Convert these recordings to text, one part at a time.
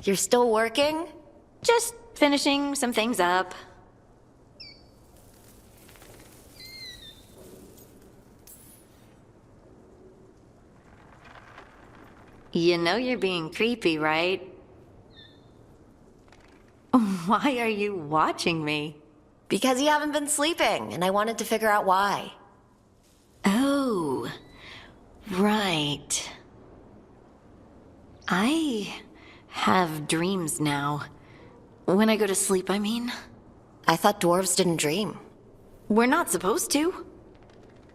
You're still working? Just finishing some things up. You know you're being creepy, right? Why are you watching me? Because you haven't been sleeping, and I wanted to figure out why. Oh, right. I have dreams now. When I go to sleep, I mean. I thought dwarves didn't dream. We're not supposed to.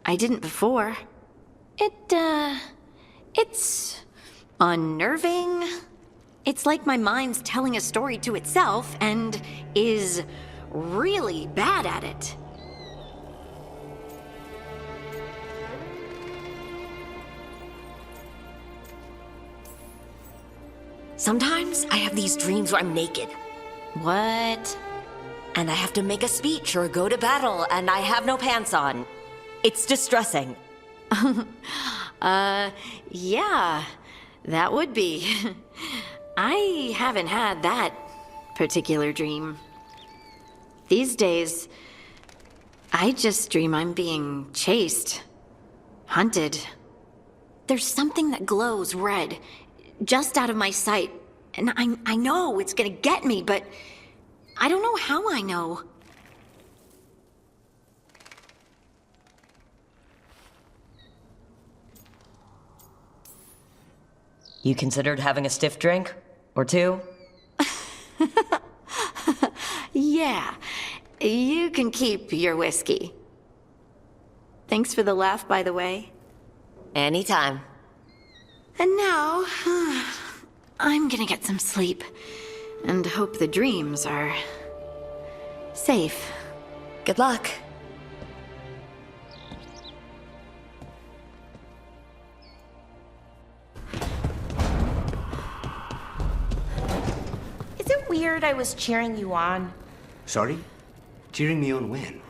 I didn't before. It's unnerving. It's like my mind's telling a story to itself and is really bad at it. Sometimes I have these dreams where I'm naked. What? And I have to make a speech or go to battle, and I have no pants on. It's distressing. Yeah, that would be. I haven't had that particular dream. These days, I just dream I'm being chased, hunted. There's something that glows red, just out of my sight, and I know it's gonna get me, but I don't know how I know. You considered having a stiff drink? Or two? Yeah, you can keep your whiskey. Thanks for the laugh, by the way. Anytime. And now, I'm gonna get some sleep, and hope the dreams are safe. Good luck. Is it weird I was cheering you on? Sorry? Cheering me on when?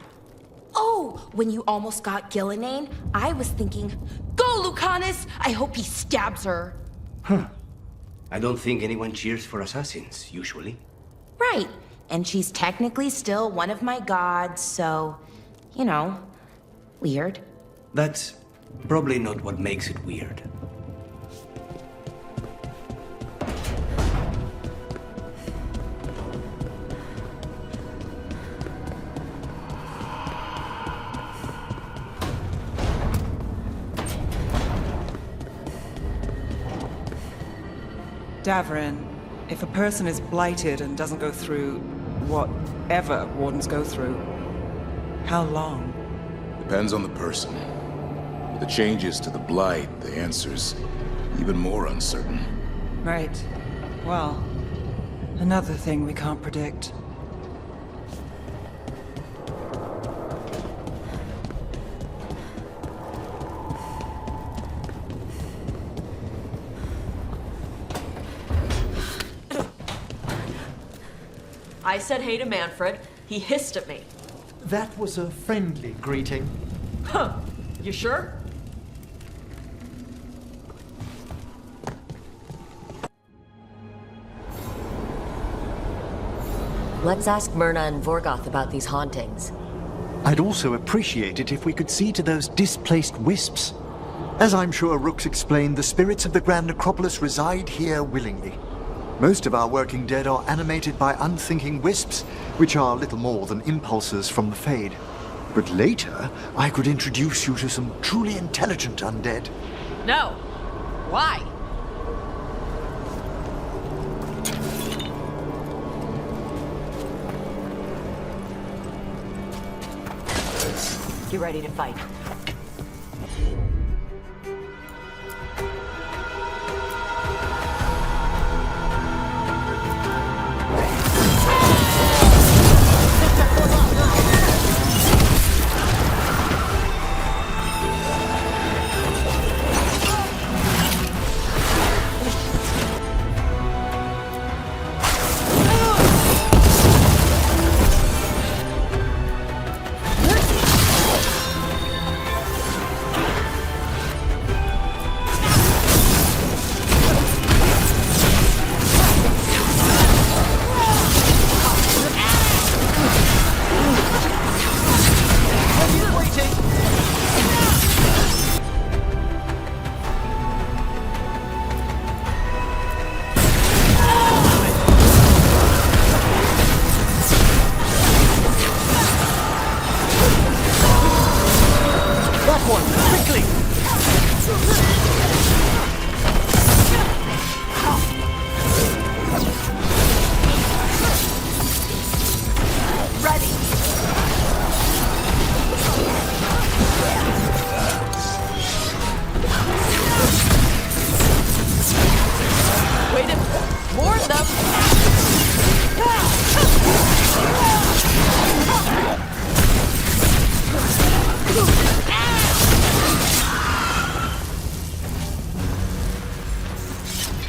Oh, when you almost got Gillinane, I was thinking, go Lucanus! I hope he stabs her. Huh. I don't think anyone cheers for assassins, usually. Right, and she's technically still one of my gods, so, you know, weird. That's probably not what makes it weird. Davrin, if a person is blighted and doesn't go through whatever wardens go through, how long? Depends on the person. With the changes to the blight, the answer's even more uncertain. Right. Well, another thing we can't predict. I said hey to Manfred. He hissed at me. That was a friendly greeting. Huh. You sure? Let's ask Myrna and Vorgoth about these hauntings. I'd also appreciate it if we could see to those displaced wisps. As I'm sure Rook's explained, the spirits of the Grand Necropolis reside here willingly. Most of our working dead are animated by unthinking wisps, which are little more than impulses from the Fade. But later, I could introduce you to some truly intelligent undead. No. Why? Get ready to fight.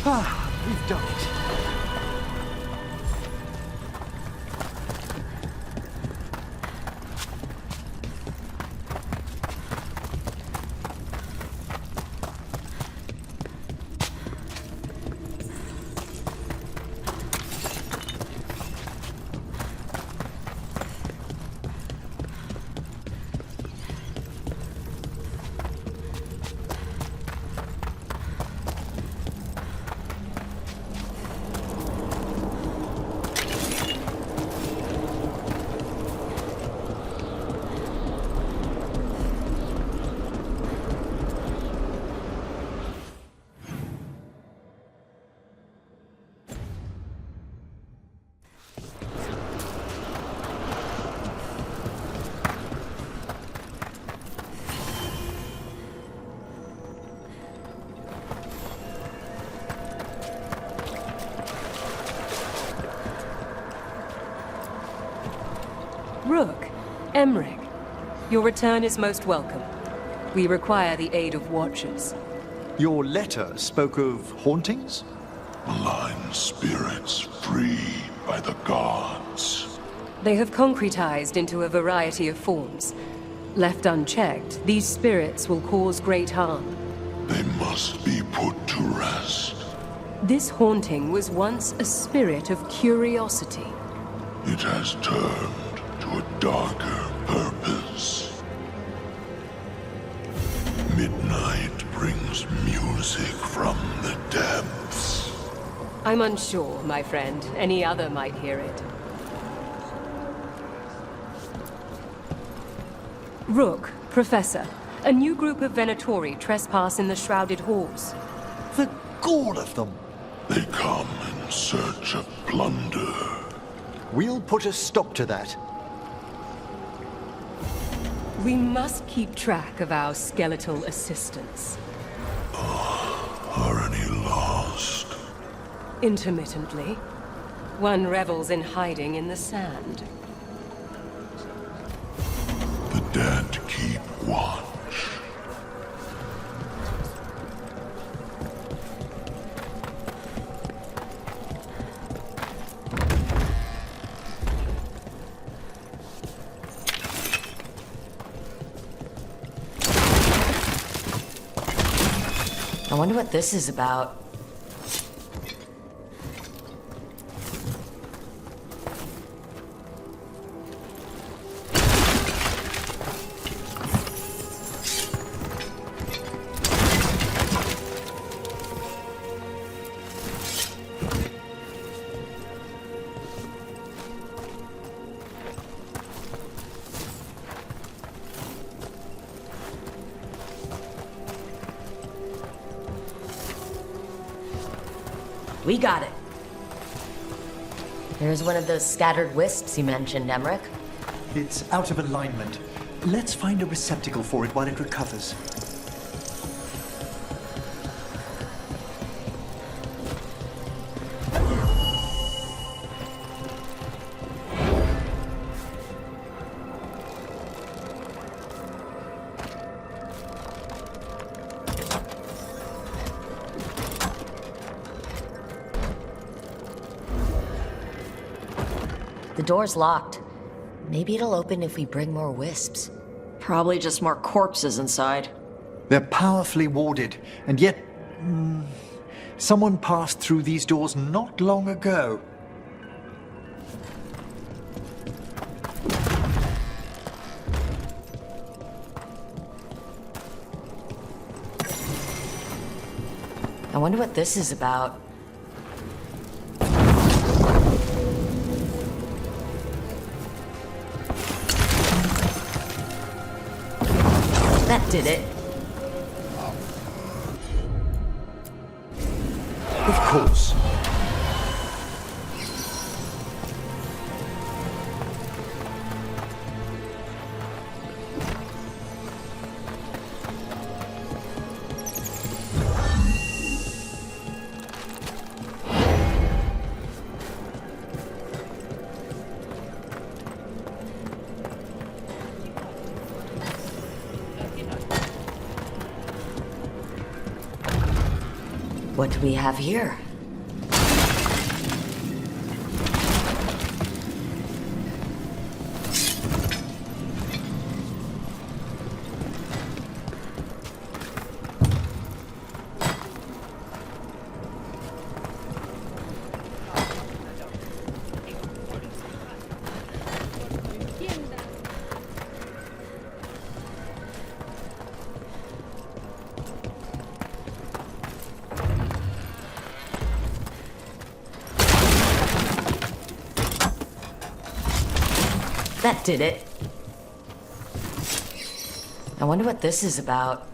We've done it. Rook, Emmerich, your return is most welcome. We require the aid of watchers. Your letter spoke of hauntings? Malign spirits free by the gods. They have concretized into a variety of forms. Left unchecked, these spirits will cause great harm. They must be put to rest. This haunting was once a spirit of curiosity. It has turned to a darker purpose. Midnight brings music from the depths. I'm unsure, my friend. Any other might hear it. Rook, Professor, a new group of Venatori trespass in the Shrouded Halls. The gall of them! They come in search of plunder. We'll put a stop to that. We must keep track of our skeletal assistants. Are any lost? Intermittently. One revels in hiding in the sand. The dead keep watch. I wonder what this is about. We got it. There's one of those scattered wisps you mentioned, Emmerich. It's out of alignment. Let's find a receptacle for it while it recovers. The door's locked. Maybe it'll open if we bring more wisps. Probably just more corpses inside. They're powerfully warded, and yet... someone passed through these doors not long ago. I wonder what this is about. That did it. Of course. What do we have here? That did it. I wonder what this is about.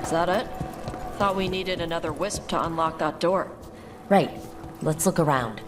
Is that it? Thought we needed another wisp to unlock that door. Right. Let's look around.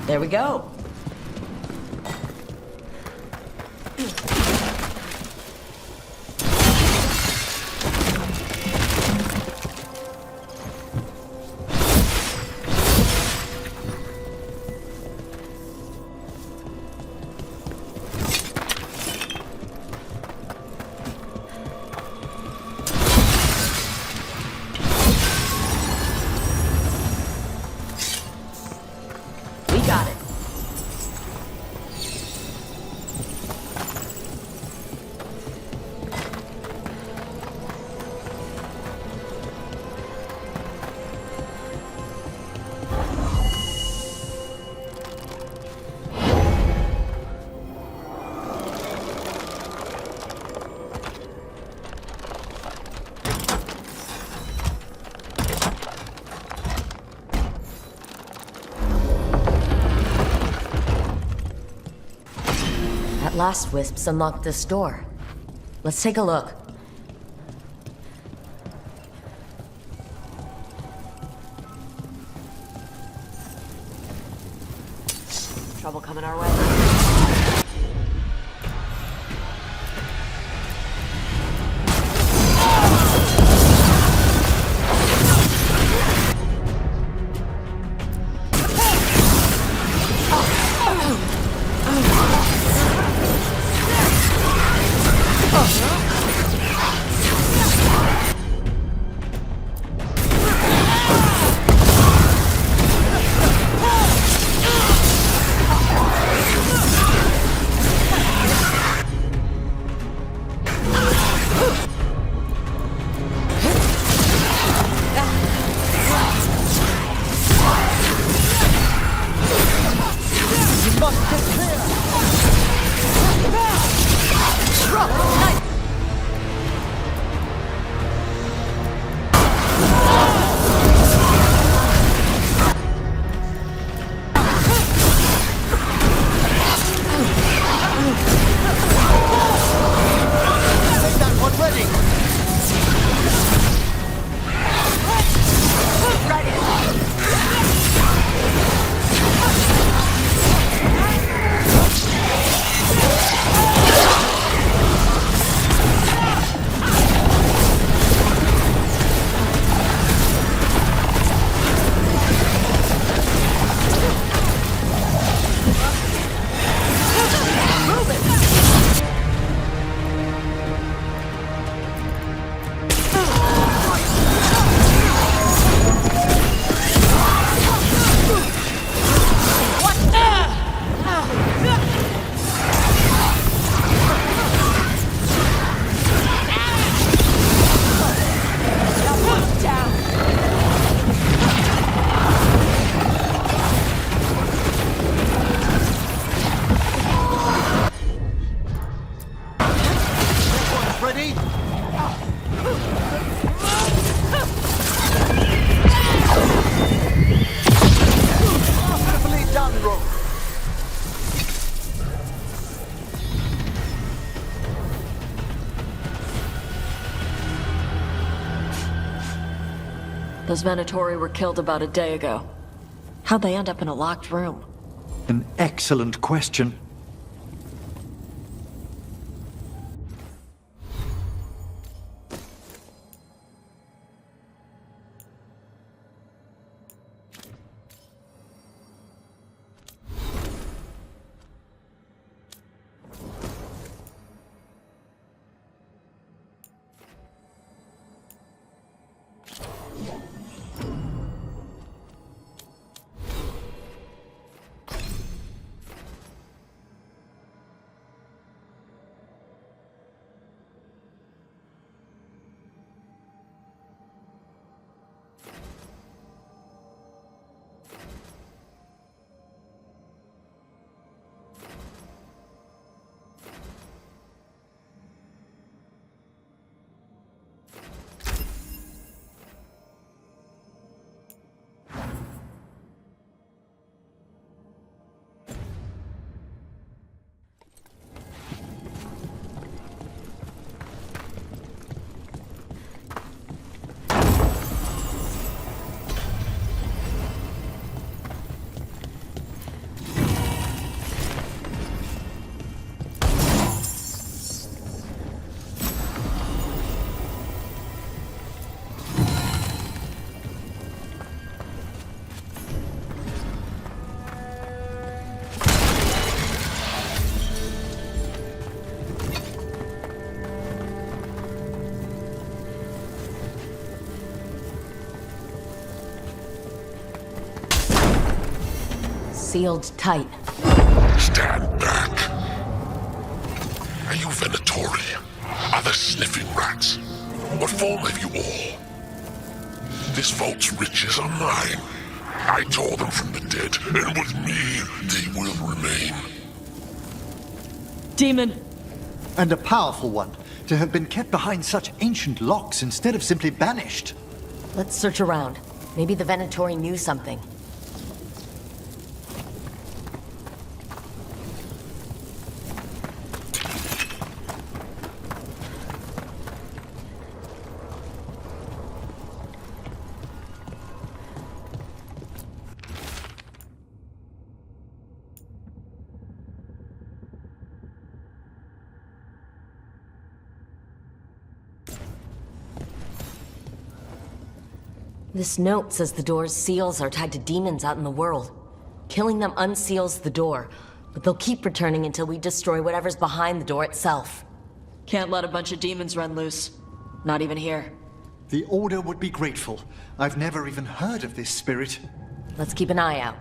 There we go. We got it. That last wisps unlocked this door. Let's take a look. Trouble coming our way. Those Venatori were killed about a day ago. How'd they end up in a locked room? An excellent question. Sealed tight. Stand back. Are you Venatori? Are there sniffing rats? What form have you all? This vault's riches are mine. I tore them from the dead, and with me, they will remain. Demon! And a powerful one, to have been kept behind such ancient locks instead of simply banished. Let's search around. Maybe the Venatori knew something. This note says the door's seals are tied to demons out in the world. Killing them unseals the door, but they'll keep returning until we destroy whatever's behind the door itself. Can't let a bunch of demons run loose. Not even here. The Order would be grateful. I've never even heard of this spirit. Let's keep an eye out.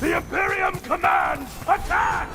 The Imperium commands attack!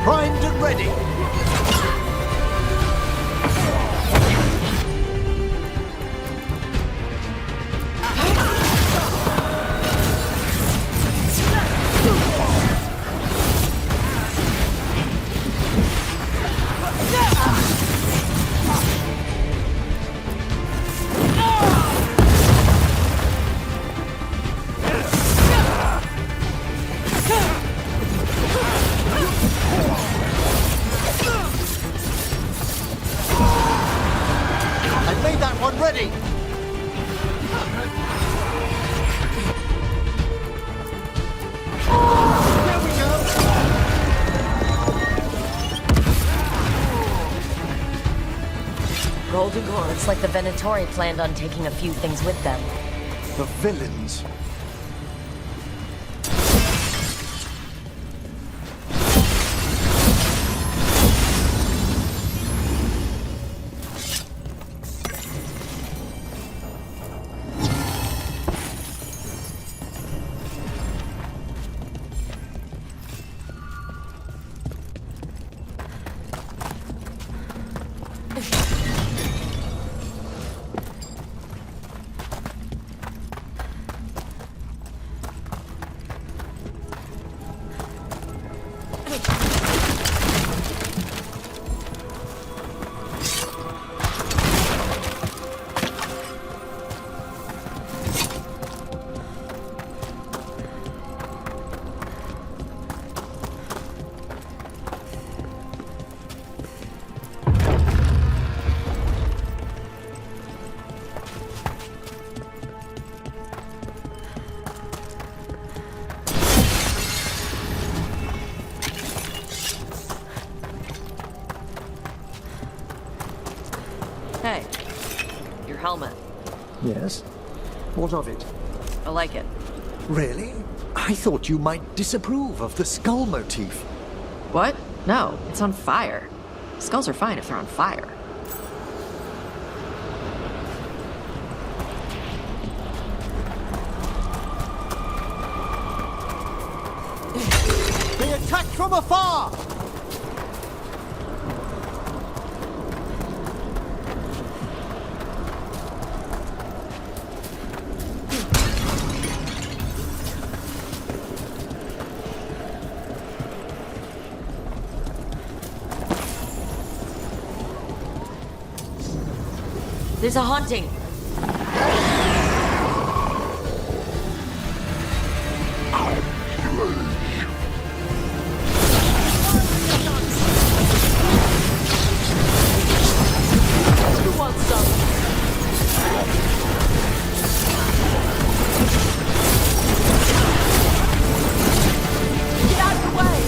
Primed and ready. Looks like the Venatori planned on taking a few things with them. The villains. Hey, your helmet. Yes? What of it? I like it. Really? I thought you might disapprove of the skull motif. What? No, it's on fire. Skulls are fine if they're on fire. They attack from afar! There's a haunting. Who wants some? Get out of the way!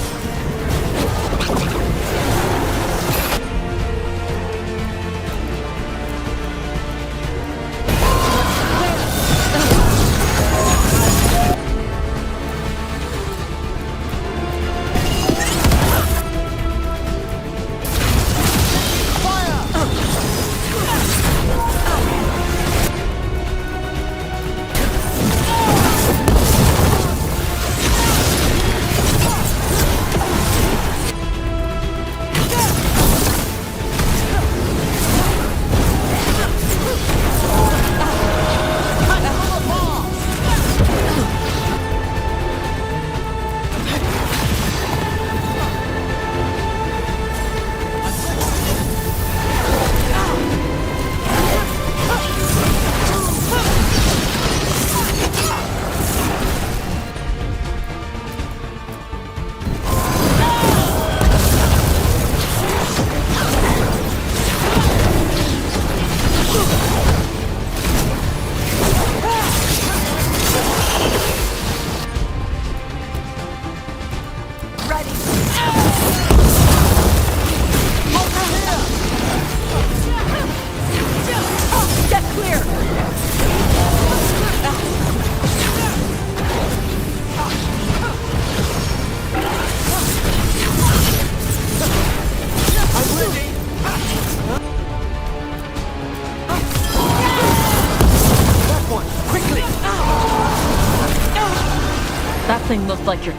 That thing looked like your...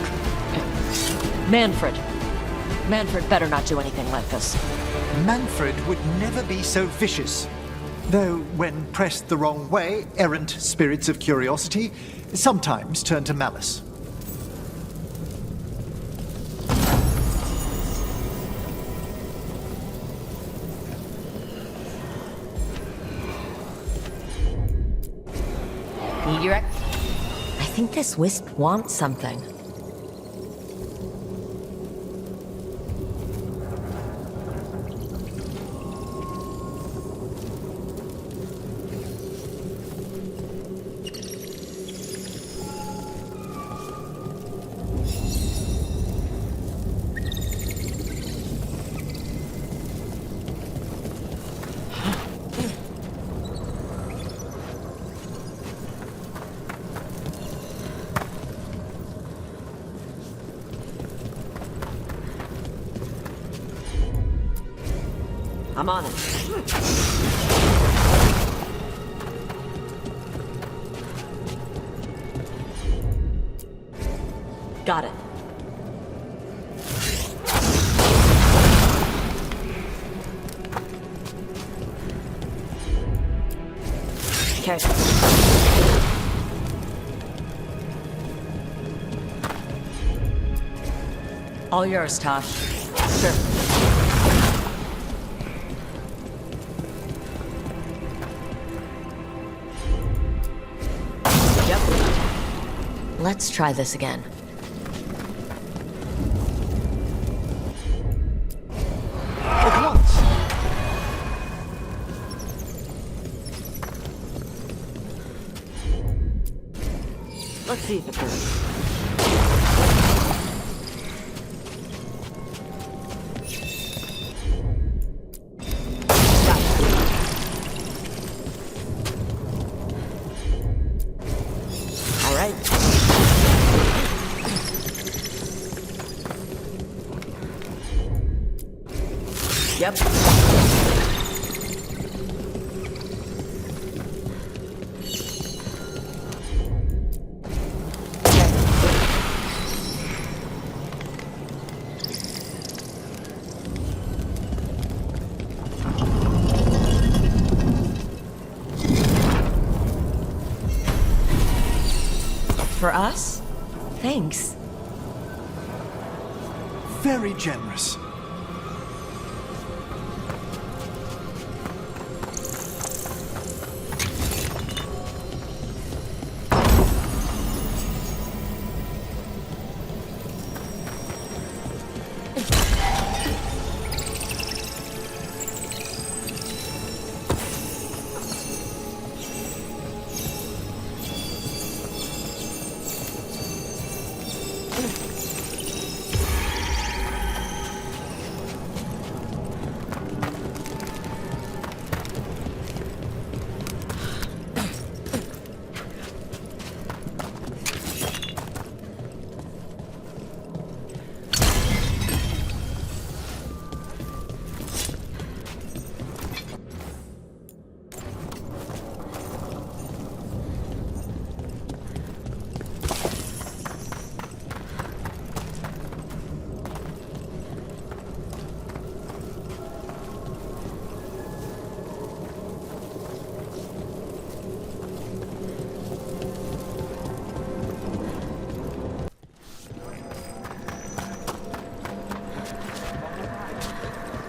Manfred. Manfred better not do anything like this. Manfred would never be so vicious. Though, when pressed the wrong way, errant spirits of curiosity sometimes turn to malice. Meteorite? I think this wisp wants something. I'm on it. Got it. Okay. All yours, Tosh. Sure. Yep. Let's try this again. At once. Let's see if it works. All right. Yep. For us? Thanks. Very generous.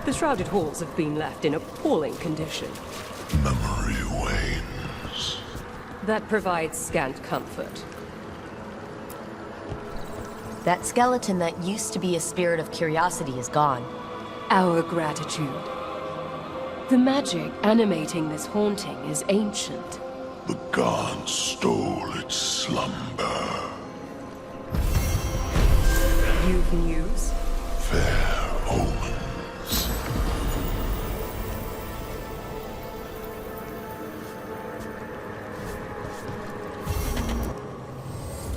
The shrouded halls have been left in appalling condition. Memory wanes. That provides scant comfort. That skeleton that used to be a spirit of curiosity is gone. Our gratitude. The magic animating this haunting is ancient. The gods stole its slumber. You've news? Fair omens.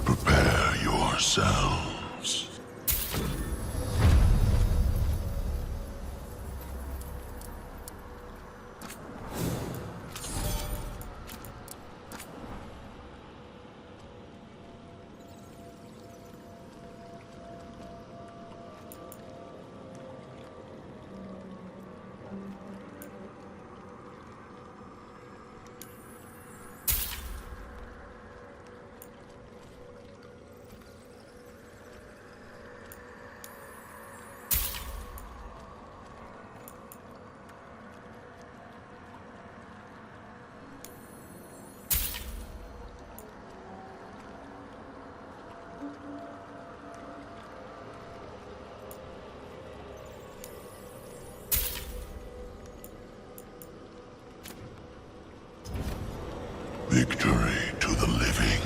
Prepare yourselves. Victory to the living.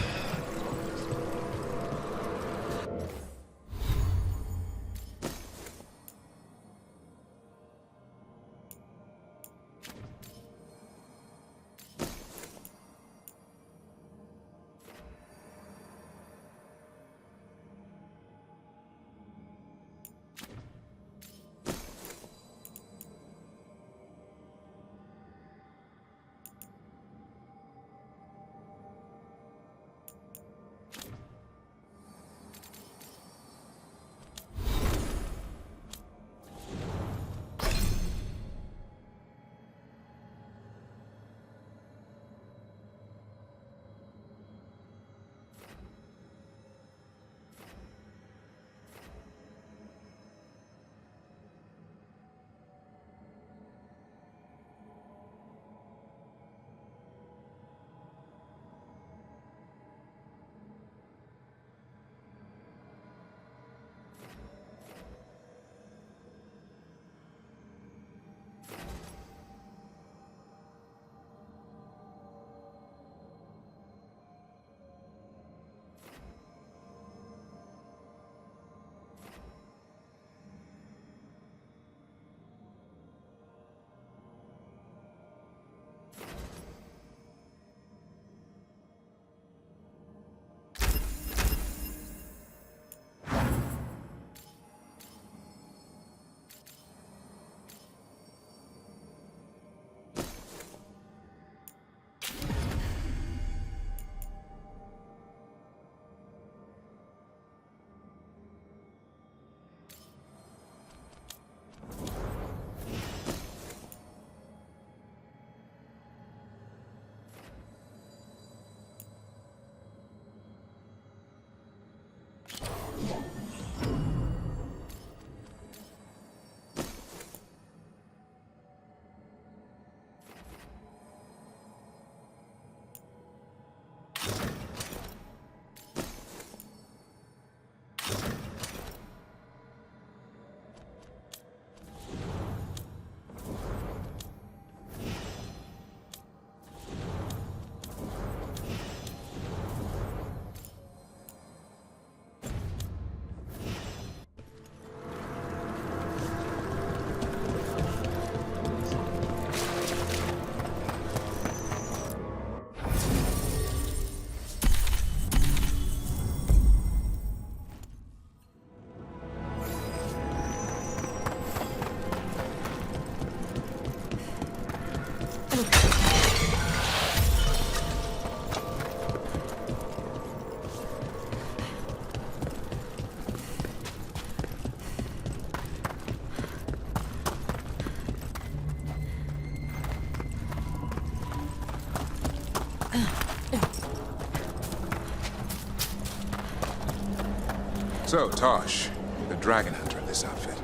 So, Tosh, you're the dragon hunter of this outfit.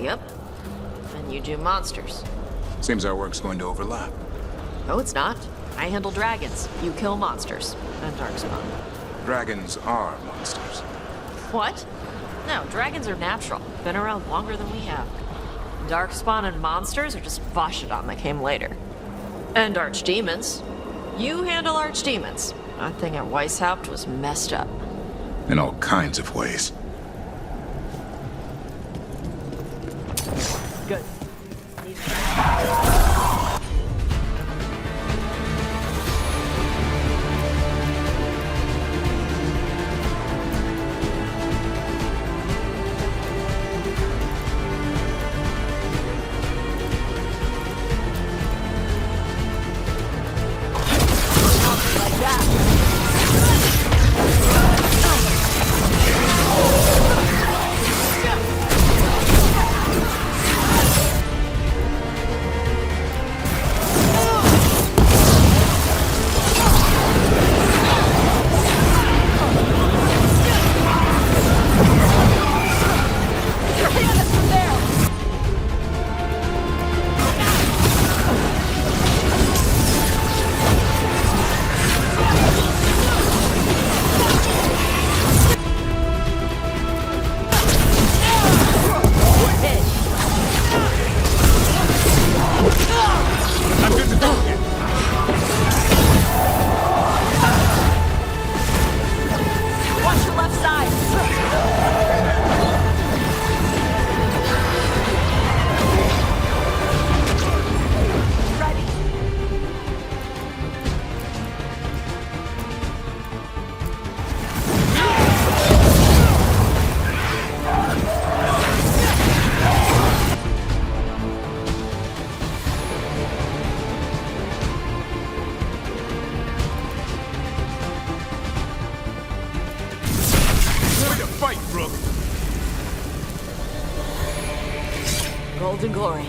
Yep. And you do monsters. Seems our work's going to overlap. No, it's not. I handle dragons. You kill monsters. And Darkspawn. Dragons are monsters. What? No, dragons are natural. Been around longer than we have. Darkspawn and monsters are just Vashidon that came later. And archdemons. You handle archdemons. That thing at Weishaupt was messed up. In all kinds of ways. Good. Golden glory.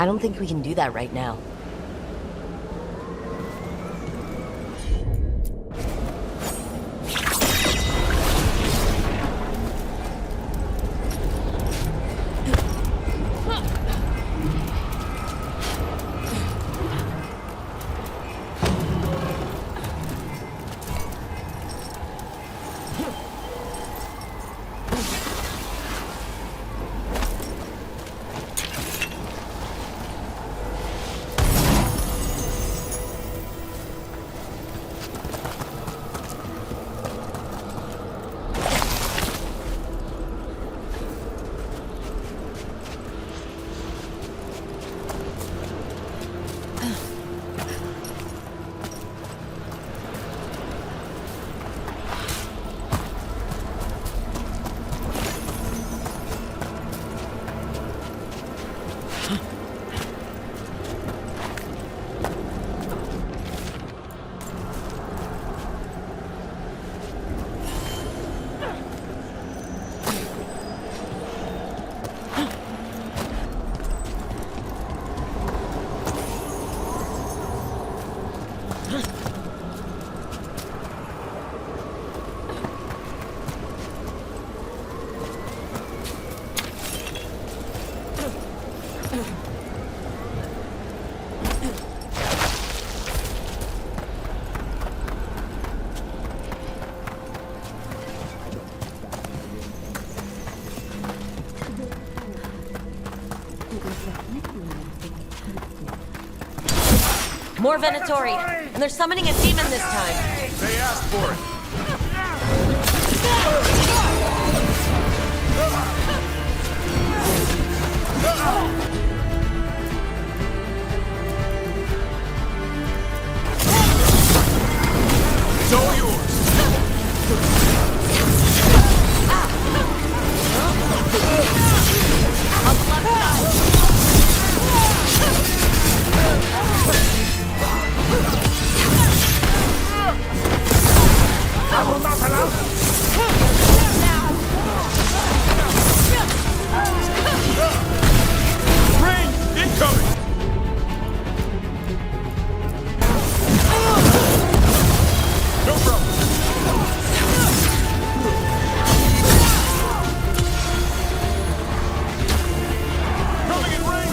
I don't think we can do that right now. More Venatori, and they're summoning a demon this time. They asked for it. It's all yours. I will not allow Rain incoming. No problem. Coming in rain.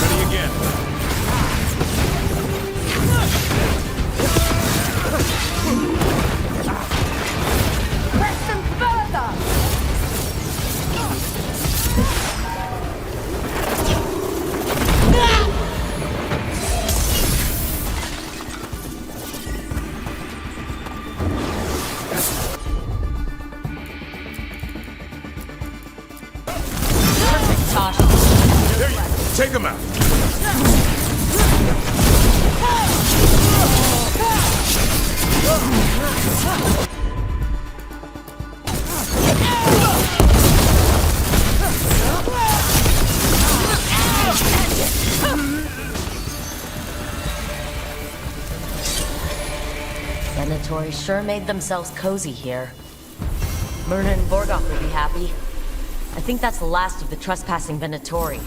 Ready again. Press them further! There you go. Take him out. Venatori sure made themselves cozy here. Mourne and Veilguard will be happy. I think that's the last of the trespassing Venatori.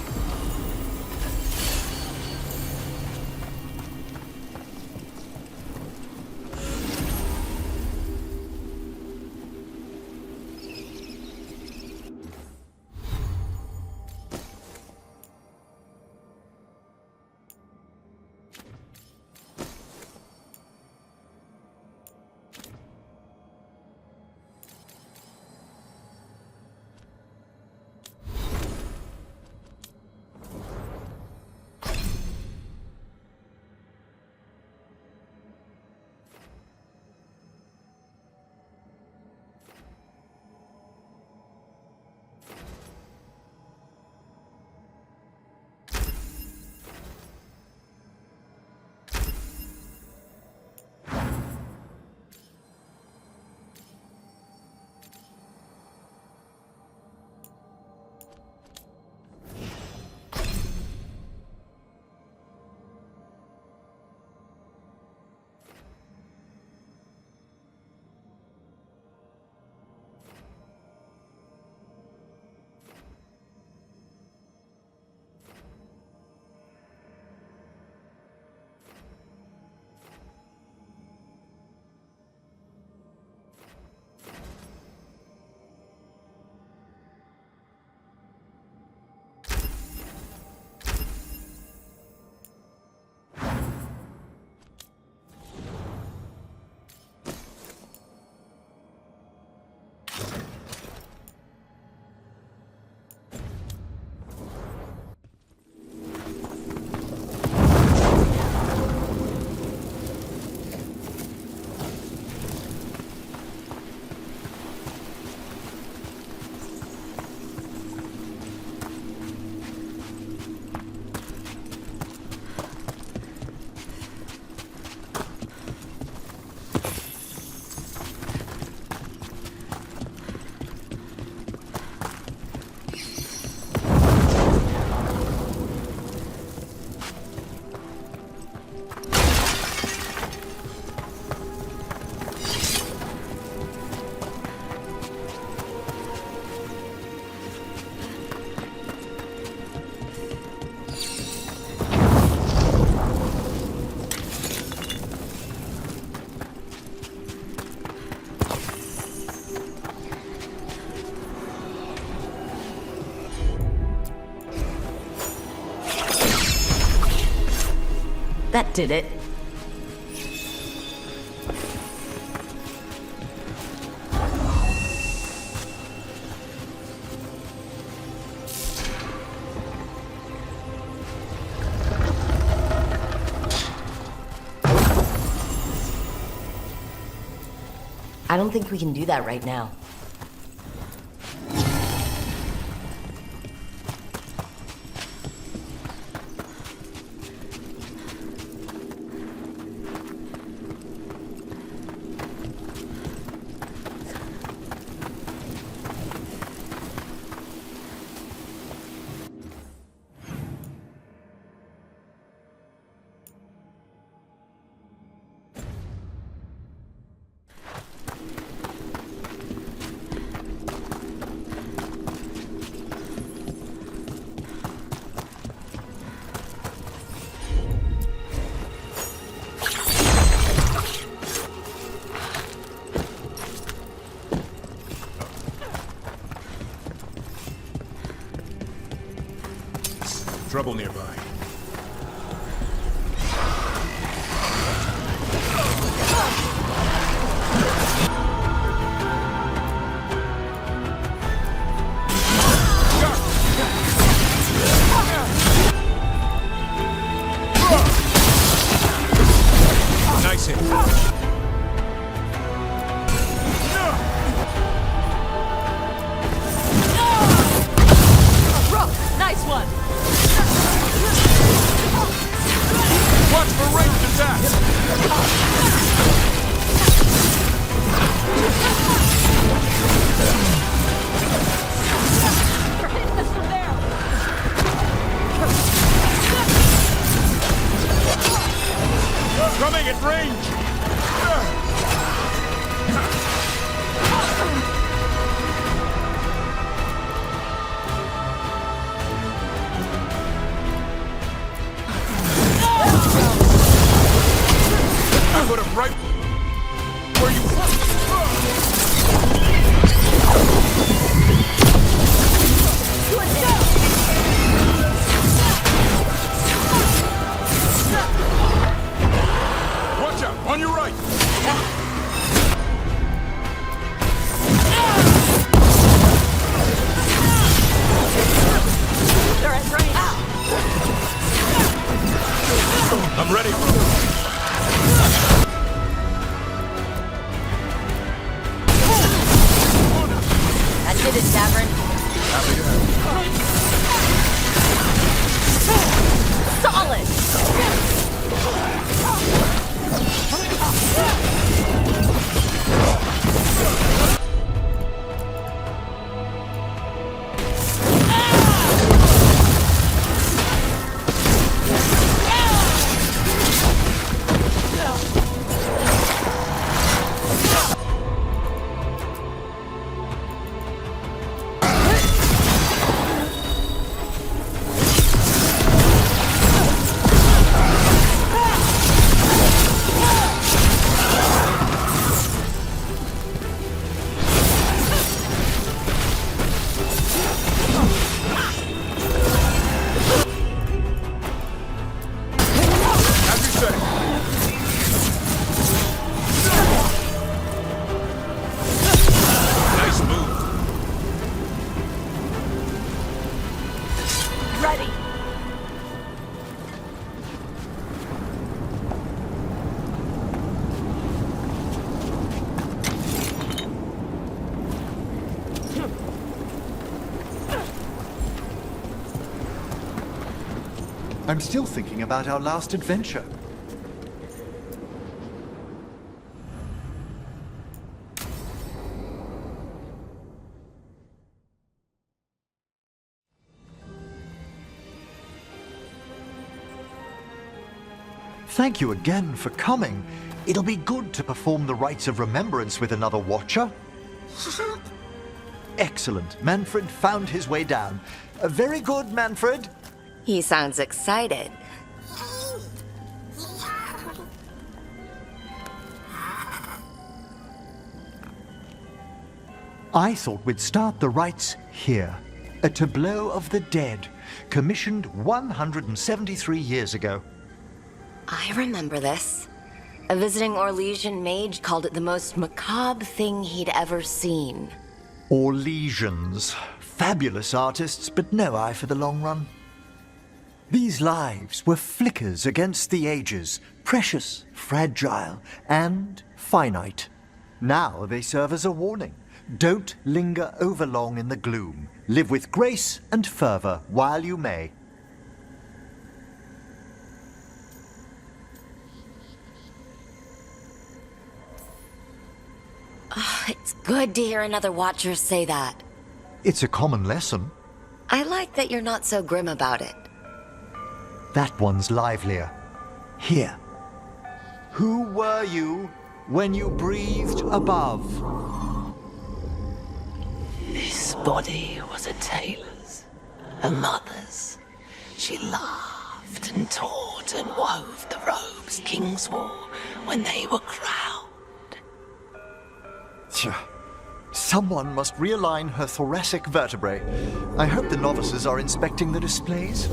That did it. I don't think we can do that right now. Trouble nearby. Nice hit. Nice one! Watch for ranged attacks! Coming at range! I put him right where you Watch out, on your right! They're at range. I'm ready. That did it, Tavern. Happy to have Solid! Ready! I'm still thinking about our last adventure. Thank you again for coming. It'll be good to perform the rites of remembrance with another Watcher. Excellent. Manfred found his way down. Very good, Manfred. He sounds excited. I thought we'd start the rites here. A tableau of the dead, commissioned 173 years ago. I remember this. A visiting Orlesian mage called it the most macabre thing he'd ever seen. Orlesians. Fabulous artists, but no eye for the long run. These lives were flickers against the ages, precious, fragile, and finite. Now they serve as a warning. Don't linger overlong in the gloom. Live with grace and fervor while you may. It's good to hear another Watcher say that. It's a common lesson. I like that you're not so grim about it. That one's livelier. Here. Who were you when you breathed above? This body was a tailor's, a mother's. She laughed and taught and wove the robes kings wore when they were crowned. Someone must realign her thoracic vertebrae. I hope the novices are inspecting the displays.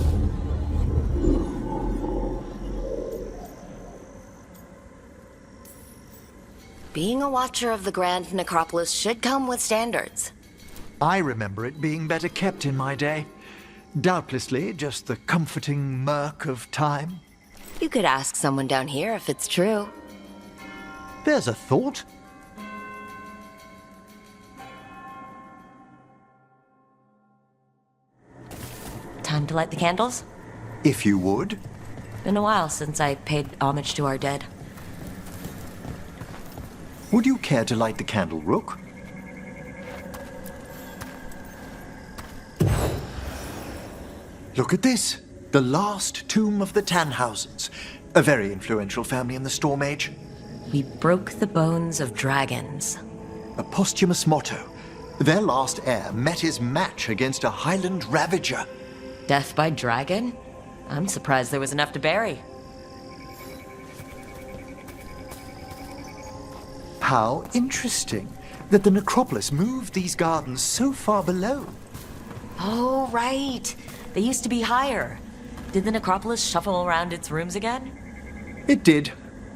Being a Watcher of the Grand Necropolis should come with standards. I remember it being better kept in my day. Doubtlessly just the comforting murk of time. You could ask someone down here if it's true. There's a thought. Time to light the candles? If you would. Been a while since I paid homage to our dead. Would you care to light the candle, Rook? Look at this. The last tomb of the Tannhausens. A very influential family in the Storm Age. We broke the bones of dragons. A posthumous motto. Their last heir met his match against a Highland Ravager. Death by dragon? I'm surprised there was enough to bury. How interesting that the necropolis moved these gardens so far below. Oh, right. They used to be higher. Did the necropolis shuffle around its rooms again? It did.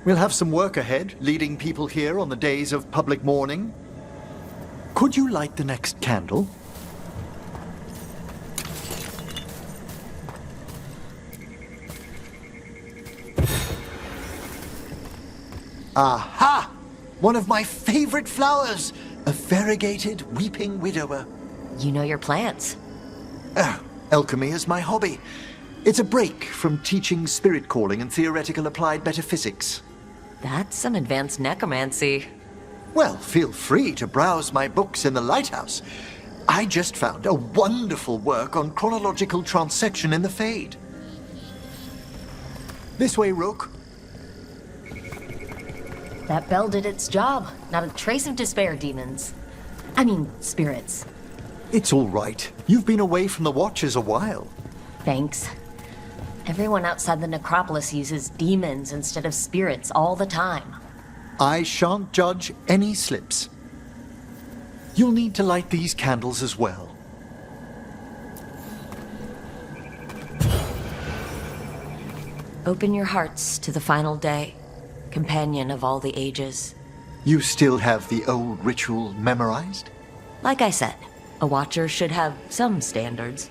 We'll have some work ahead, leading people here on the days of public mourning. Could you light the next candle? Aha! One of my favorite flowers! A variegated weeping widower. You know your plants. Alchemy is my hobby. It's a break from teaching spirit calling and theoretical applied metaphysics. That's some advanced necromancy. Well, feel free to browse my books in the lighthouse. I just found a wonderful work on chronological transection in the Fade. This way, Rook. That bell did its job. Not a trace of despair, demons. I mean, spirits. It's all right. You've been away from the Watchers a while. Thanks. Everyone outside the necropolis uses demons instead of spirits all the time. I shan't judge any slips. You'll need to light these candles as well. Open your hearts to the final day, companion of all the ages. You still have the old ritual memorized? Like I said, a Watcher should have some standards.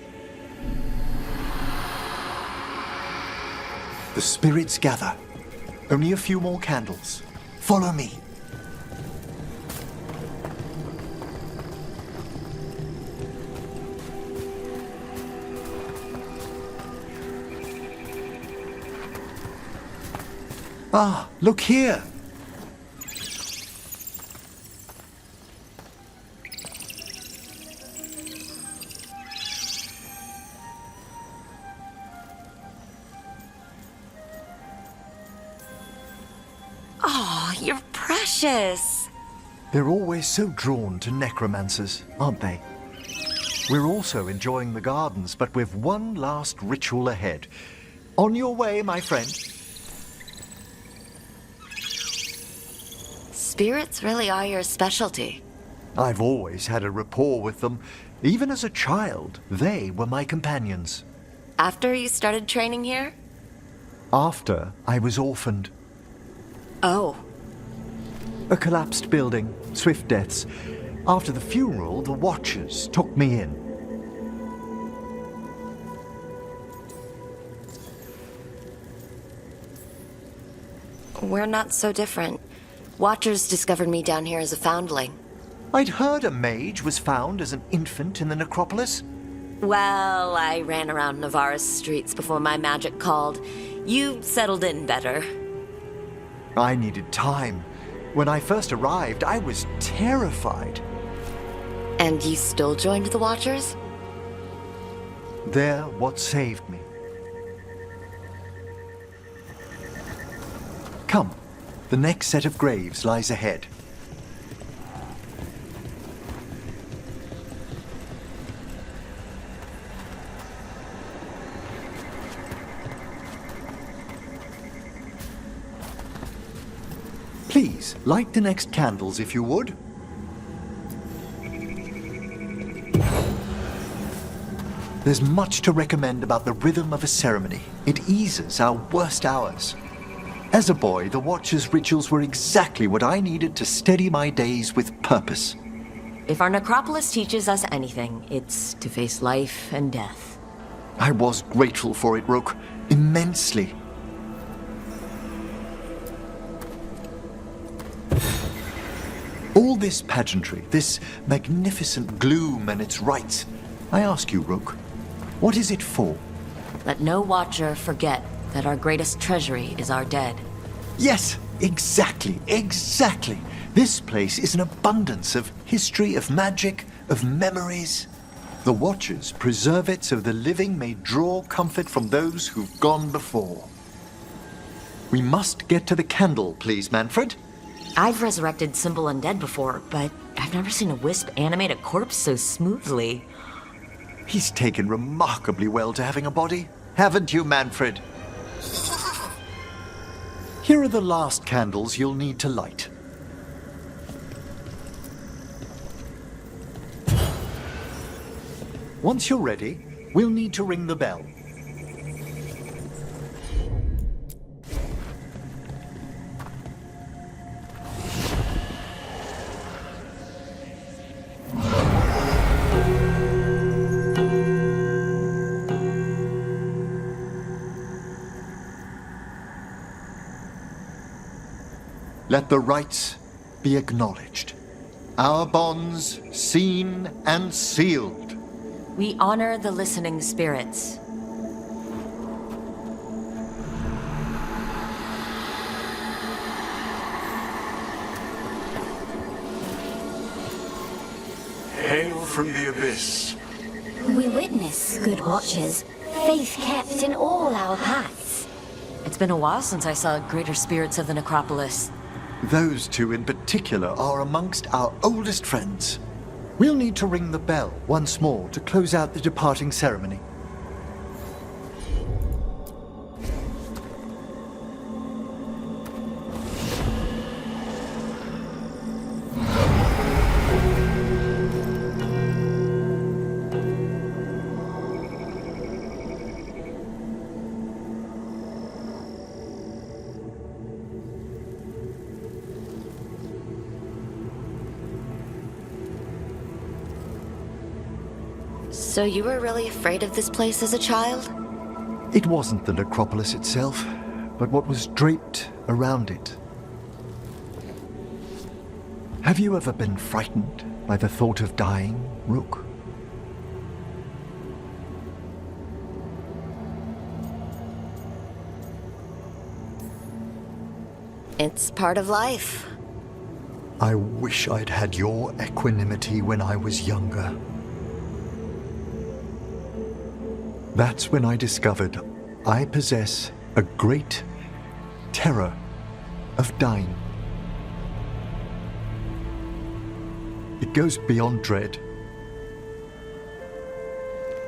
The spirits gather. Only a few more candles. Follow me. Ah, look here. Oh, you're precious. They're always so drawn to necromancers, aren't they? We're also enjoying the gardens, but with one last ritual ahead. On your way, my friend. Spirits really are your specialty. I've always had a rapport with them. Even as a child, they were my companions. After you started training here? After I was orphaned. Oh. A collapsed building, swift deaths. After the funeral, the Watchers took me in. We're not so different. Watchers discovered me down here as a foundling. I'd heard a mage was found as an infant in the necropolis. Well, I ran around Navarra's streets before my magic called. You settled in better. I needed time. When I first arrived, I was terrified. And you still joined the Watchers? They're what saved me. Come, the next set of graves lies ahead. Please, light the next candles if you would. There's much to recommend about the rhythm of a ceremony. It eases our worst hours. As a boy, the Watcher's rituals were exactly what I needed to steady my days with purpose. If our necropolis teaches us anything, it's to face life and death. I was grateful for it, Rook. Immensely. All this pageantry, this magnificent gloom and its rites. I ask you, Rook, what is it for? Let no Watcher forget that our greatest treasury is our dead. Yes, exactly. This place is an abundance of history, of magic, of memories. The Watchers preserve it so the living may draw comfort from those who've gone before. We must get to the candle, please, Manfred. I've resurrected simple undead before, but I've never seen a wisp animate a corpse so smoothly. He's taken remarkably well to having a body, haven't you, Manfred? Here are the last candles you'll need to light. Once you're ready, we'll need to ring the bell. Let the rites be acknowledged. Our bonds seen and sealed. We honor the listening spirits. Hail from the abyss. We witness, good Watchers, faith kept in all our paths. It's been a while since I saw greater spirits of the necropolis. Those two in particular are amongst our oldest friends. We'll need to ring the bell once more to close out the departing ceremony. So you were really afraid of this place as a child? It wasn't the necropolis itself, but what was draped around it. Have you ever been frightened by the thought of dying, Rook? It's part of life. I wish I'd had your equanimity when I was younger. That's when I discovered I possess a great terror of dying. It goes beyond dread.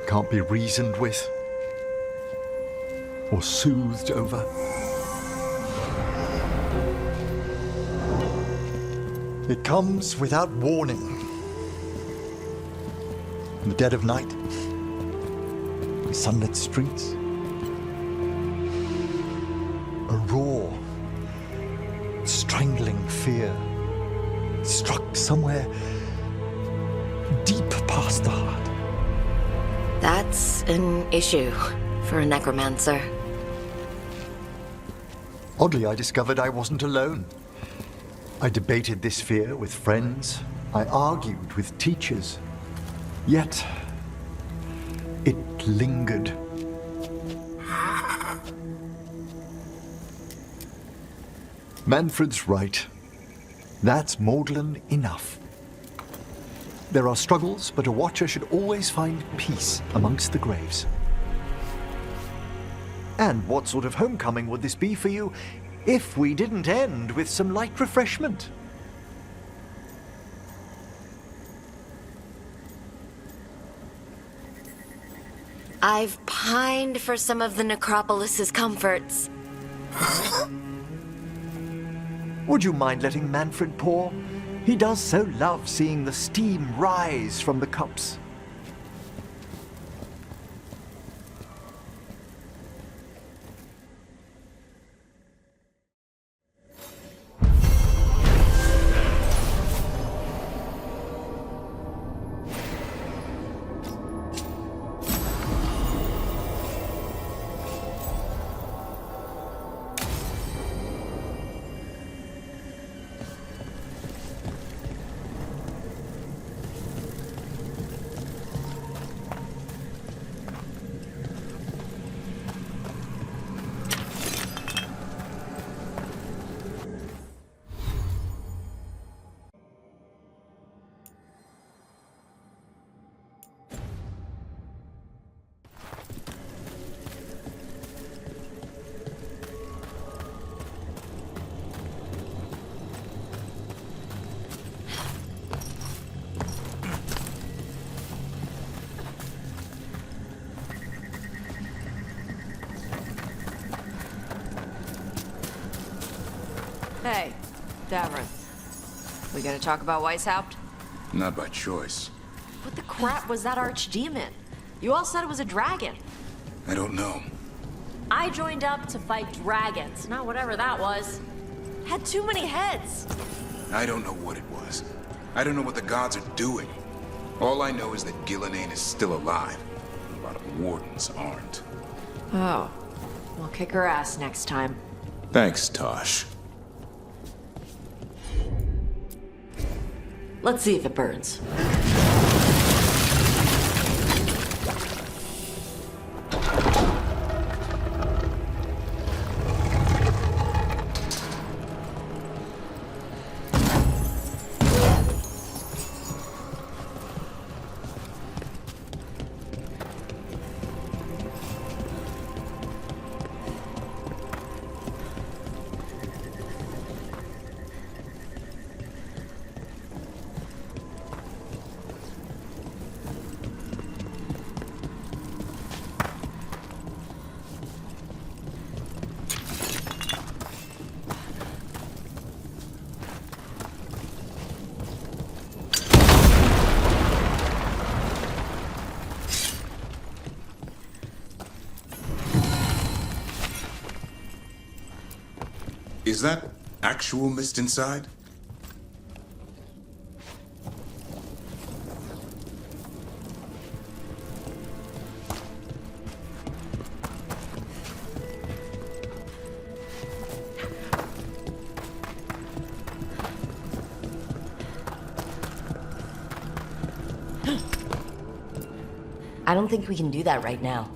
Can't be reasoned with or soothed over. It comes without warning. In the dead of night, in sunlit streets, A raw, strangling fear struck somewhere deep past the heart. That's an issue for a necromancer. Oddly, I discovered I wasn't alone. I debated this fear with friends. I argued with teachers. Yet, it lingered. Manfred's right. That's maudlin enough. There are struggles, but a watcher should always find peace amongst the graves. And what sort of homecoming would this be for you if we didn't end with some light refreshment? I've pined for some of the necropolis's comforts. Would you mind letting Manfred pour? He does so love seeing the steam rise from the cups. Hey, Davrin. We gonna talk about Weishaupt? Not by choice. What the crap was that archdemon? You all said it was a dragon. I don't know. I joined up to fight dragons, not whatever that was. Had too many heads. I don't know what it was. I don't know what the gods are doing. All I know is that Gillenane is still alive. A lot of wardens aren't. Oh. We'll kick her ass next time. Thanks, Tosh. Let's see if it burns. Is that actual mist inside? I don't think we can do that right now.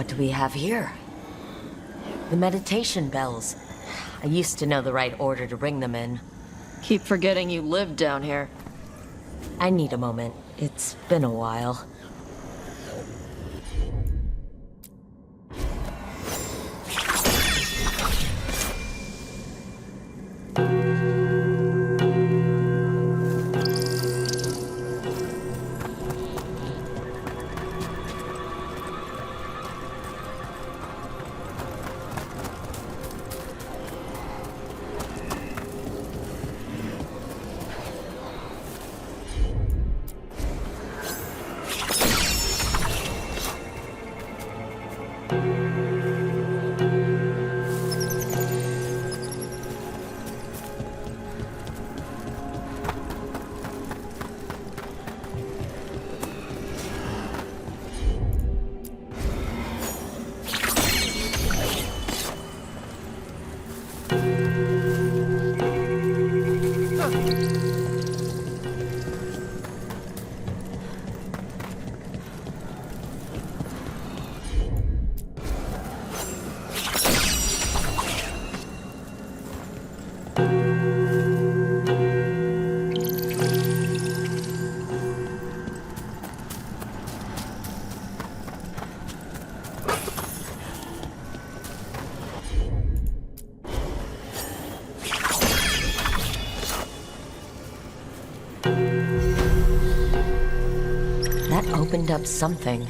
What do we have here? The meditation bells. I used to know the right order to ring them in. Keep forgetting you lived down here. I need a moment. It's been a while. That opened up something.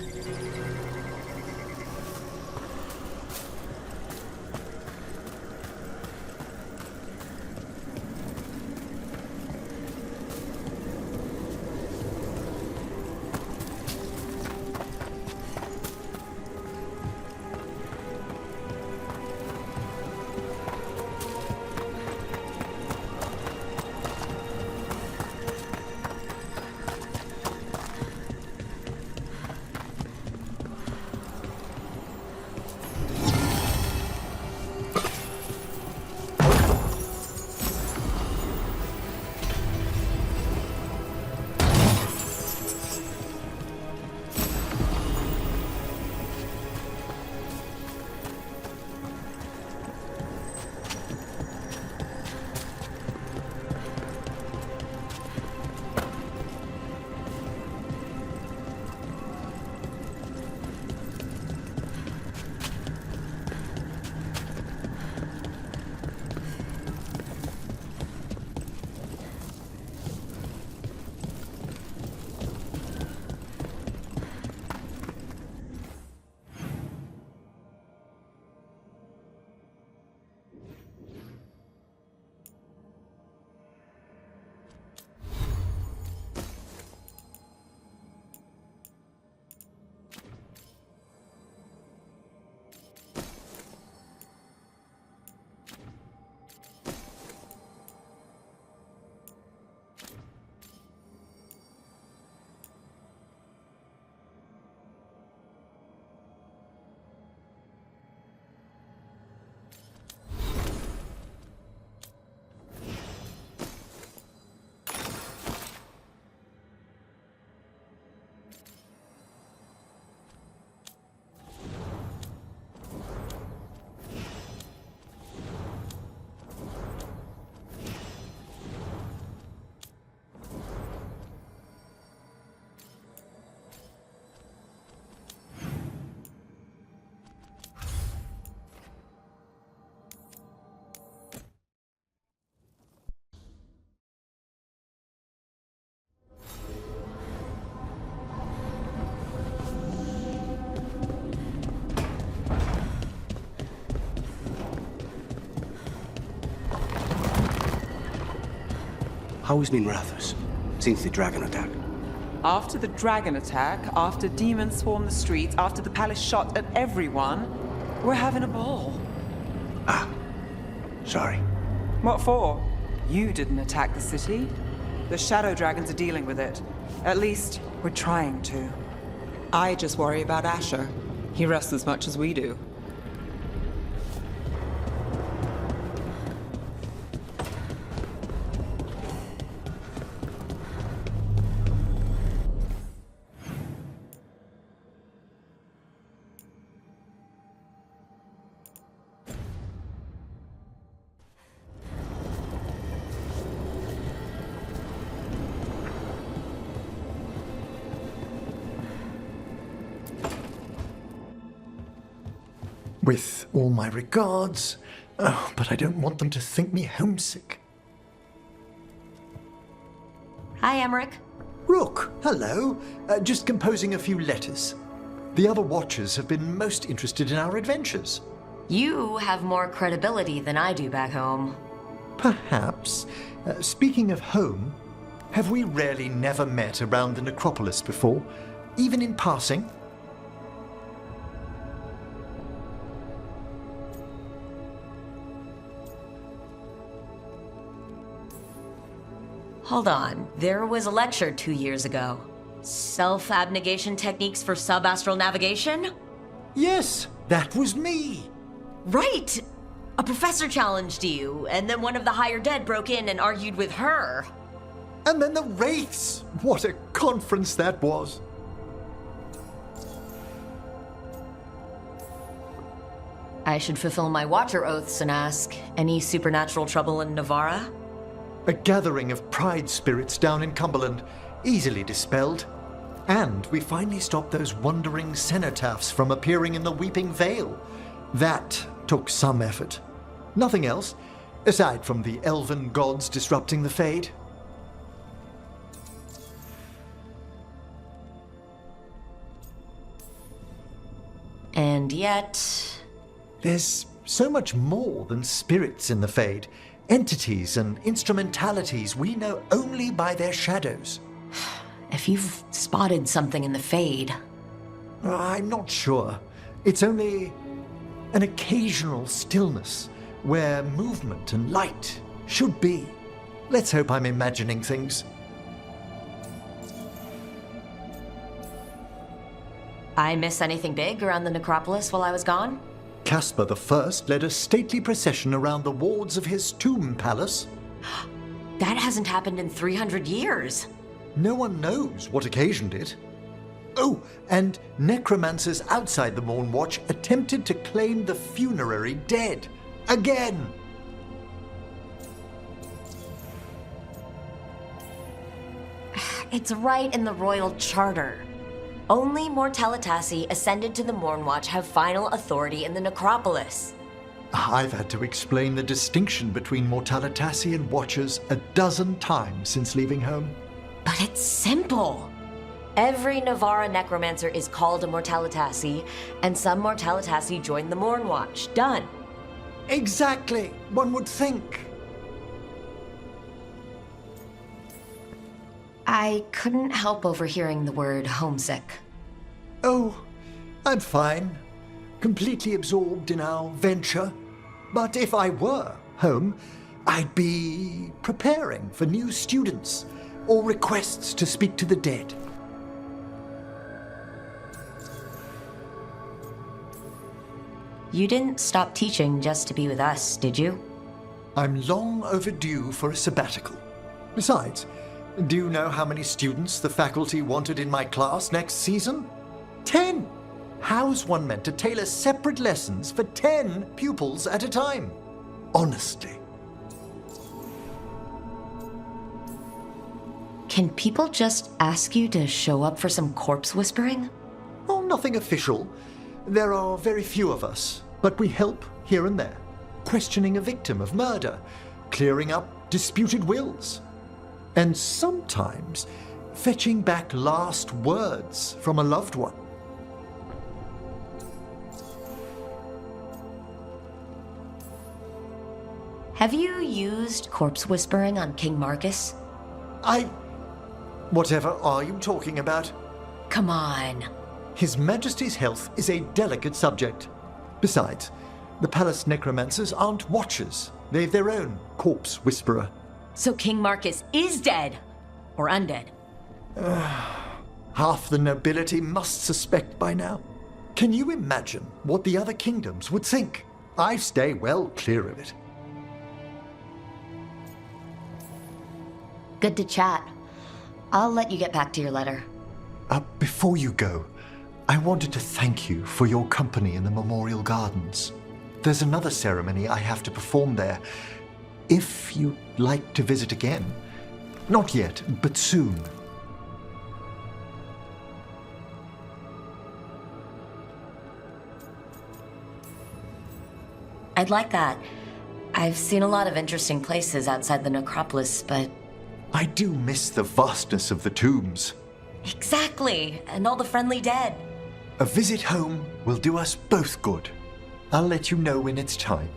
How has been Rathus since the dragon attack? After the dragon attack, after demons swarmed the streets, after the palace shot at everyone, we're having a ball. Ah, sorry. What for? You didn't attack the city. The shadow dragons are dealing with it. At least, we're trying to. I just worry about Asher. He rests as much as we do. With all my regards. Oh, but I don't want them to think me homesick. Hi, Emmerich. Rook, hello. Just composing a few letters. The other Watchers have been most interested in our adventures. You have more credibility than I do back home. Perhaps. Speaking of home, have we really never met around the necropolis before? Even in passing? Hold on. There was a lecture 2 years ago. Self-abnegation techniques for sub-astral navigation? Yes, that was me. Right! A professor challenged you, and then one of the higher dead broke in and argued with her. And then the Wraiths! What a conference that was! I should fulfill my Watcher oaths and ask, any supernatural trouble in Navarra? A gathering of pride spirits down in Cumberland, easily dispelled. And we finally stopped those wandering cenotaphs from appearing in the Weeping Vale. That took some effort. Nothing else, aside from the elven gods disrupting the Fade. And yet... There's so much more than spirits in the Fade. Entities and instrumentalities we know only by their shadows. If you've spotted something in the Fade... I'm not sure. It's only an occasional stillness where movement and light should be. Let's hope I'm imagining things. I miss anything big around the necropolis while I was gone? Caspar I led a stately procession around the wards of his tomb palace. That hasn't happened in 300 years. No one knows what occasioned it. Oh, and necromancers outside the Mourne Watch attempted to claim the funerary dead. Again! It's right in the royal charter. Only Mortalitassi ascended to the Mourne Watch have final authority in the necropolis. I've had to explain the distinction between Mortalitassi and Watchers a dozen times since leaving home. But it's simple. Every Navarra necromancer is called a Mortalitassi, and some Mortalitassi join the Mourne Watch. Done. Exactly. One would think. I couldn't help overhearing the word homesick. Oh, I'm fine. Completely absorbed in our venture. But if I were home, I'd be preparing for new students or requests to speak to the dead. You didn't stop teaching just to be with us, did you? I'm long overdue for a sabbatical. Besides, do you know how many students the faculty wanted in my class next season? 10! How's one meant to tailor separate lessons for 10 pupils at a time? Honestly. Can people just ask you to show up for some corpse whispering? Oh, nothing official. There are very few of us, but we help here and there. Questioning a victim of murder, clearing up disputed wills, and sometimes fetching back last words from a loved one. Have you used corpse whispering on King Marcus? Whatever are you talking about? Come on. His Majesty's health is a delicate subject. Besides, the palace necromancers aren't watchers. They've their own corpse whisperer. So King Marcus is dead? Or undead? Half the nobility must suspect by now. Can you imagine what the other kingdoms would think? I stay well clear of it. Good to chat. I'll let you get back to your letter. Before you go, I wanted to thank you for your company in the Memorial Gardens. There's another ceremony I have to perform there. If you'd like to visit again. Not yet, but soon. I'd like that. I've seen a lot of interesting places outside the necropolis, but... I do miss the vastness of the tombs. Exactly, and all the friendly dead. A visit home will do us both good. I'll let you know when it's time.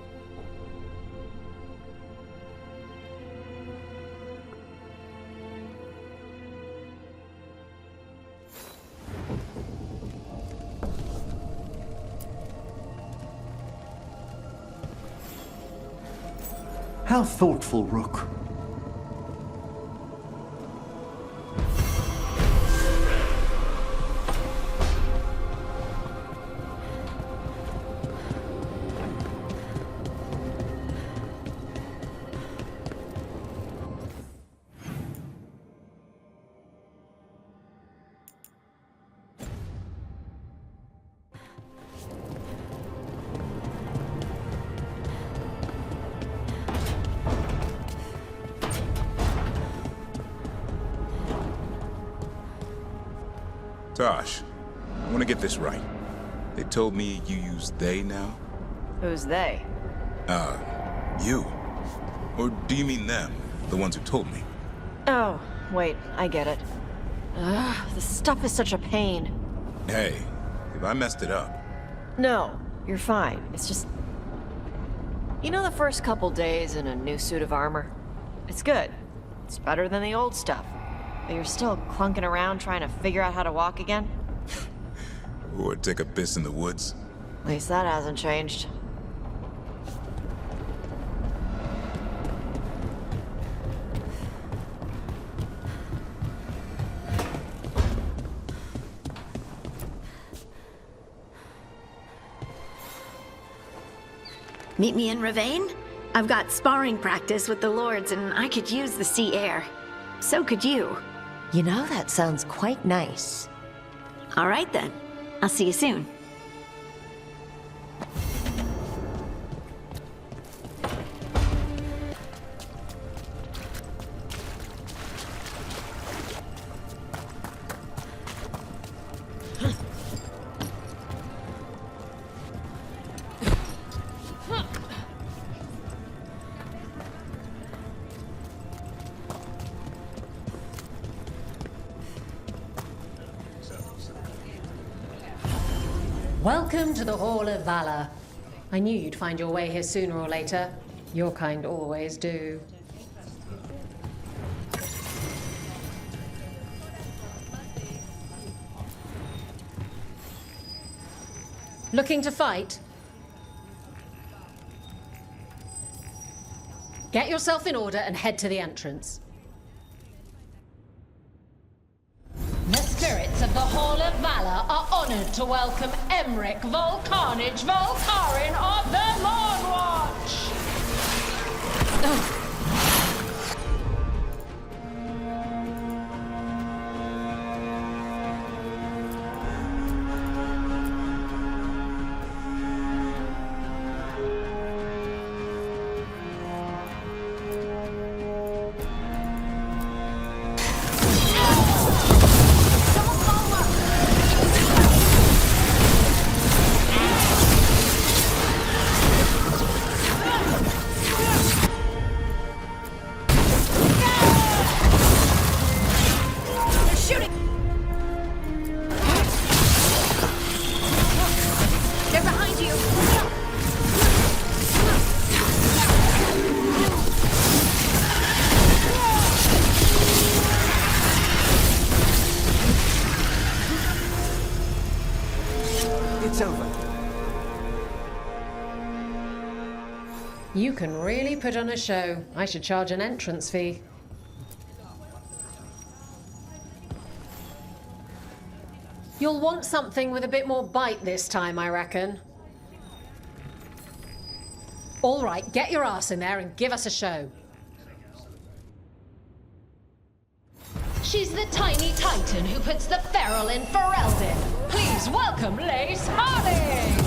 How thoughtful, Rook. Tosh, I want to get this right. They told me you use they now? Who's they? You. Or do you mean them, the ones who told me? Oh, wait, I get it. Ugh, this stuff is such a pain. Hey, if I messed it up... No, you're fine. It's just... You know the first couple days in a new suit of armor? It's good. It's better than the old stuff. But you're still clunking around trying to figure out how to walk again? Or take a piss in the woods? At least that hasn't changed. Meet me in Ravane? I've got sparring practice with the lords and I could use the sea air. So could you. You know, that sounds quite nice. All right then. I'll see you soon. Welcome to the Hall of Valor. I knew you'd find your way here sooner or later. Your kind always do. Looking to fight? Get yourself in order and head to the entrance. The spirits of the Hall of Valor are honored to welcome Emmerich Volcarnage Volcarin of the Mourne Watch! It's over. You can really put on a show. I should charge an entrance fee. You'll want something with a bit more bite this time, I reckon. All right, get your ass in there and give us a show. She's the tiny titan who puts the feral in Ferelden. Please welcome Lace Harding!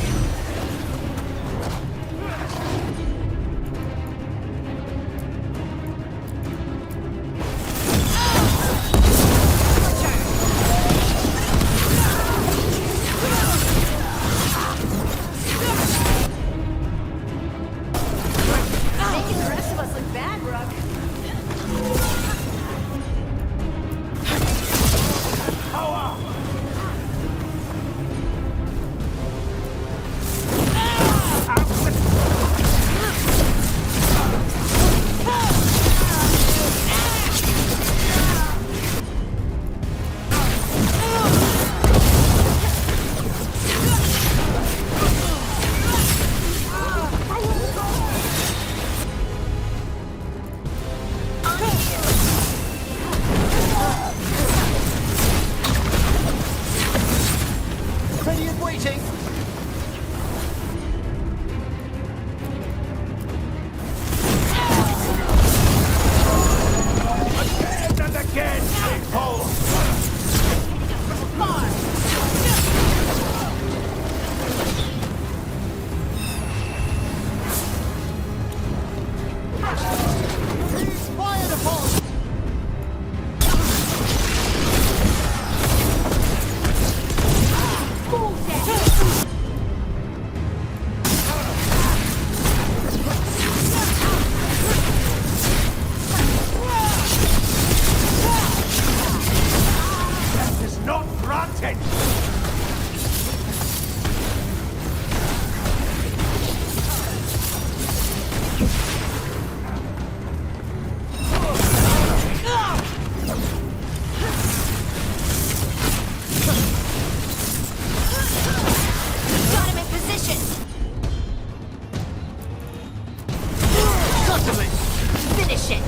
Shit.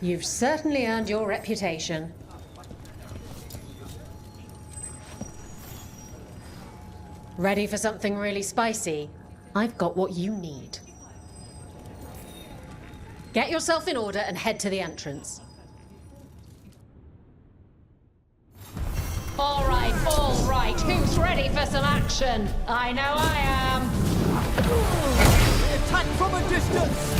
You've certainly earned your reputation. Ready for something really spicy? I've got what you need. Get yourself in order and head to the entrance. All right. Who's ready for some action? I know I am. Attack from a distance!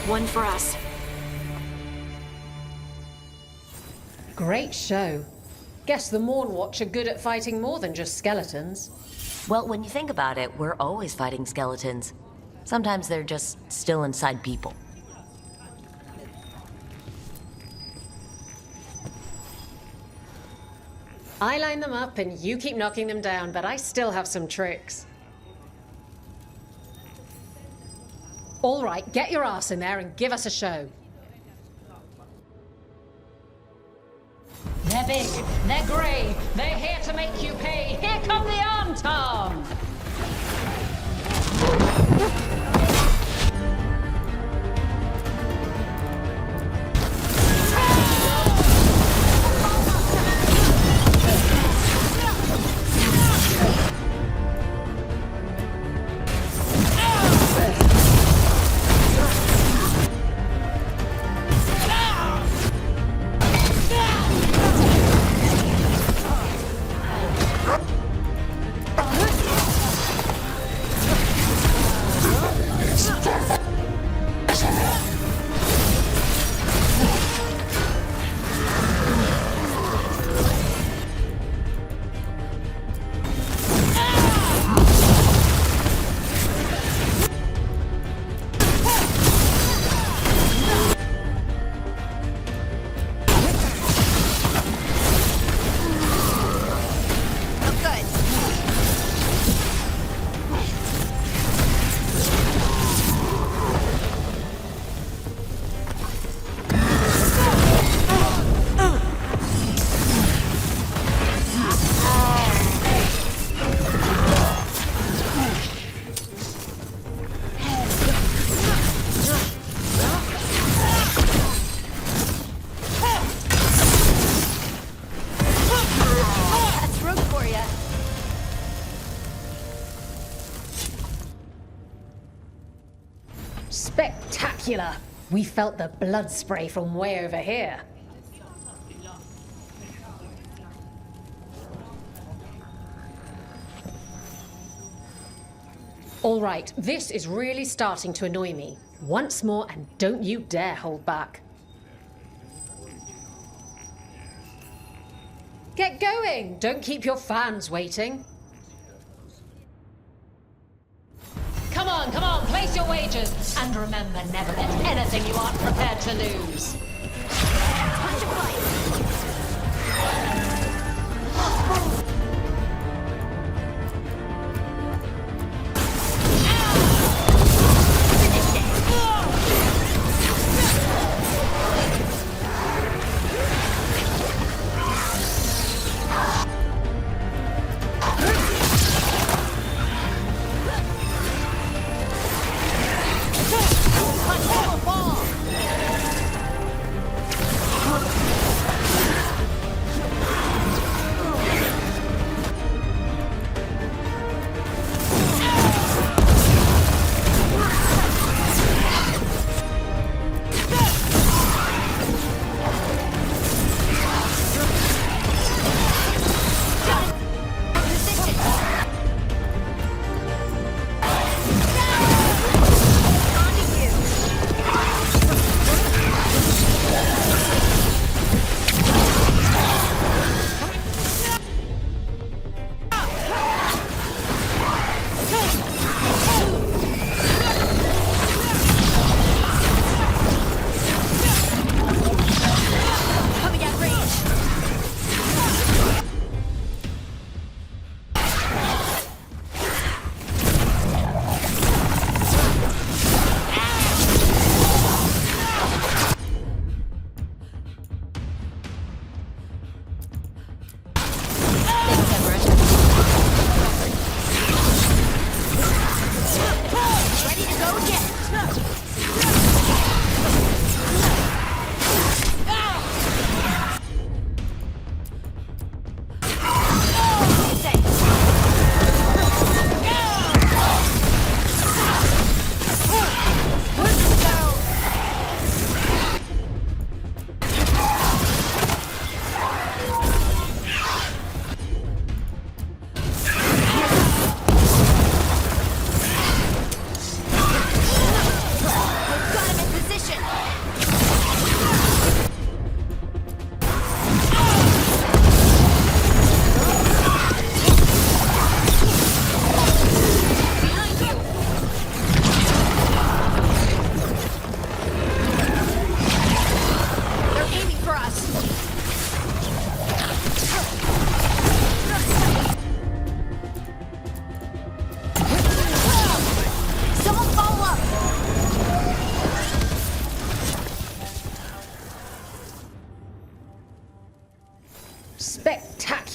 One for us. Great show. Guess the Mourne Watch are good at fighting more than just skeletons. Well, when you think about it, we're always fighting skeletons. Sometimes they're just still inside people. I line them up and you keep knocking them down, but I still have some tricks. All right, get your ass in there and give us a show. They're big, they're grey, they're here to make you pay. Here come the arm tom! Spectacular! We felt the blood spray from way over here. All right, this is really starting to annoy me. Once more, and don't you dare hold back. Get going! Don't keep your fans waiting. Come on, place your wagers. And remember, never bet anything you aren't prepared to lose. Time to fight!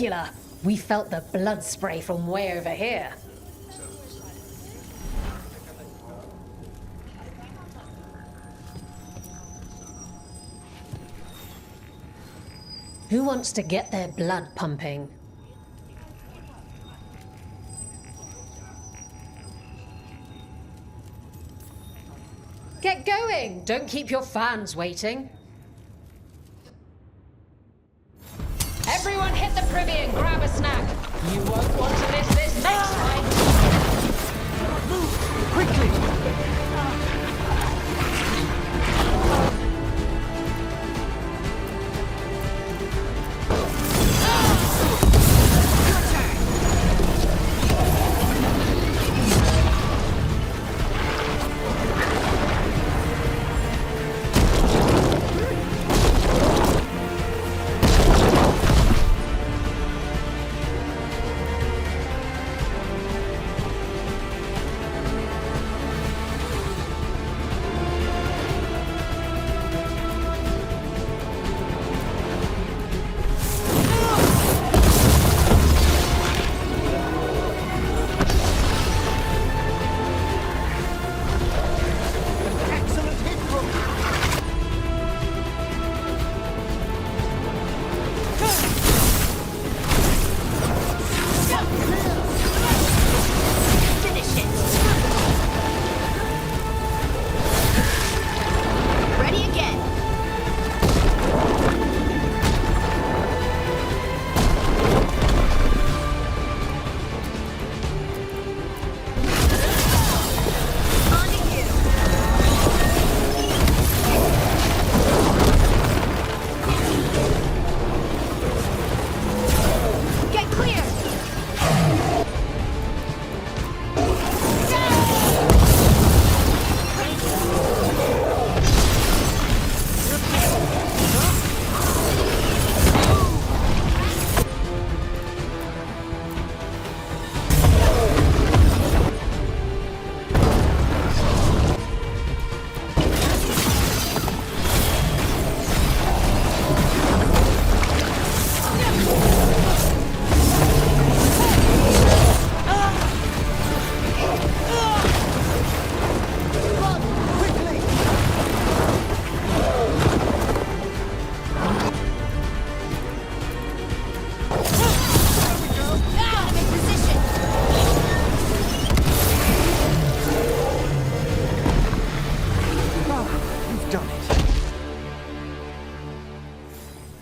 spectacular. We felt the blood spray from way over here. Who wants to get their blood pumping? Get going! Don't keep your fans waiting. Everyone hit the privy and grab a snack. You won't want to miss this next fight. Move! Quickly!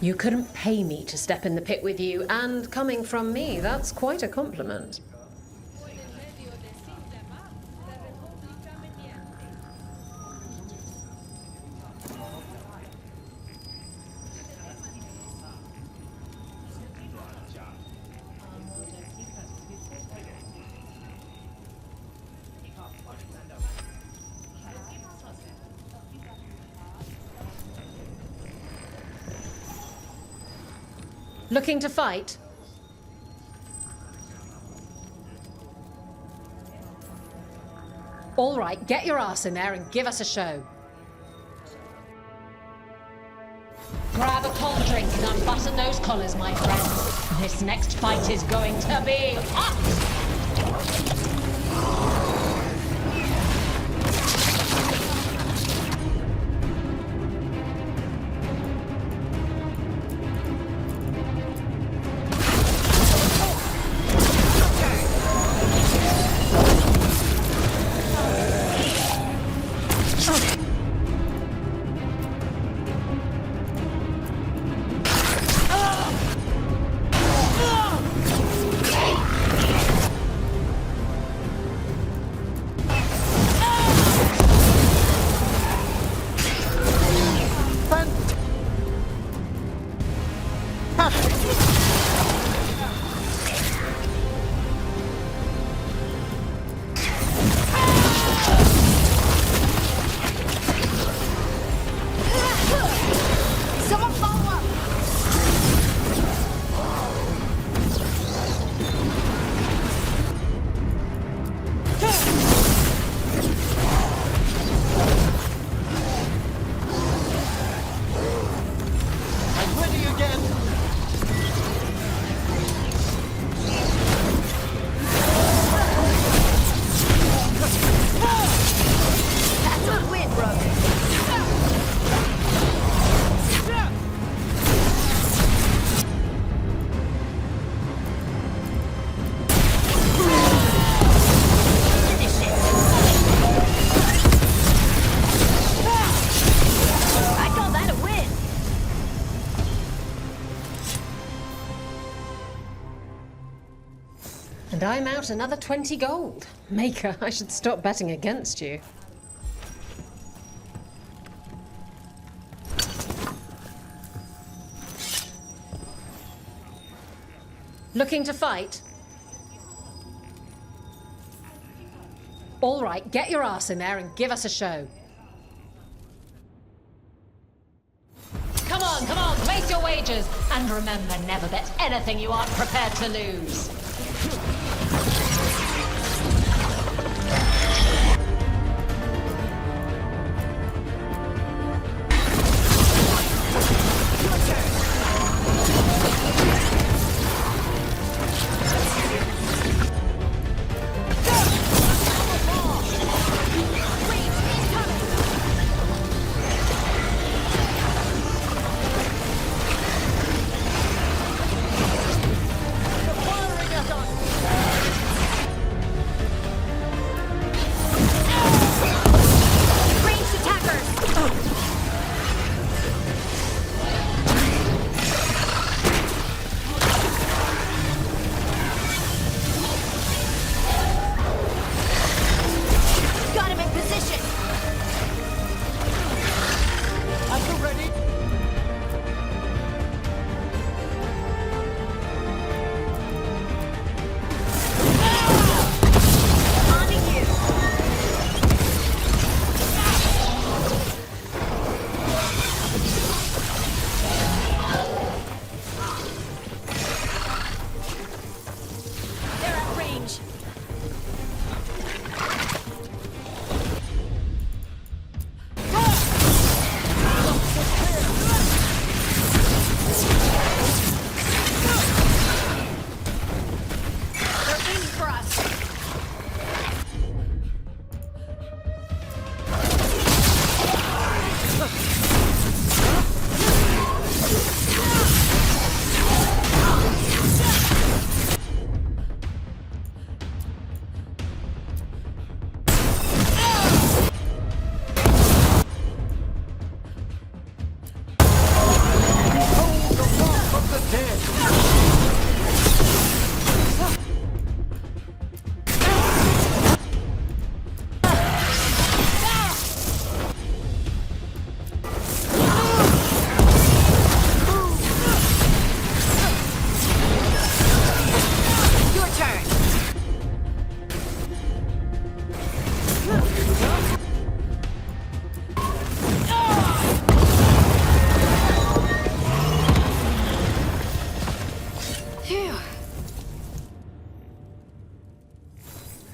You couldn't pay me to step in the pit with you, and coming from me, that's quite a compliment. Looking to fight? All right, get your ass in there and give us a show. Grab a cold drink and unbutton those collars, my friends. This next fight is going to be hot! out another 20 gold. Maker, I should stop betting against you. Looking to fight? All right, get your ass in there and give us a show. Come on, place your wagers. And remember, never bet anything you aren't prepared to lose.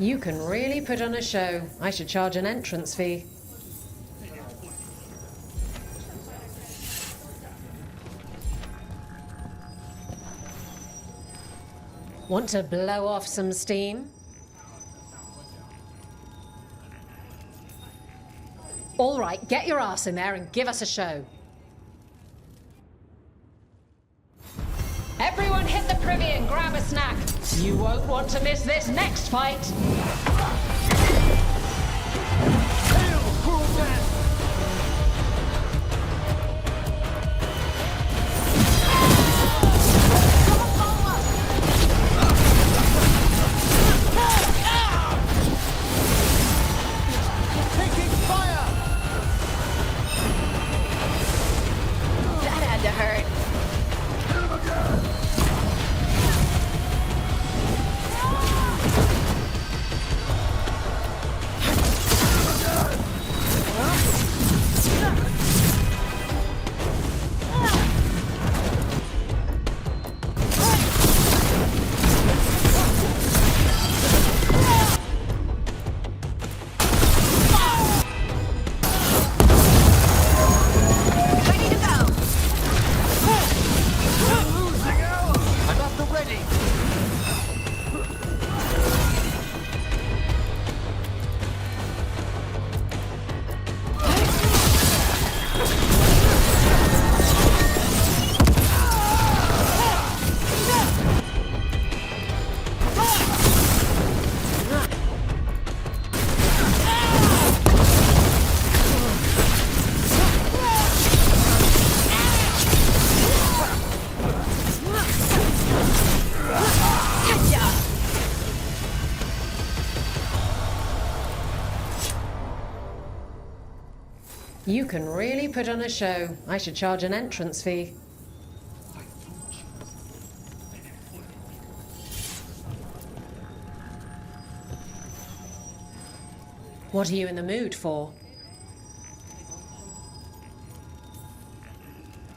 You can really put on a show. I should charge an entrance fee. Want to blow off some steam? All right, get your ass in there and give us a show. Everyone hit the privy and grab a snack. You won't want to miss this next fight. That had to hurt. You can really put on a show. I should charge an entrance fee. What are you in the mood for?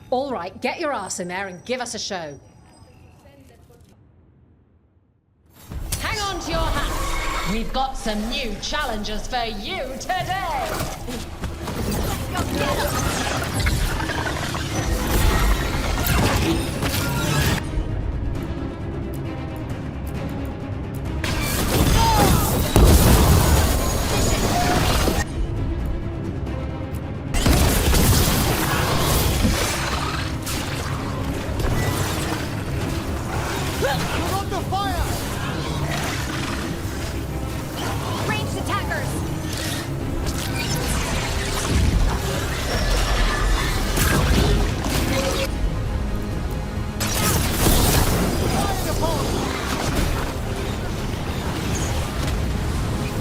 All right, get your ass in there and give us a show. Hang on to your hats. We've got some new challenges for you today.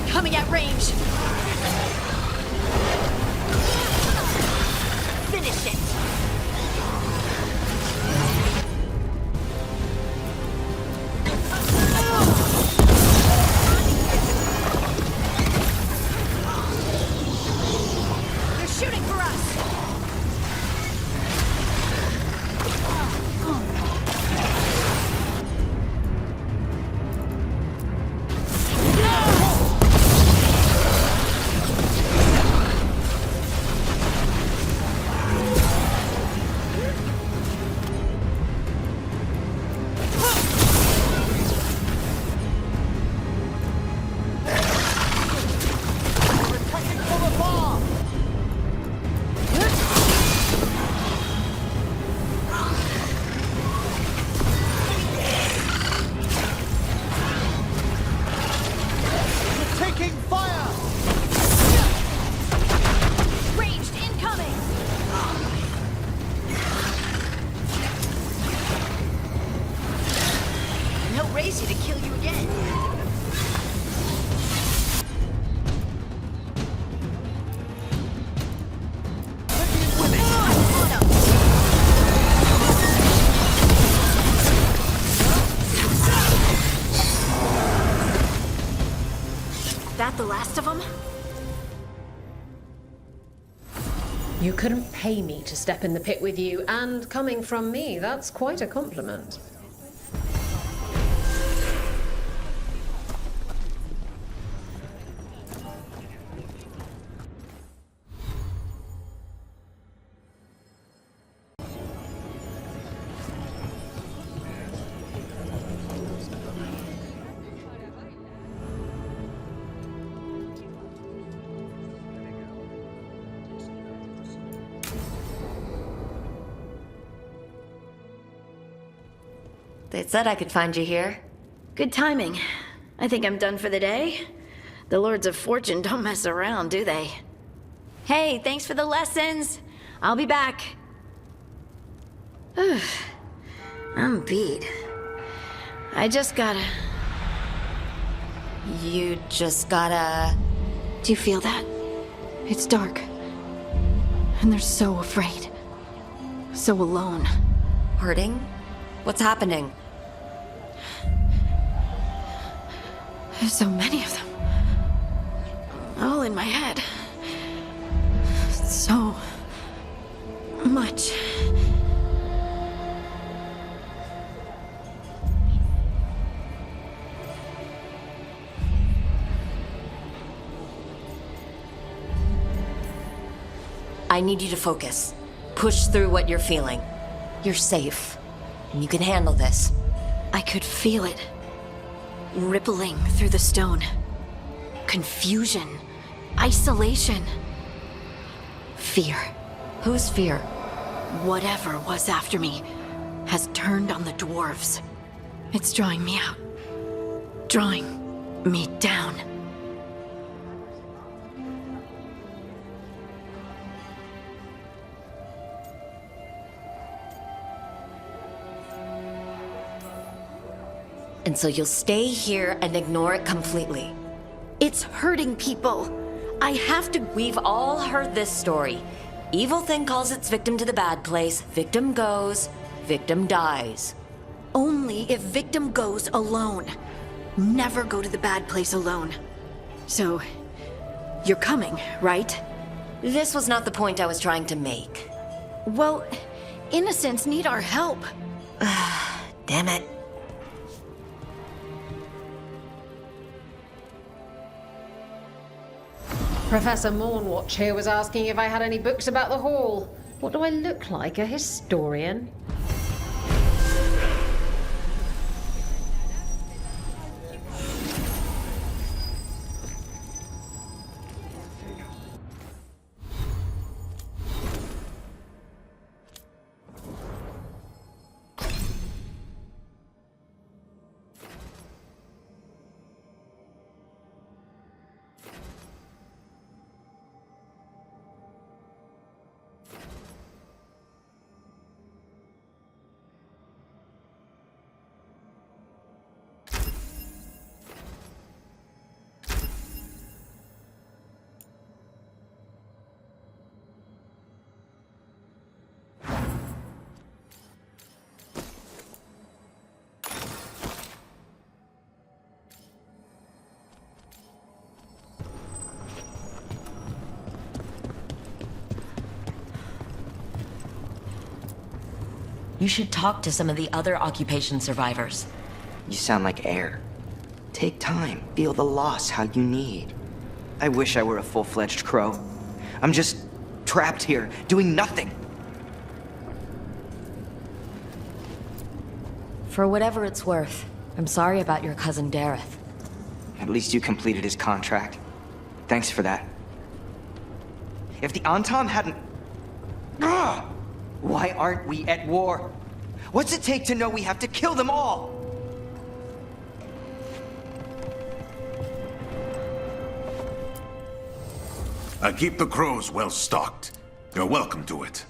Coming at range. Finish it. They're shooting for us. To kill you again. That the last of them? You couldn't pay me to step in the pit with you, and coming from me, that's quite a compliment. They said I could find you here. Good timing. I think I'm done for the day. The Lords of Fortune don't mess around, do they? Hey, thanks for the lessons. I'll be back. I'm beat. I just gotta... You just gotta... Do you feel that? It's dark. And they're so afraid. So alone. Hurting? What's happening? There's so many of them. All in my head. So much. I need you to focus. Push through what you're feeling. You're safe. And you can handle this. I could feel it. Rippling through the stone. Confusion. Isolation. Fear. Whose fear? Whatever was after me has turned on the dwarves. It's drawing me out. Drawing me down. And so you'll stay here and ignore it completely. It's hurting people. I have to. We've all heard this story. Evil thing calls its victim to the bad place. Victim goes, victim dies. Only if victim goes alone. Never go to the bad place alone. So, you're coming, right? This was not the point I was trying to make. Well, innocents need our help. Damn it. Professor Mournwatch here was asking if I had any books about the Hall. What do I look like, a historian? You should talk to some of the other occupation survivors. You sound like air. Take time, feel the loss how you need. I wish I were a full-fledged crow. I'm just trapped here, doing nothing. For whatever it's worth, I'm sorry about your cousin Dareth. At least you completed his contract. Thanks for that. If the Antam hadn't... Ugh! Why aren't we at war? What's it take to know we have to kill them all? I keep the crows well stocked. You're welcome to it.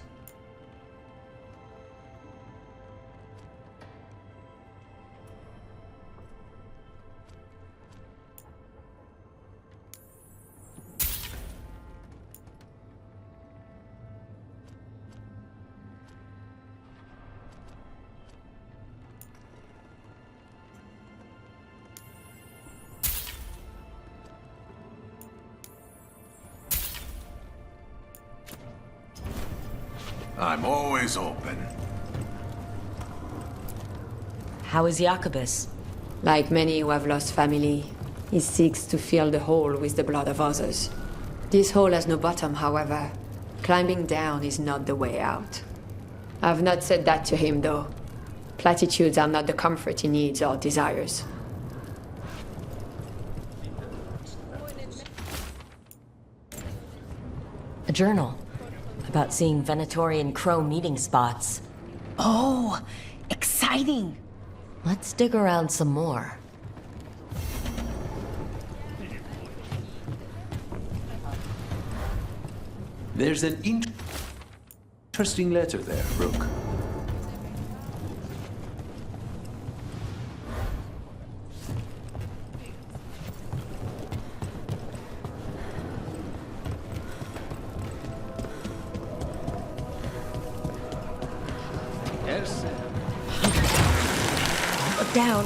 I'm always open. How is Jacobus? Like many who have lost family, he seeks to fill the hole with the blood of others. This hole has no bottom, however. Climbing down is not the way out. I've not said that to him, though. Platitudes are not the comfort he needs or desires. A journal about seeing Venatorian crow meeting spots. Oh, exciting! Let's dig around some more. There's an interesting letter there, Rook. Look down.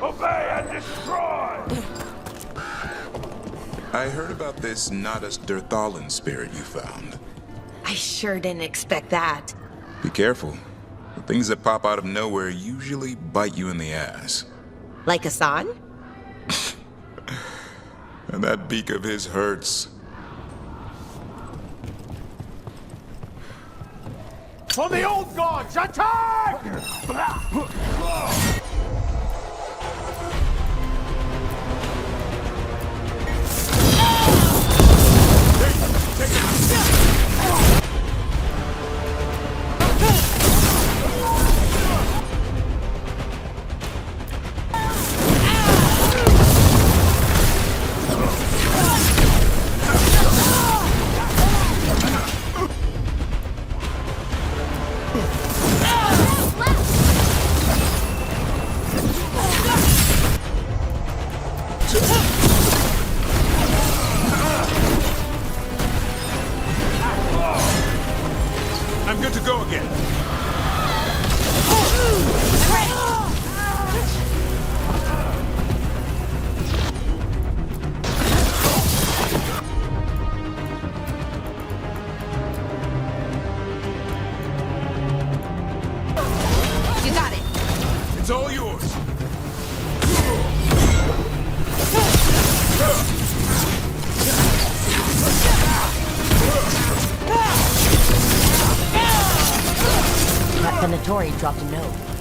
Obey and destroy! I heard about this Nadas Derthalan spirit you found. I sure didn't expect that. Be careful. The things that pop out of nowhere usually bite you in the ass. Like Hassan? And that beak of his hurts. For the old gods, attack! Left! It's all yours. That Venatori dropped a note.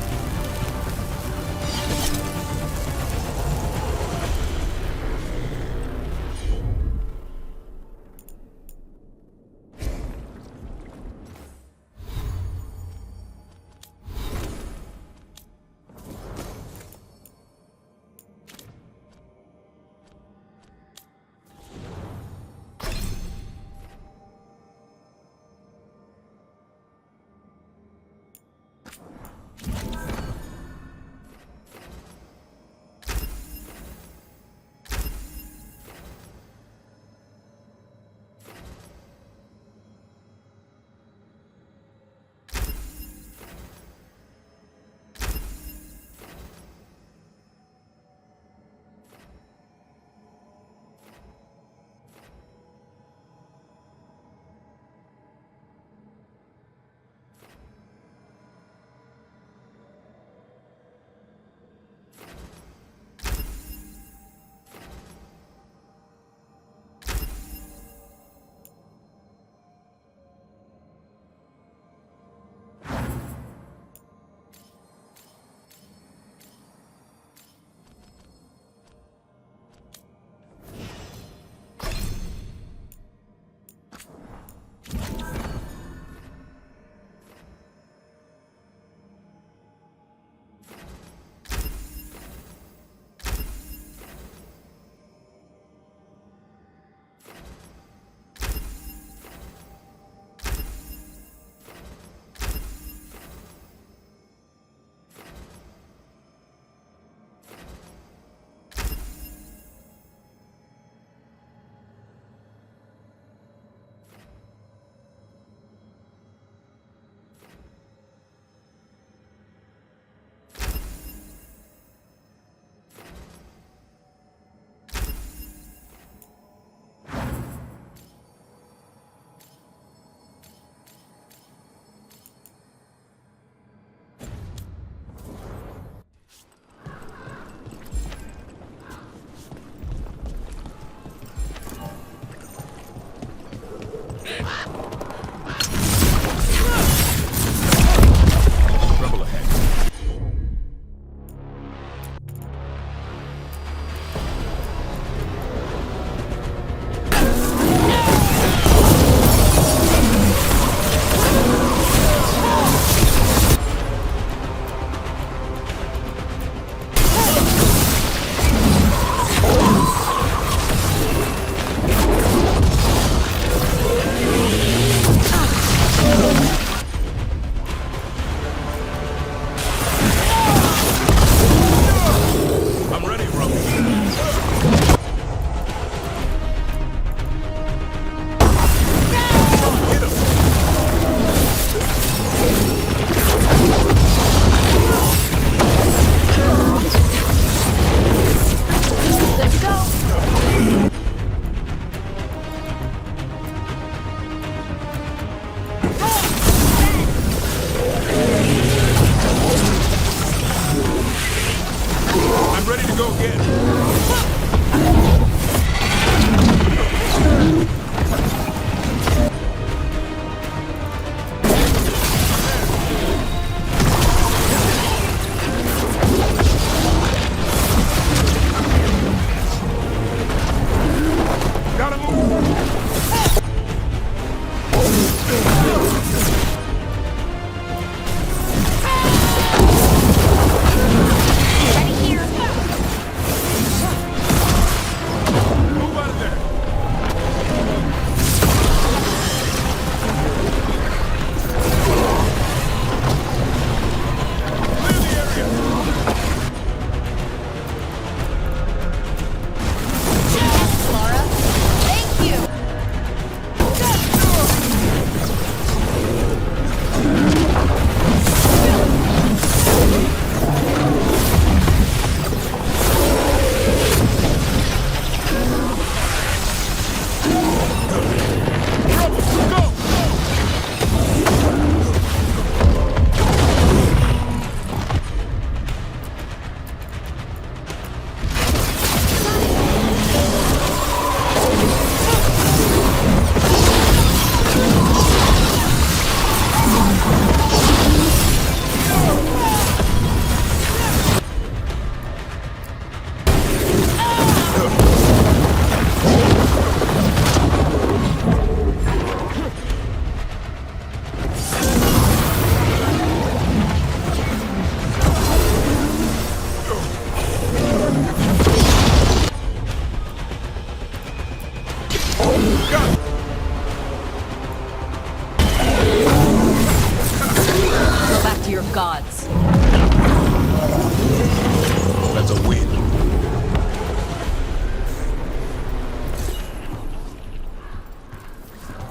That's a win.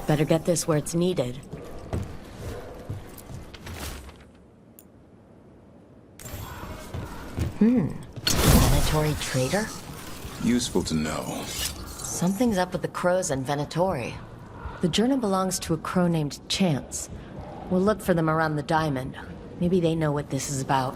Better get this where it's needed. Venatori traitor? Useful to know. Something's up with the crows and Venatori. The journal belongs to a crow named Chance. We'll look for them around the diamond. Maybe they know what this is about.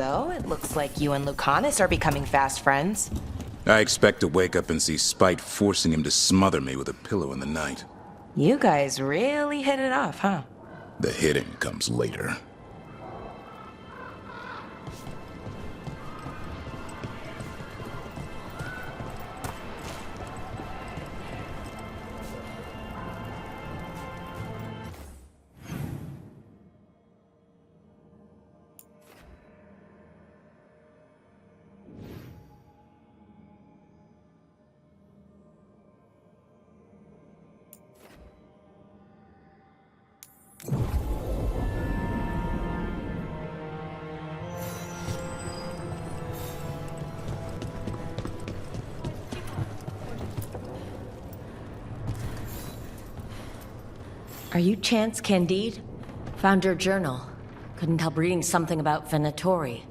So, it looks like you and Lucanus are becoming fast friends. I expect to wake up and see Spite forcing him to smother me with a pillow in the night. You guys really hit it off, huh? The hitting comes later. Are you Chance Candide? Found your journal. Couldn't help reading something about Venatori.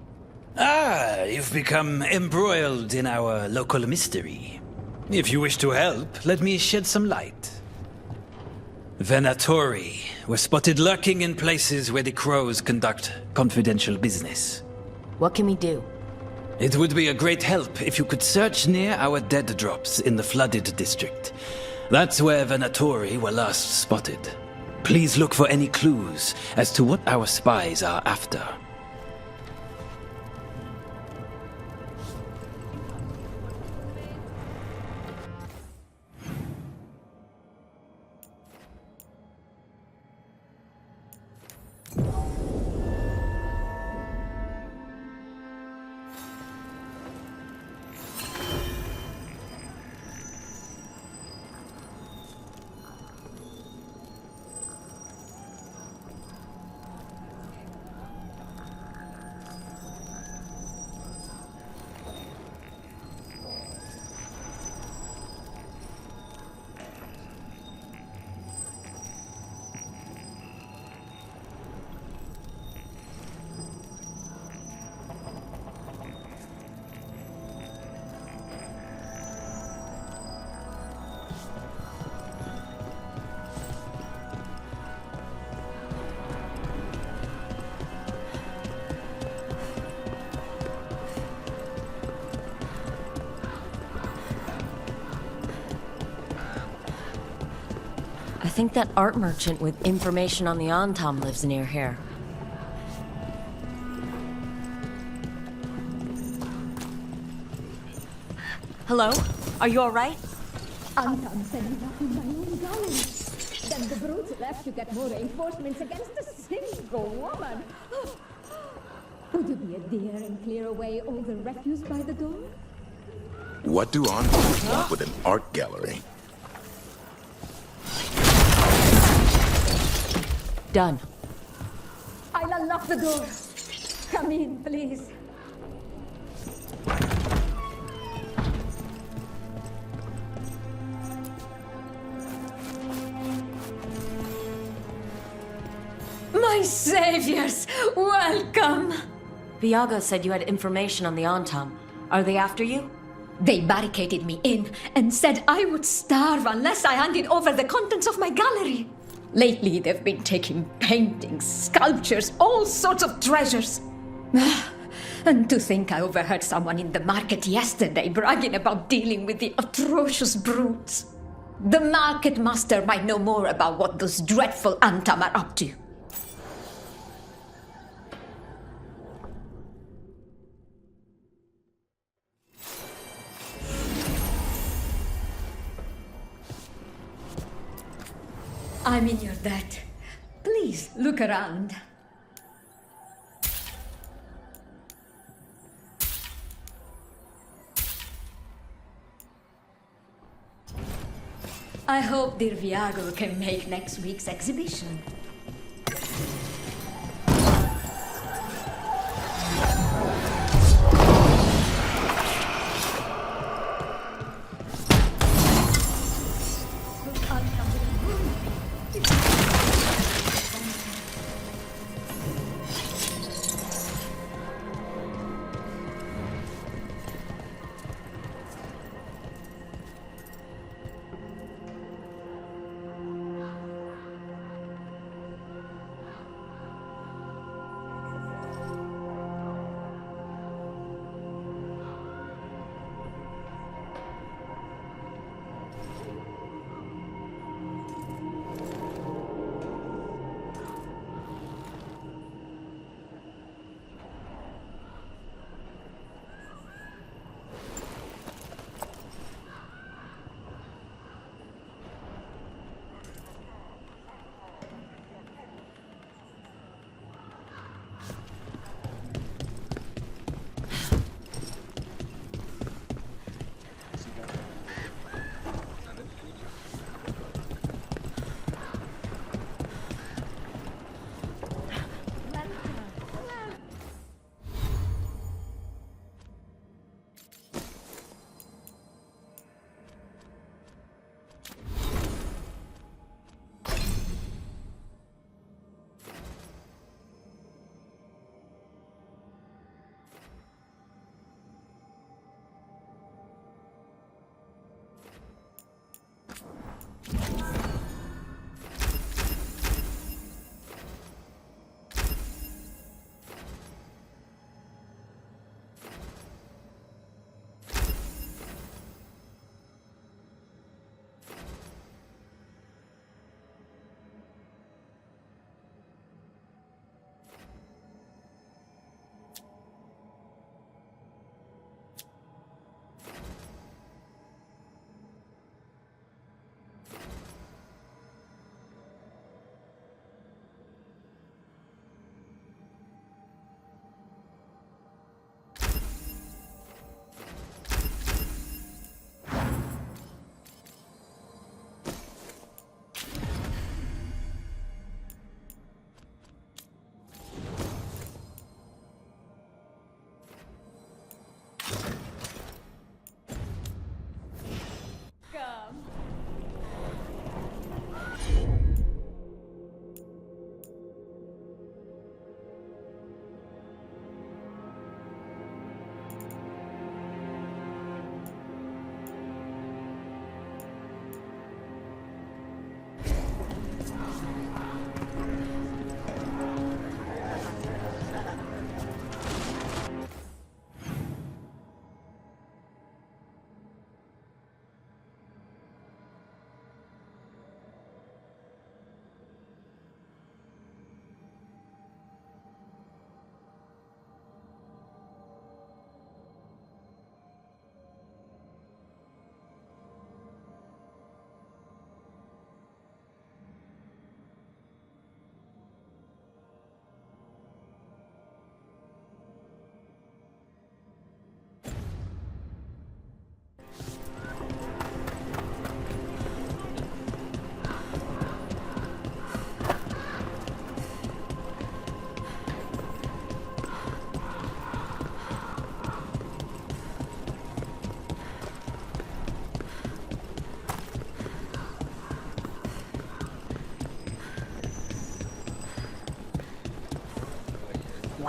Ah, you've become embroiled in our local mystery. If you wish to help, let me shed some light. Venatori were spotted lurking in places where the crows conduct confidential business. What can we do? It would be a great help if you could search near our dead drops in the flooded district. That's where Venatori were last spotted. Please look for any clues as to what our spies are after. I think that art merchant with information on the Antam lives near here. Hello? Are you alright? Antam said you left in my own gallery. Then the brutes left to get more reinforcements against a single woman. Would you be a dear and clear away all the refuse by the door? What do Underdogs want with an art gallery? Done. I'll unlock the door. Come in, please. My saviors, welcome! Viago said you had information on the Antam. Are they after you? They barricaded me in and said I would starve unless I handed over the contents of my gallery. Lately, they've been taking paintings, sculptures, all sorts of treasures. And to think I overheard someone in the market yesterday bragging about dealing with the atrocious brutes. The market master might know more about what those dreadful Antam are up to. I'm in your debt. Please, look around. I hope dear Viago can make next week's exhibition.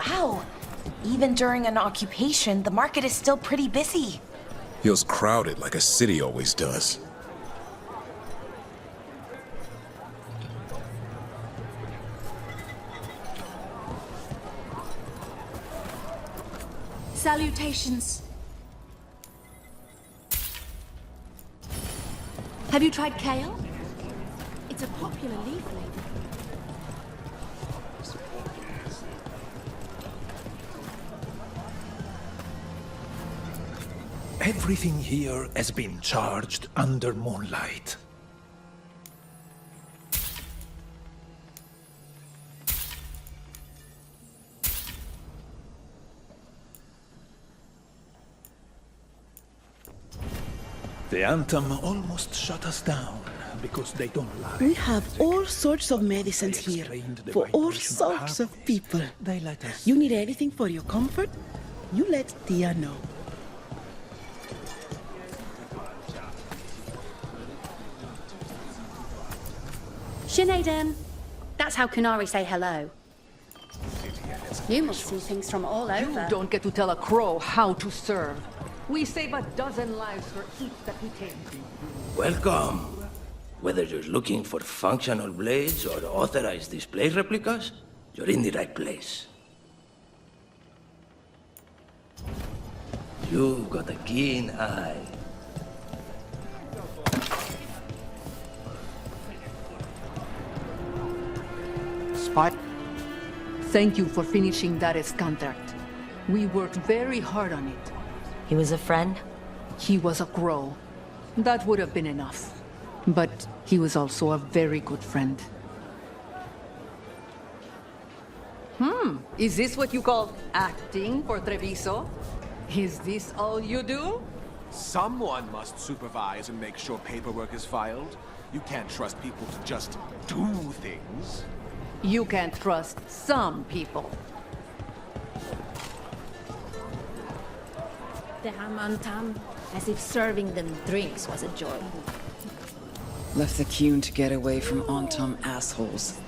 Wow. Even during an occupation, the market is still pretty busy. Feels crowded like a city always does. Salutations. Have you tried kale? It's a popular leaf flavor. Everything here has been charged under moonlight. The Anthem almost shut us down because they don't lie. We have all sorts of medicines here for all sorts of people. They let us. You need anything for your comfort? You let Tia know. Sinead, that's how Kunari say hello. You must see things from all over. You don't get to tell a crow how to serve. We save a dozen lives for each that we take. Welcome. Whether you're looking for functional blades or authorized display replicas, you're in the right place. You've got a keen eye. Thank you for finishing Dare's contract. We worked very hard on it. He was a friend? He was a crow. That would have been enough. But he was also a very good friend. Is this what you call acting for Treviso? Is this all you do? Someone must supervise and make sure paperwork is filed. You can't trust people to just do things. You can't trust some people. The Hamantam, as if serving them drinks was a joy. Left the Qun to get away from Ontom assholes.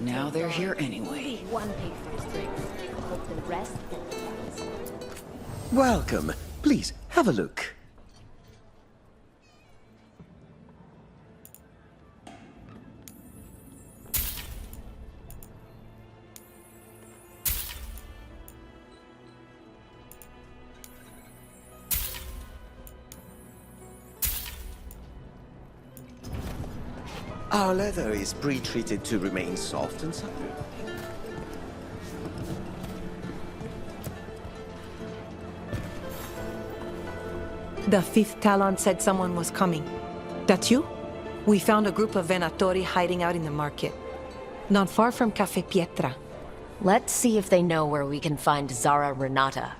Now they're here anyway. One paid for his drinks. Hope the rest get the Welcome. Please, have a look. Our leather is pre-treated to remain soft and supple. The fifth Talon said someone was coming. That you? We found a group of Venatori hiding out in the market. Not far from Cafe Pietra. Let's see if they know where we can find Zara Renata.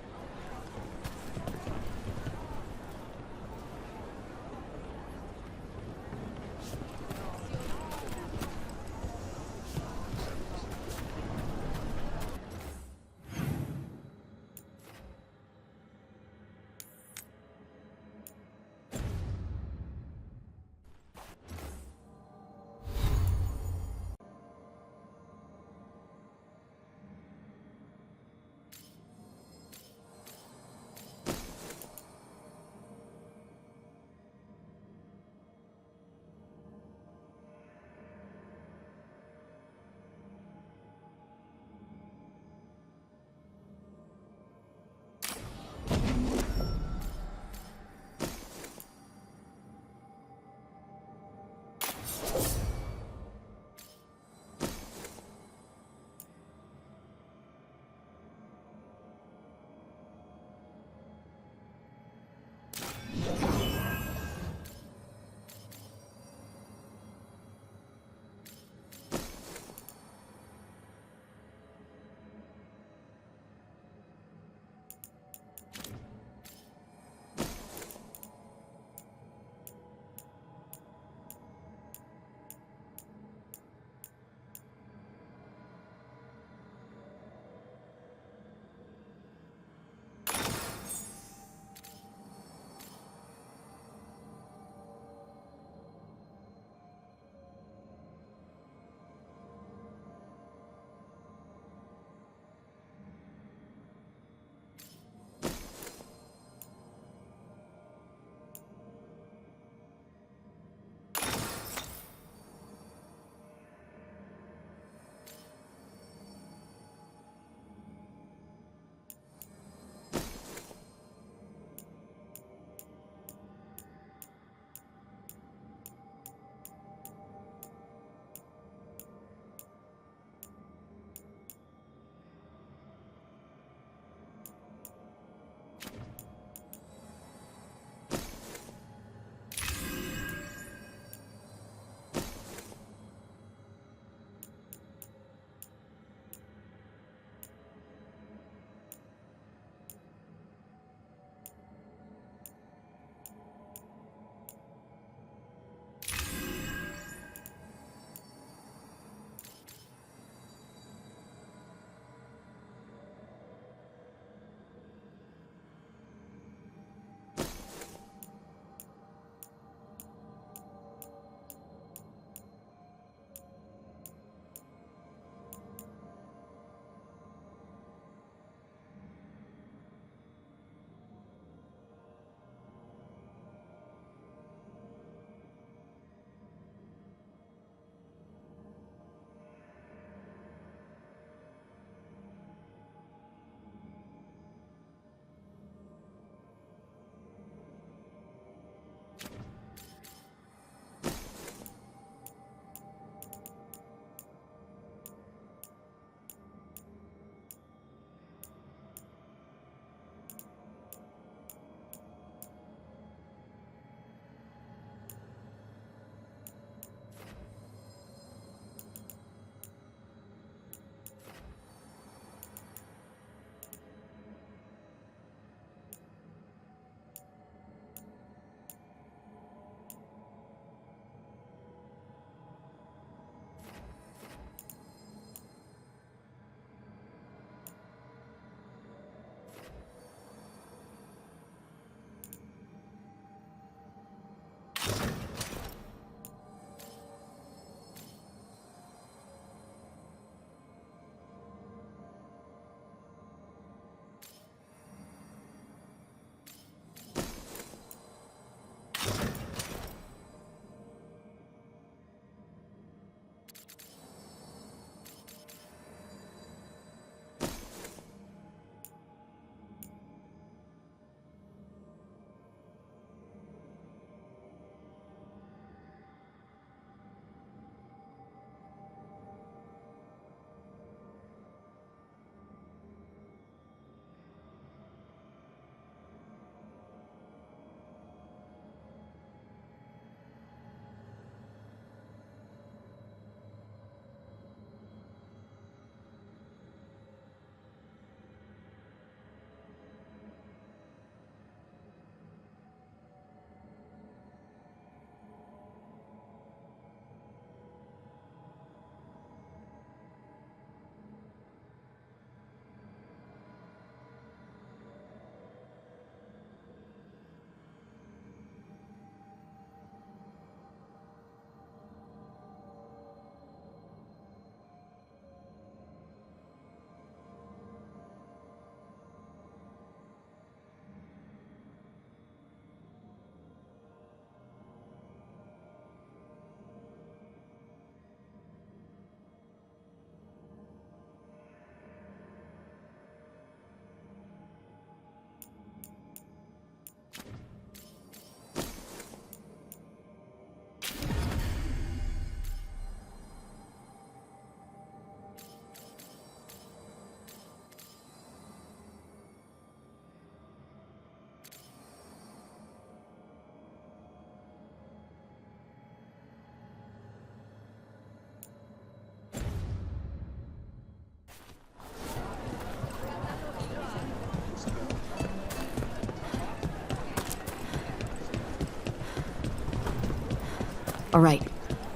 All right.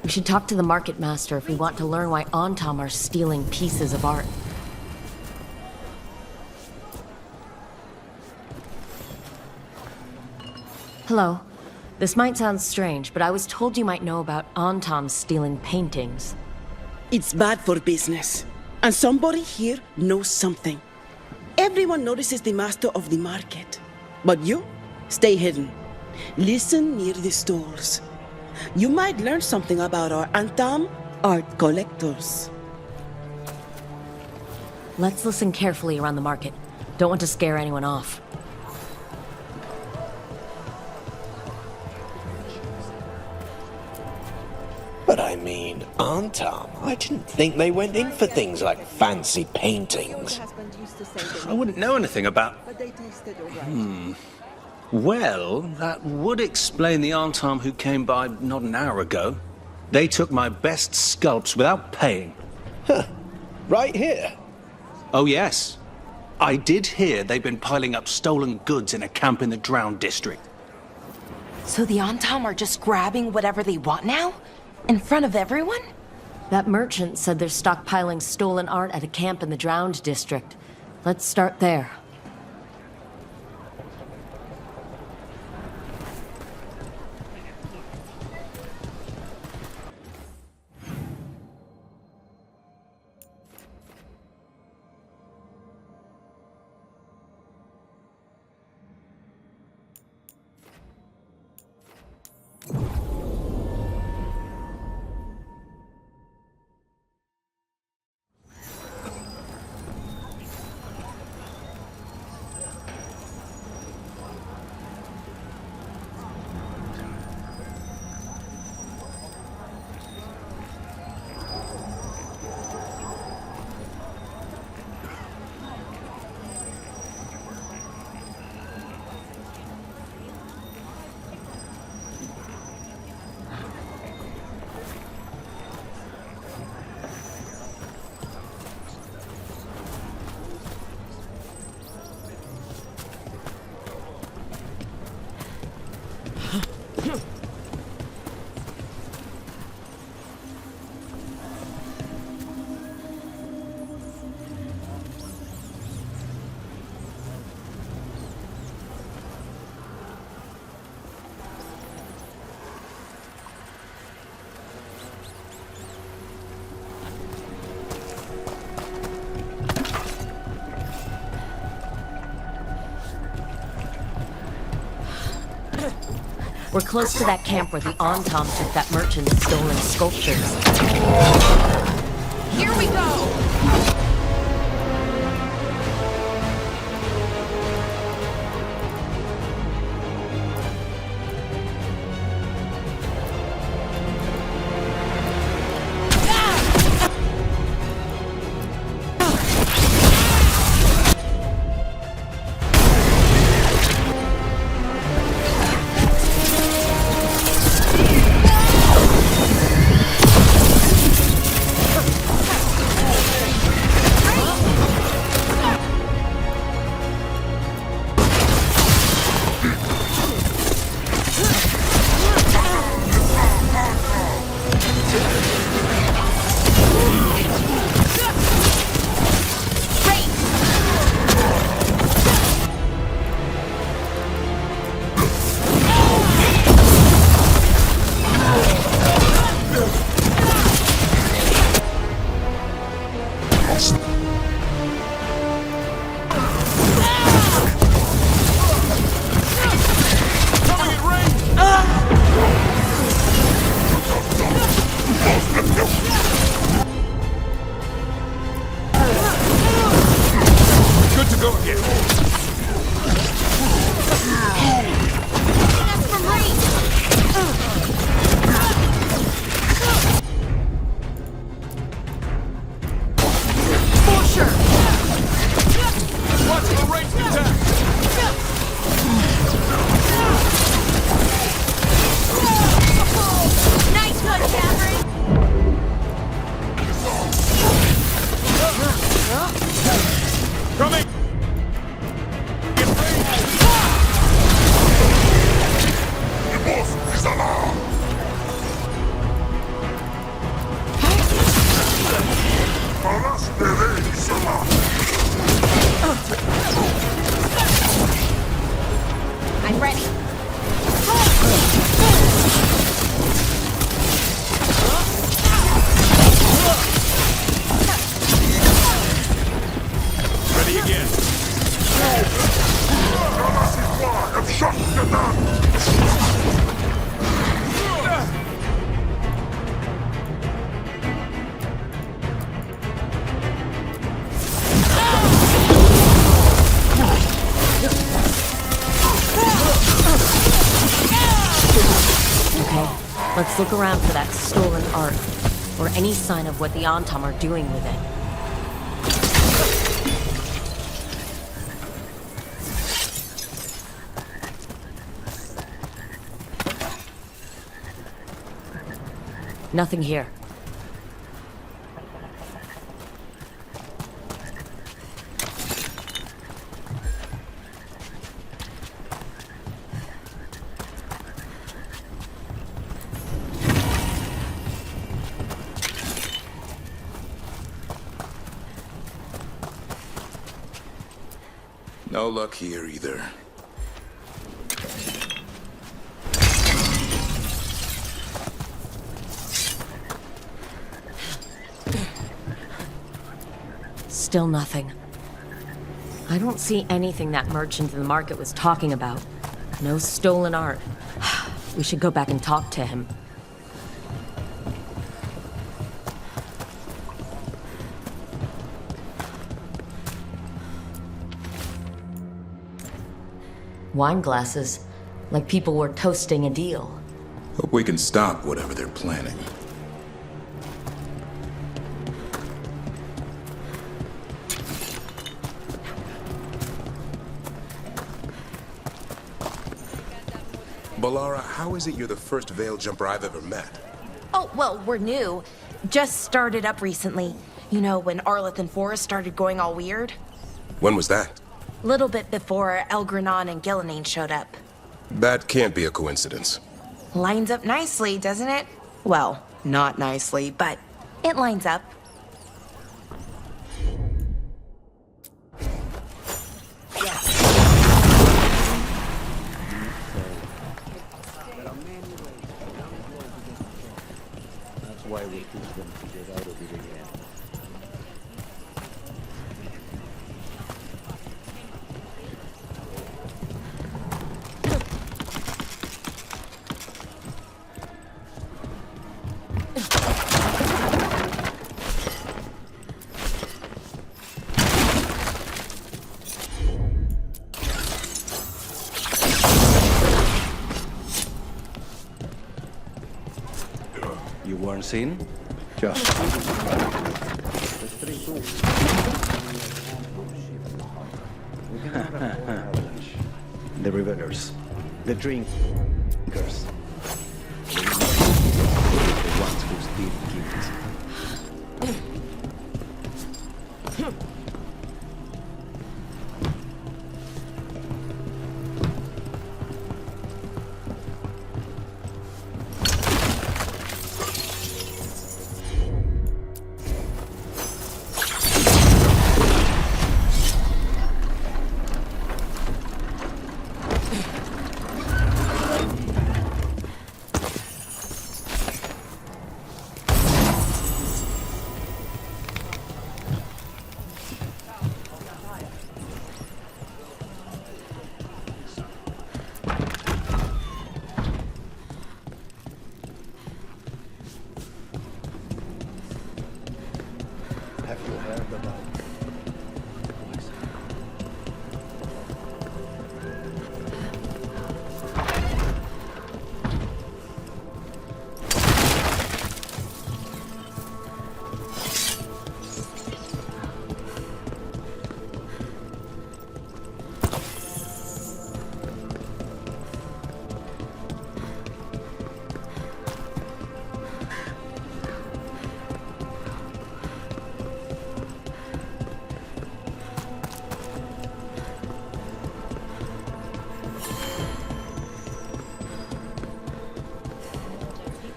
We should talk to the market master if we want to learn why Antom are stealing pieces of art. Hello. This might sound strange, but I was told you might know about Antom stealing paintings. It's bad for business. And somebody here knows something. Everyone notices the master of the market. But you, stay hidden. Listen near the stores. You might learn something about our Antom art collectors. Let's listen carefully around the market. Don't want to scare anyone off. But I mean, Antom, I didn't think they went in for things like fancy paintings. I wouldn't know anything about... Well, that would explain the Antom who came by not an hour ago. They took my best sculpts without paying. Huh. Right here? Oh, yes. I did hear they've been piling up stolen goods in a camp in the Drowned district. So the Antom are just grabbing whatever they want now? In front of everyone? That merchant said they're stockpiling stolen art at a camp in the Drowned district. Let's start there. We're close to that camp where the Antom took that merchant's stolen sculptures. Here we go! look around for that stolen art, or any sign of what the Antam are doing with it. Nothing here. No luck here either. Still nothing. I don't see anything that merchant in the market was talking about. No stolen art. We should go back and talk to him. Wine glasses, like people were toasting a deal. Hope we can stop whatever they're planning. Balara, how is it you're the first veil jumper I've ever met? Oh, well, we're new. Just started up recently. You know, when Arleth and Forrest started going all weird? When was that? Little bit before Elgranon and Gillenane showed up. That can't be a coincidence. Lines up nicely, doesn't it? Well, not nicely, but it lines up. That's why we teach them to get out of it again. You weren't seen? Just. The revelers. The drinkers. The ones who steal gifts.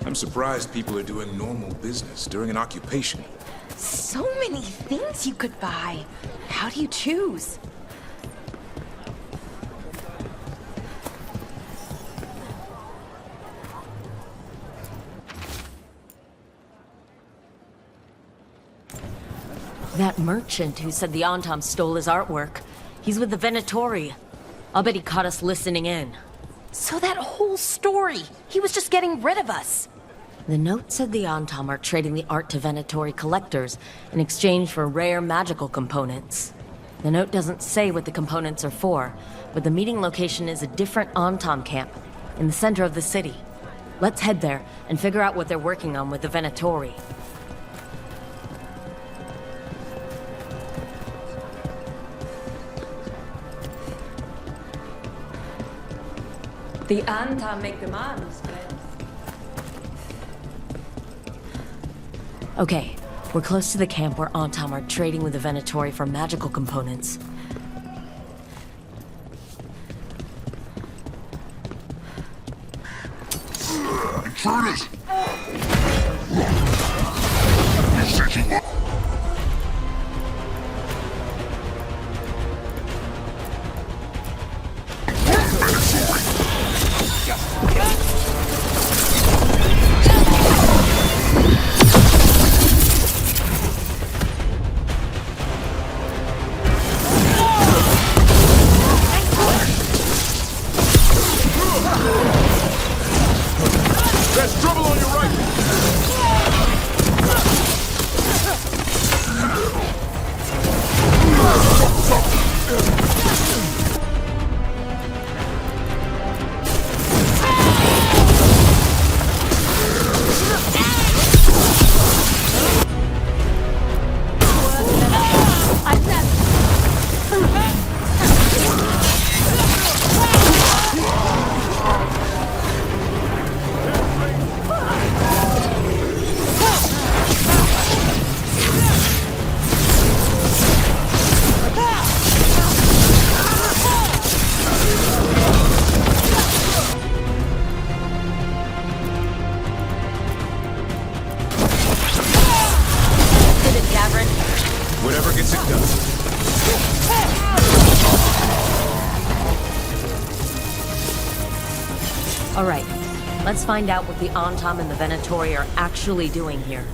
I'm surprised people are doing normal business during an occupation. So many things you could buy. How do you choose? That merchant who said the Antam stole his artwork. He's with the Venatori. I'll bet he caught us listening in. So that whole story, he was just getting rid of us. The note said the Antam are trading the art to Venatori collectors in exchange for rare magical components. The note doesn't say what the components are for, but the meeting location is a different Antam camp in the center of the city. Let's head there and figure out what they're working on with the Venatori. The Anta make demands, friends. Okay, we're close to the camp where Antam are trading with the Venatori for magical components. Intruders! There's trouble on your right! Whatever gets it done. All right, let's find out what the Antam and the Venatori are actually doing here.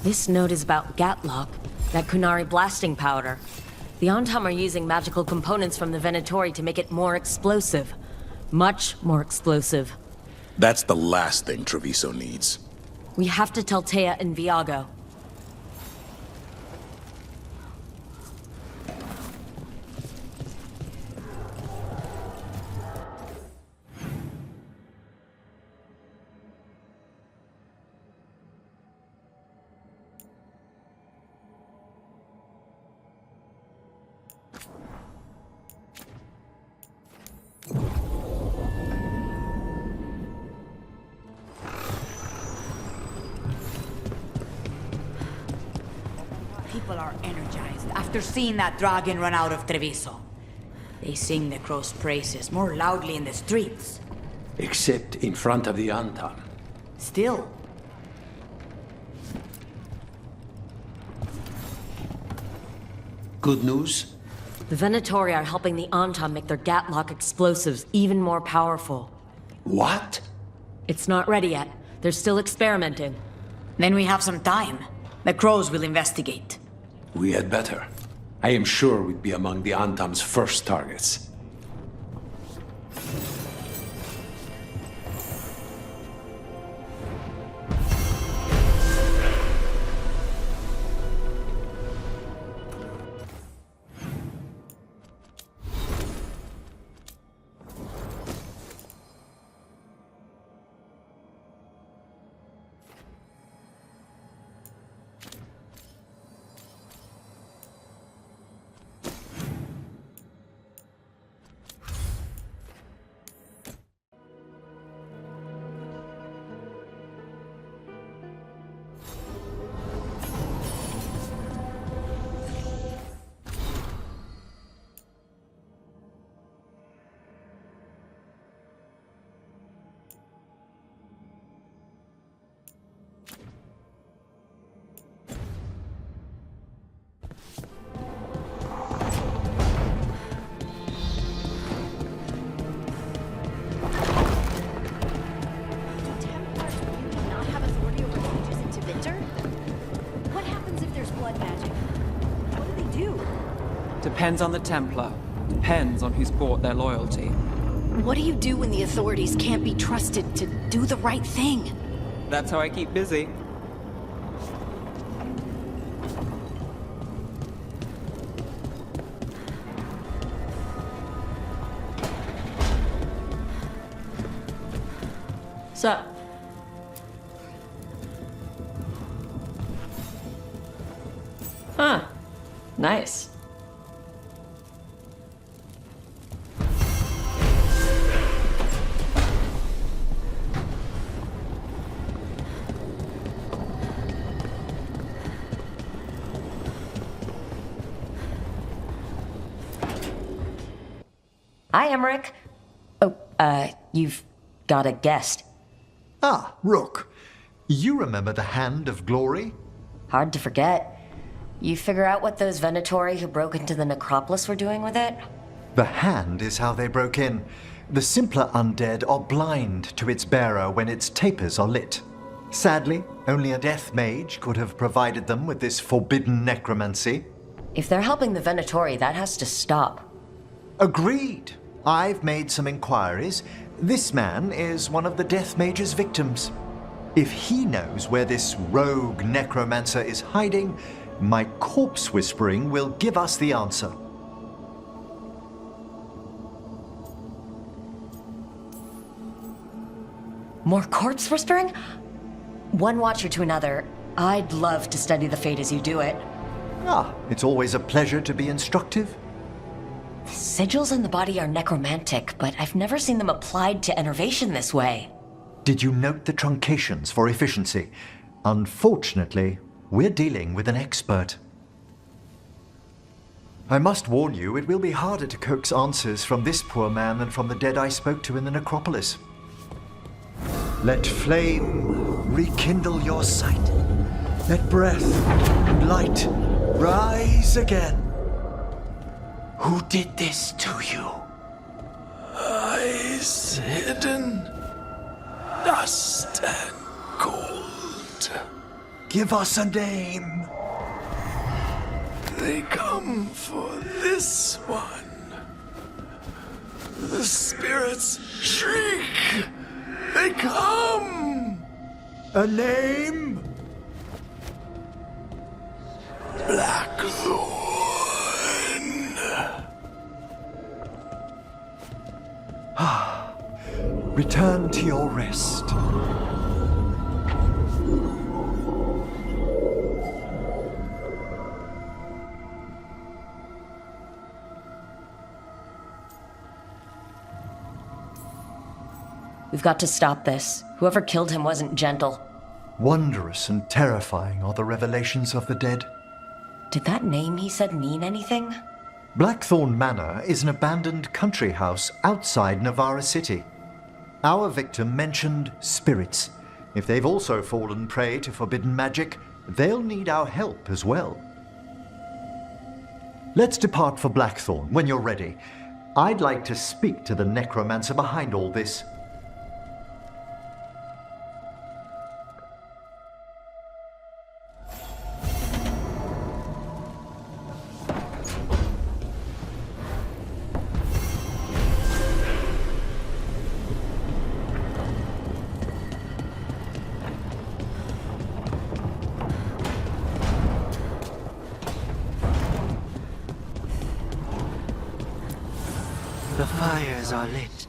This note is about Gatlock, that Kunari blasting powder. The Antam are using magical components from the Venatori to make it more explosive. Much more explosive. That's the last thing Treviso needs. We have to tell Taya and Viago. People are energized after seeing that dragon run out of Treviso. They sing the crow's praises more loudly in the streets. Except in front of the Antam. Still. Good news? The Venatori are helping the Antam make their Gatlock explosives even more powerful. What? It's not ready yet. They're still experimenting. Then we have some time. The crows will investigate. We had better. I am sure we'd be among the Antam's first targets. Depends on the Templar. Depends on who's bought their loyalty. What do you do when the authorities can't be trusted to do the right thing? That's how I keep busy. Sup? Huh. Nice. Hi, Emmerich. Oh, you've got a guest. Ah, Rook. You remember the Hand of Glory? Hard to forget. You figure out what those Venatori who broke into the necropolis were doing with it? The Hand is how they broke in. The simpler undead are blind to its bearer when its tapers are lit. Sadly, only a death mage could have provided them with this forbidden necromancy. If they're helping the Venatori, that has to stop. Agreed. I've made some inquiries. This man is one of the death mage's victims. If he knows where this rogue necromancer is hiding, my corpse whispering will give us the answer. More corpse whispering? One watcher to another. I'd love to study the fate as you do it. Ah, it's always a pleasure to be instructive. The sigils in the body are necromantic, but I've never seen them applied to enervation this way. Did you note the truncations for efficiency? Unfortunately, we're dealing with an expert. I must warn you, it will be harder to coax answers from this poor man than from the dead I spoke to in the necropolis. Let flame rekindle your sight. Let breath and light rise again. Who did this to you? Eyes hidden, dust and cold. Give us a name. They come for this one. The spirits shriek. They come. A name? Blackthorn. Return to your rest. We've got to stop this. Whoever killed him wasn't gentle. Wondrous and terrifying are the revelations of the dead. Did that name he said mean anything? Blackthorn Manor is an abandoned country house outside Navarra City. Our victim mentioned spirits. If they've also fallen prey to forbidden magic, they'll need our help as well. Let's depart for Blackthorn when you're ready. I'd like to speak to the necromancer behind all this. The fires are lit.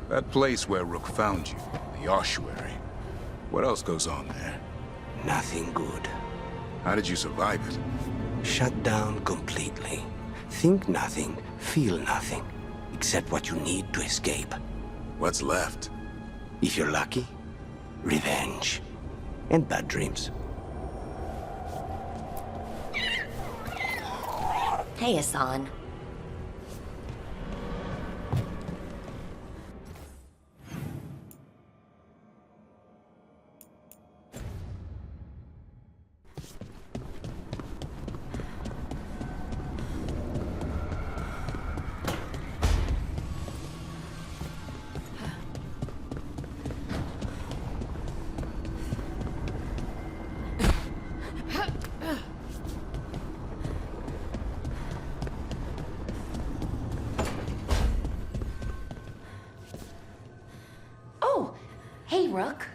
That place where Rook found you, the ossuary. What else goes on there? Nothing good. How did you survive it? Shut down completely. Think nothing, feel nothing, except what you need to escape. What's left? If you're lucky, revenge. And bad dreams. Hey, Hassan. Oh, hey, Rook.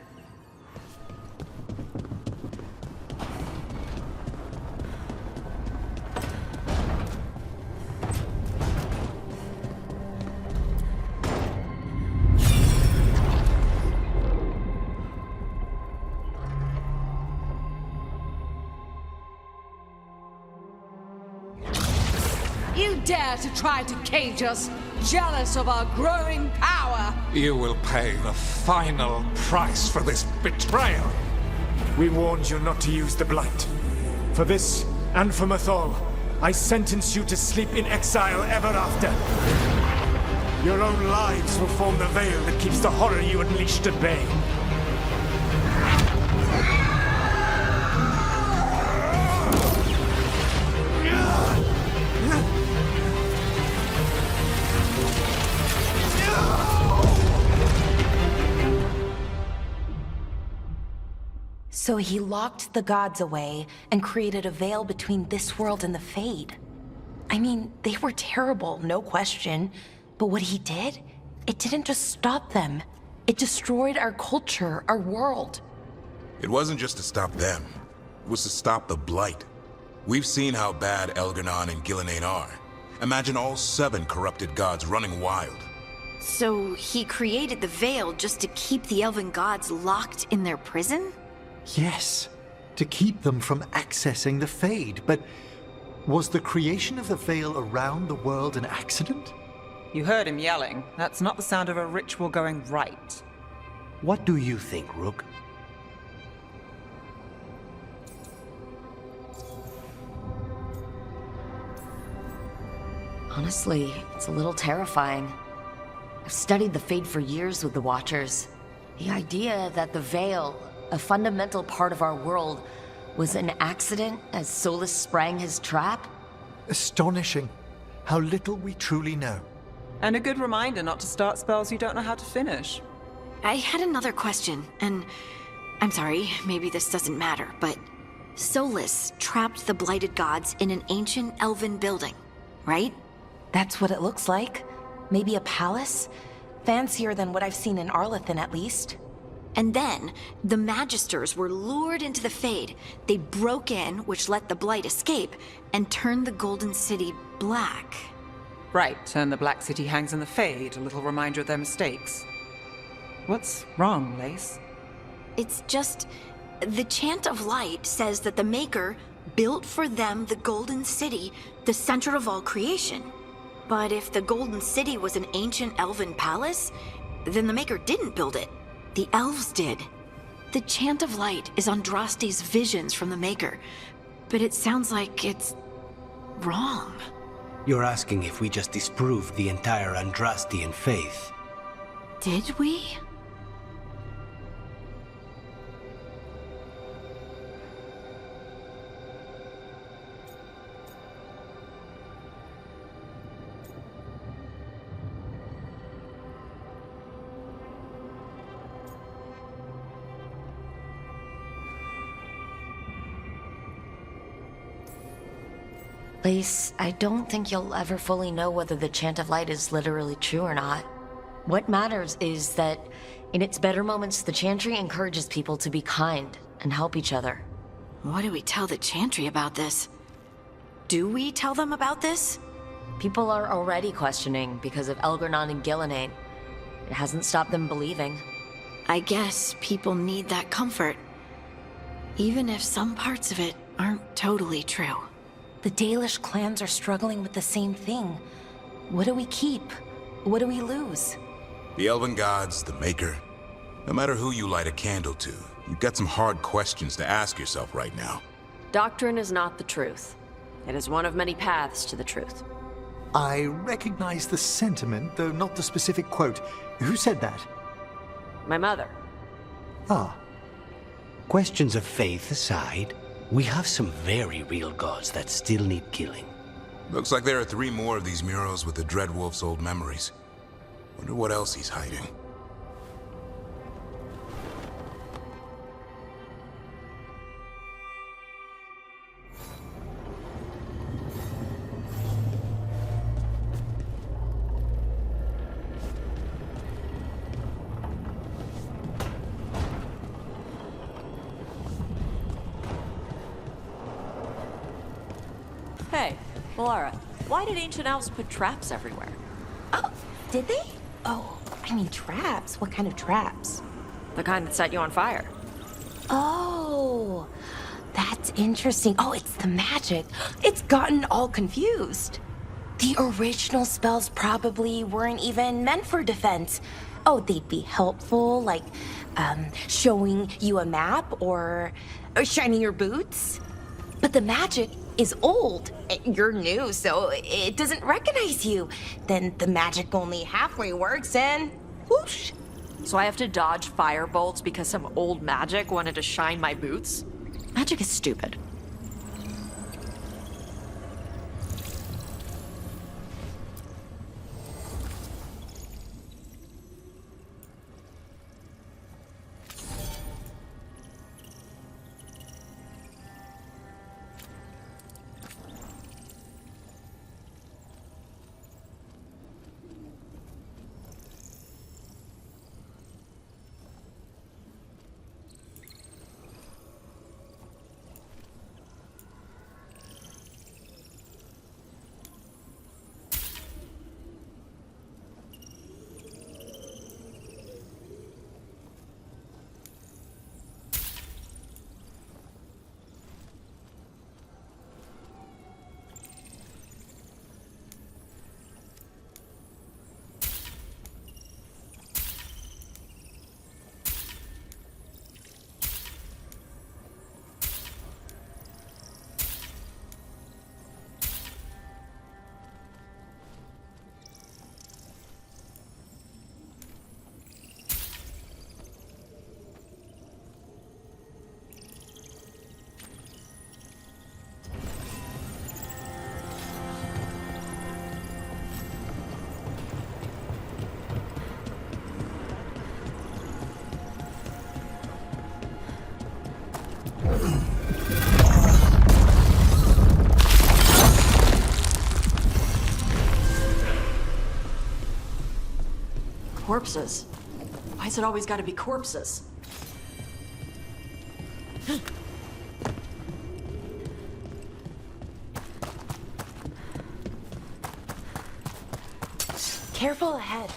You dare to try to cage us, jealous of our growing power! You will pay the final price for this betrayal. We warned you not to use the Blight. For this, and for Mathol, I sentence you to sleep in exile ever after. Your own lives will form the veil that keeps the horror you unleashed at bay. So he locked the gods away and created a veil between this world and the Fade. I mean, they were terrible, no question. But what he did, it didn't just stop them. It destroyed our culture, our world. It wasn't just to stop them. It was to stop the Blight. We've seen how bad Elgar'nan and Gillenane are. Imagine all 7 corrupted gods running wild. So he created the Veil just to keep the elven gods locked in their prison? Yes, to keep them from accessing the Fade. But was the creation of the Veil around the world an accident? You heard him yelling. That's not the sound of a ritual going right. What do you think, Rook? Honestly, it's a little terrifying. I've studied the Fade for years with the Watchers. The idea that the Veil, a fundamental part of our world, was an accident as Solus sprang his trap? Astonishing. How little we truly know. And a good reminder not to start spells you don't know how to finish. I had another question, and I'm sorry, maybe this doesn't matter, but Solus trapped the blighted gods in an ancient elven building, right? That's what it looks like. Maybe a palace? Fancier than what I've seen in Arlethan, at least. And then, the Magisters were lured into the Fade. They broke in, which let the Blight escape, and turned the Golden City black. Right, and the Black City hangs in the Fade, a little reminder of their mistakes. What's wrong, Lace? It's just... the Chant of Light says that the Maker built for them the Golden City, the center of all creation. But if the Golden City was an ancient elven palace, then the Maker didn't build it. The elves did. The Chant of Light is Andraste's visions from the Maker, but it sounds like it's wrong. You're asking if we just disproved the entire Andrastian faith. Did we? Lace, I don't think you'll ever fully know whether the Chant of Light is literally true or not. What matters is that, in its better moments, the Chantry encourages people to be kind and help each other. What do we tell the Chantry about this? Do we tell them about this? People are already questioning because of Elgar'nan and Gillenane. it hasn't stopped them believing. I guess people need that comfort, even if some parts of it aren't totally true. The Dalish clans are struggling with the same thing. What do we keep? What do we lose? The Elven Gods, the Maker. No matter who you light a candle to, you've got some hard questions to ask yourself right now. Doctrine is not the truth. It is one of many paths to the truth. I recognize the sentiment, though not the specific quote. Who said that? My mother. Ah. Questions of faith aside, we have some very real gods that still need killing. Looks like there are 3 more of these murals with the Dreadwolf's old memories. Wonder what else he's hiding. Hey, Laura, why did ancient elves put traps everywhere? Oh, did they? Oh, I mean traps. What kind of traps? The kind that set you on fire. Oh, that's interesting. Oh, it's the magic. It's gotten all confused. The original spells probably weren't even meant for defense. Oh, they'd be helpful, like showing you a map or shining your boots. But the magic is old. You're new, so it doesn't recognize you. Then the magic only halfway works and whoosh. So I have to dodge fire bolts because some old magic wanted to shine my boots? Magic is stupid. Corpses? Why's it always gotta be corpses? Careful ahead.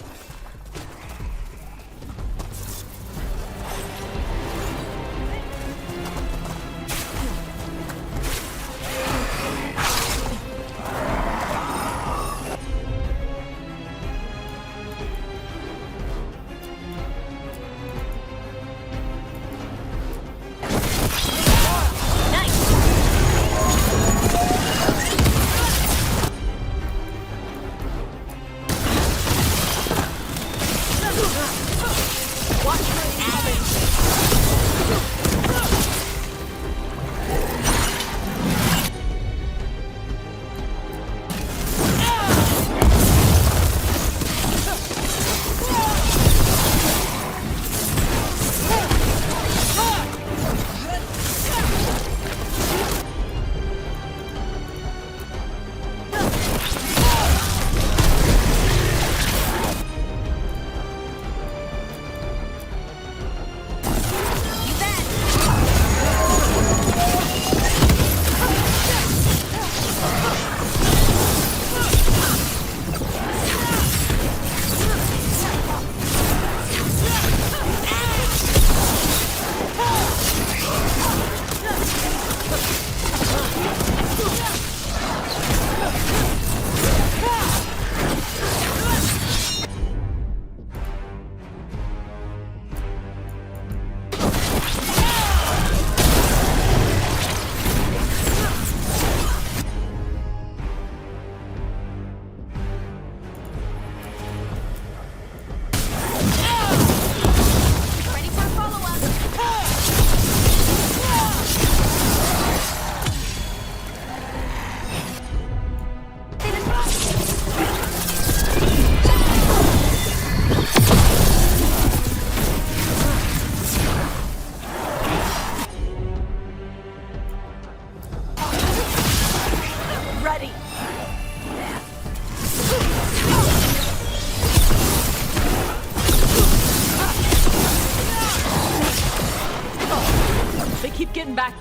back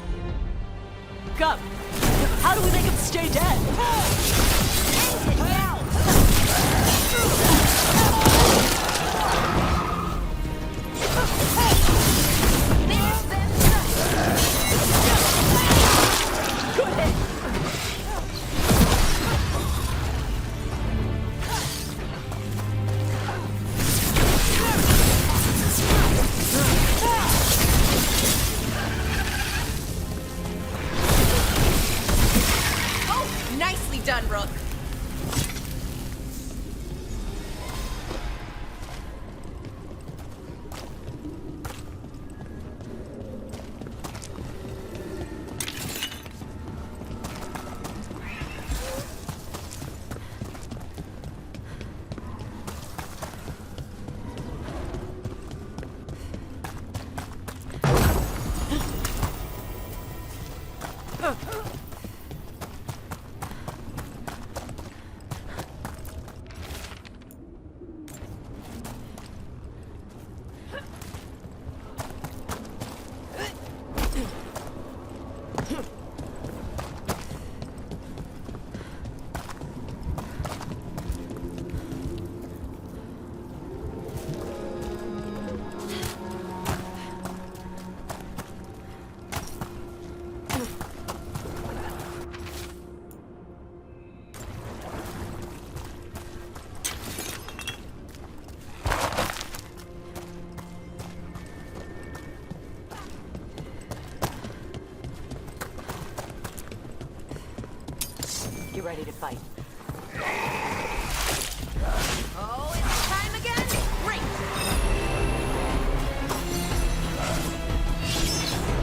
up. How do we make him stay dead? Good hit. Nicely done, Rook. Get ready to fight. Oh, it's time again? Great!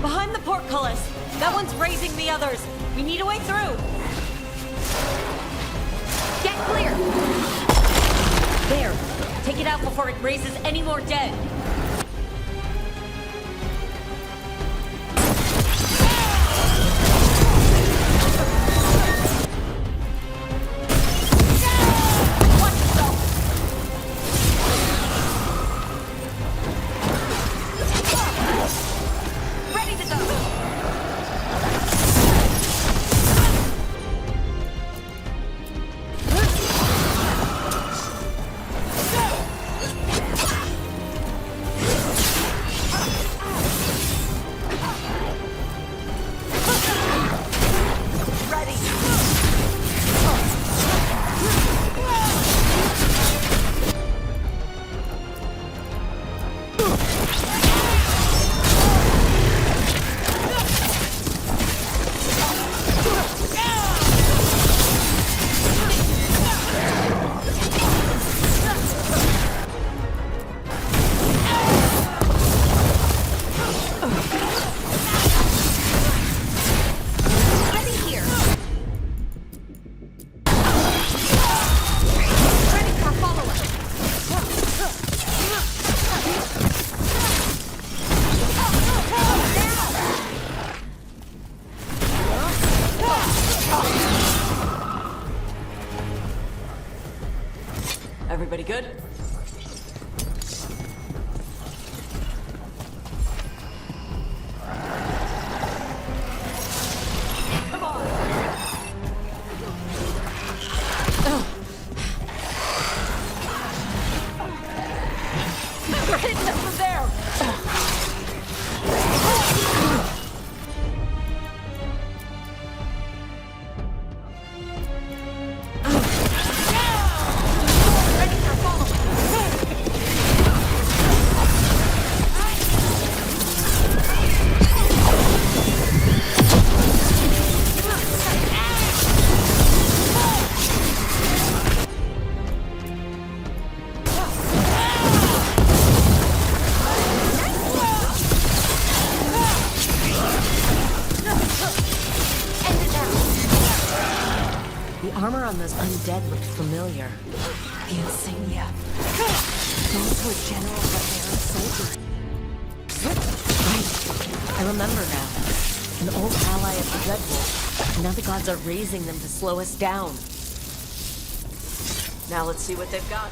Behind the portcullis! That one's raising the others! We need a way through! Get clear! There! Take it out before it raises any more dead! Everybody good? Come on! We're hitting them from there! Armor on those undead looked familiar. The insignia. Those were General Rivera's soldiers. Right. I remember now. An old ally of the Dreadwolf. And now the gods are raising them to slow us down. Now let's see what they've got.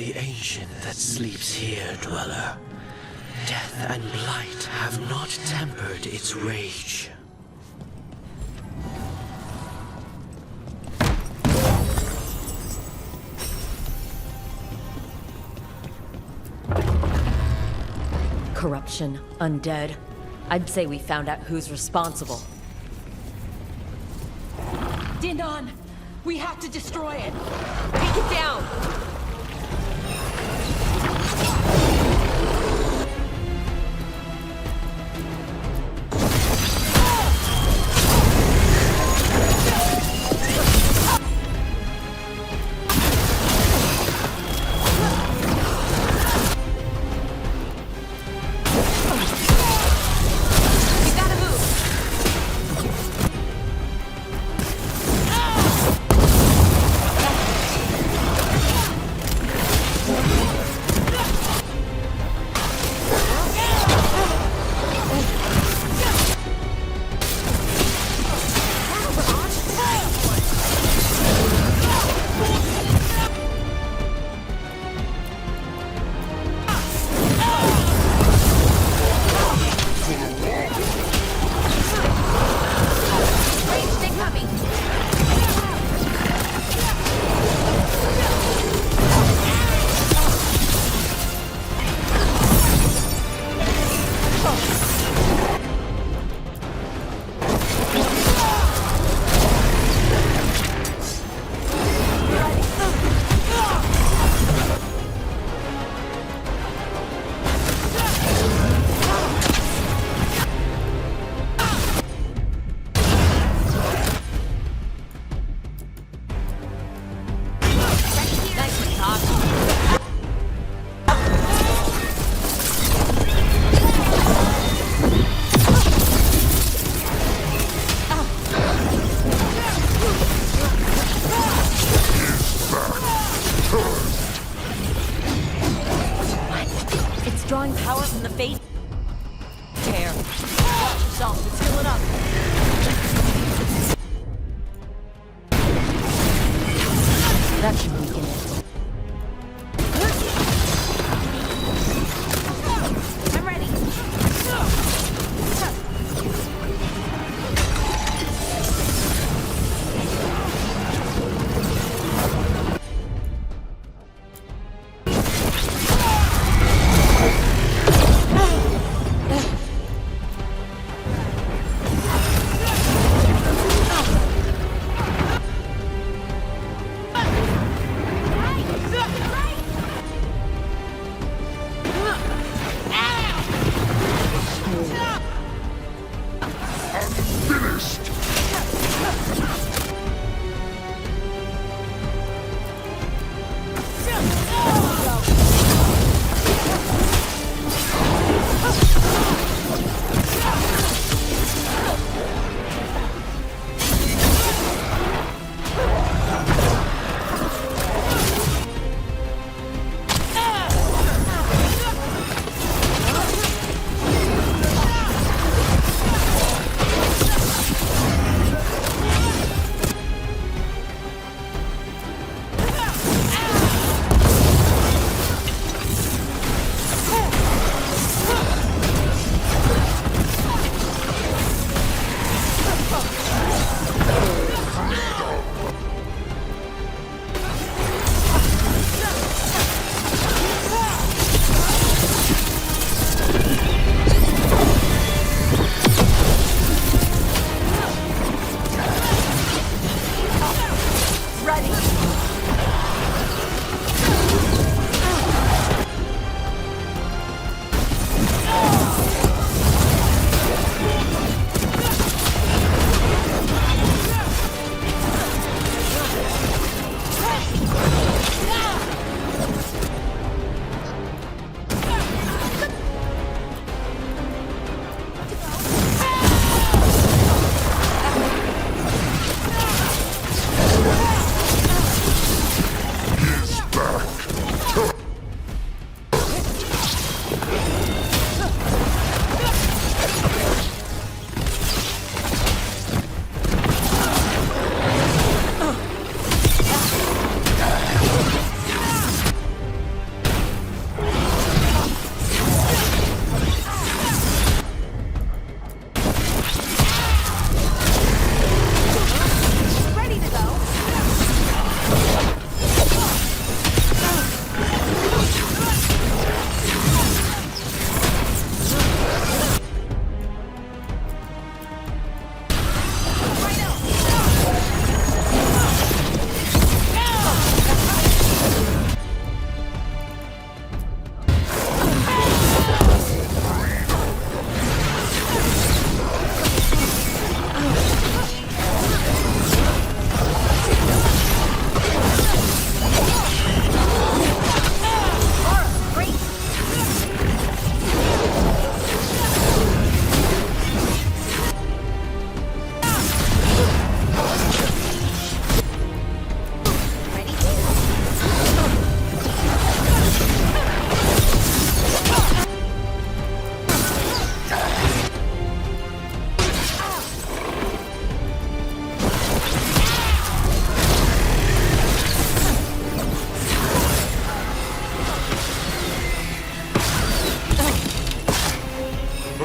the ancient that sleeps here, dweller. Death and blight have not tempered its rage. Corruption, undead. I'd say we found out who's responsible. Dinon, we have to destroy it. Take it down! Drawing power from the fate. Tear. Watch yourself, it's filling up. That should weaken it. I'm ready.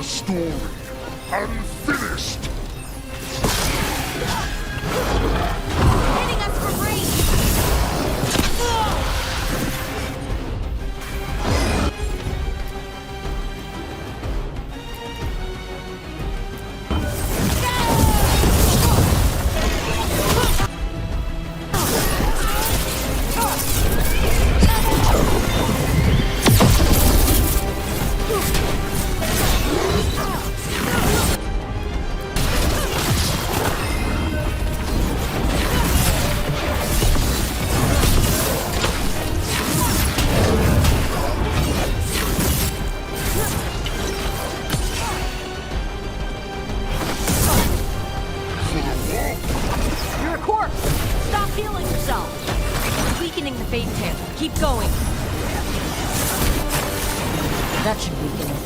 story unfinished. Hitting us from range! You're a corpse! Stop healing yourself! Weakening the Fade Tail. Keep going. That should weaken it.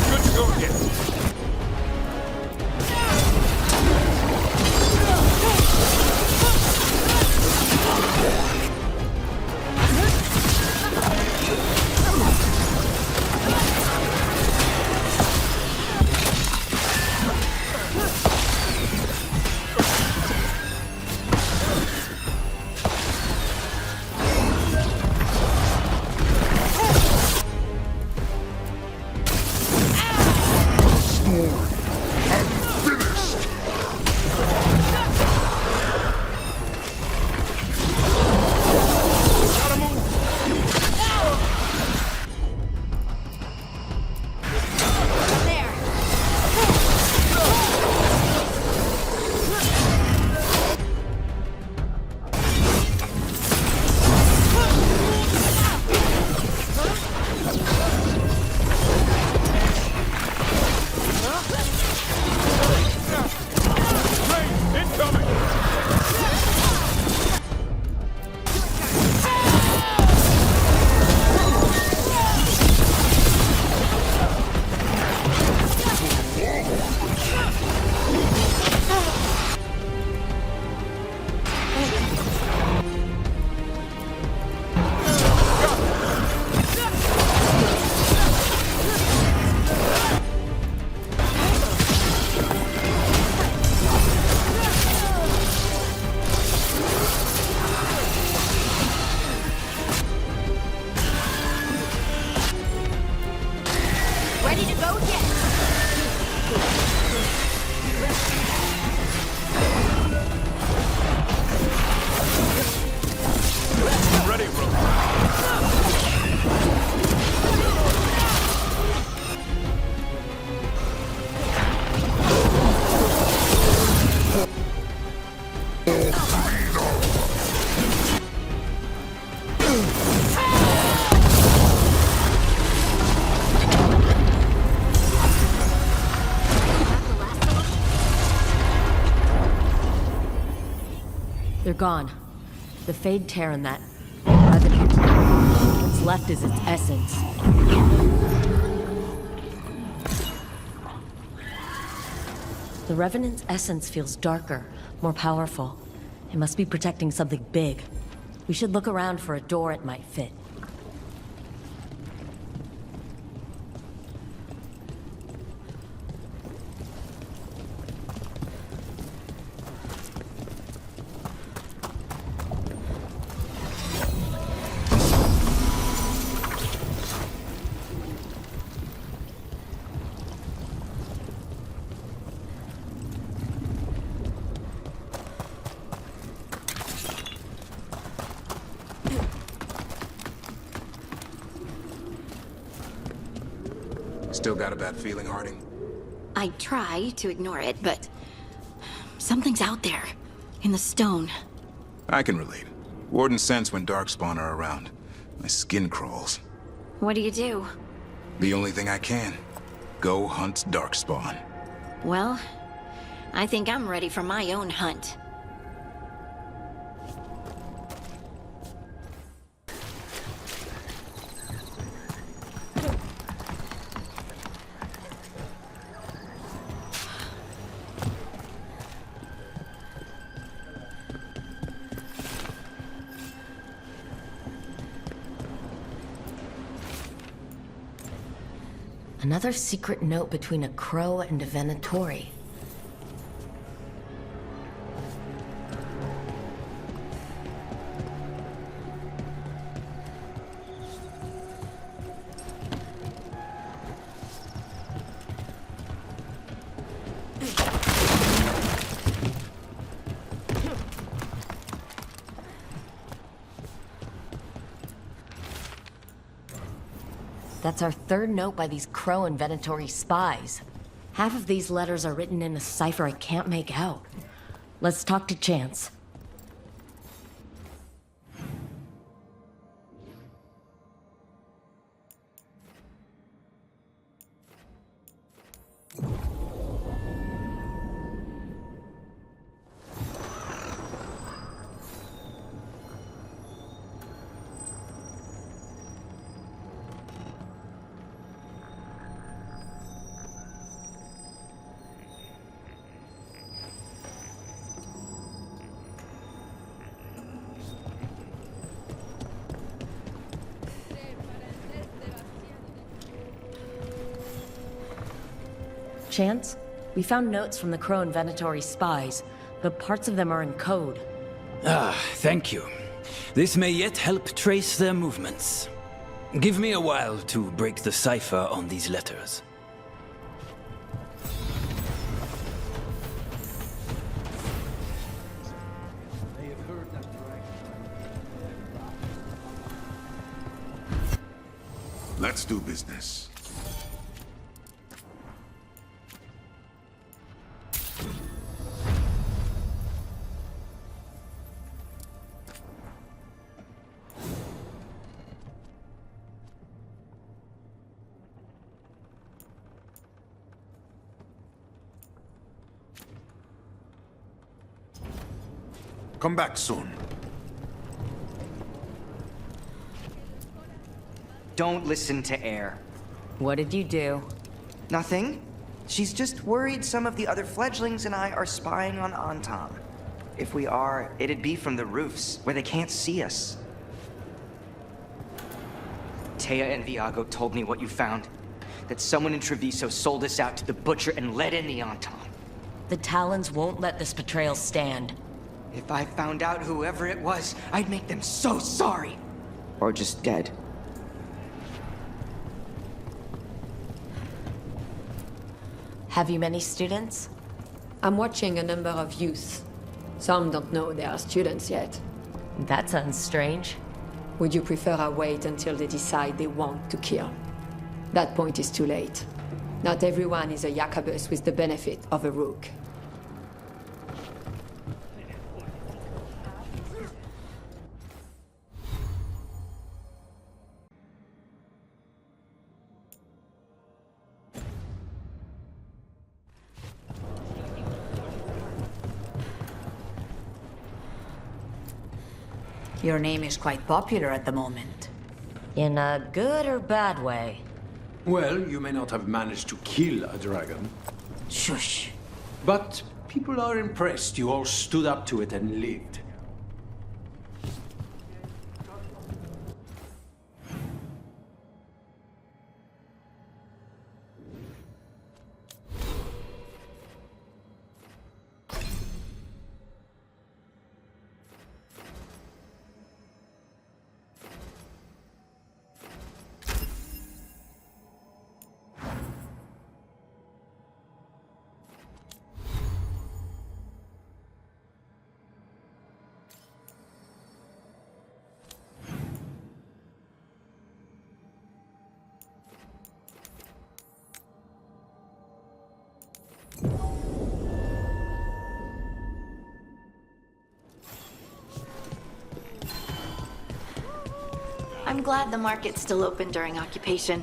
Good to go again. Ready to go yet? Ready, bro. They're gone. The Fade Tear and that Revenant. What's left is its essence. The Revenant's essence feels darker, more powerful. It must be protecting something big. We should look around for a door it might fit. Still got a bad feeling, Harding? I try to ignore it, but something's out there, in the stone. I can relate. Warden sense when Darkspawn are around. My skin crawls. What do you do? The only thing I can. Go hunt Darkspawn. Well, I think I'm ready for my own hunt. Another secret note between a crow and a Venatori. That's our third note by these Crow and Venatori spies. Half of these letters are written in a cipher I can't make out. Let's talk to Chance. Chance, we found notes from the Crow and Venatori spies, but parts of them are in code. Ah, thank you. This may yet help trace their movements. Give me a while to break the cipher on these letters. Let's do business. Come back soon. Don't listen to Air. What did you do? Nothing. She's just worried some of the other fledglings and I are spying on Antam. If we are, it'd be from the roofs, where they can't see us. Taya and Viago told me what you found. That someone in Treviso sold us out to the Butcher and let in the Antam. The Talons won't let this betrayal stand. If I found out whoever it was, I'd make them so sorry. Or just dead. Have you many students? I'm watching a number of youth. Some don't know they are students yet. That sounds strange. Would you prefer I wait until they decide they want to kill? That point is too late. Not everyone is a Jacobus with the benefit of a rook. Your name is quite popular at the moment. In a good or bad way? Well, you may not have managed to kill a dragon. Shush. But people are impressed you all stood up to it and lived. I'm glad the market's still open during occupation.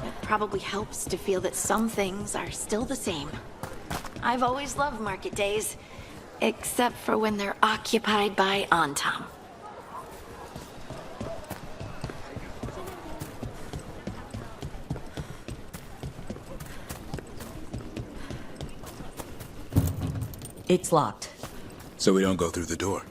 It probably helps to feel that some things are still the same. I've always loved market days, except for when they're occupied by Antam. It's locked. So we don't go through the door.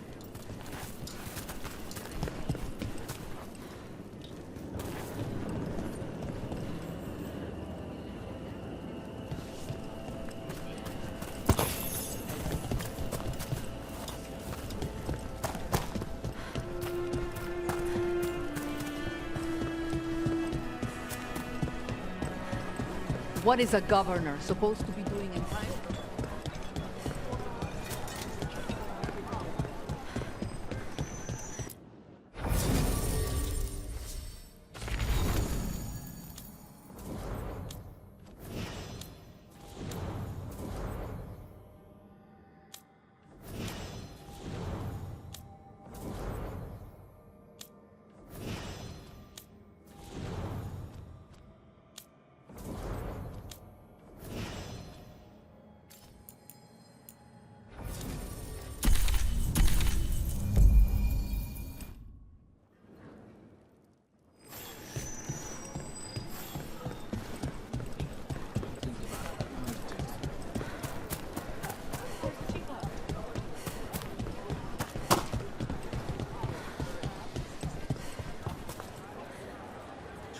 What is a governor supposed to be doing in time?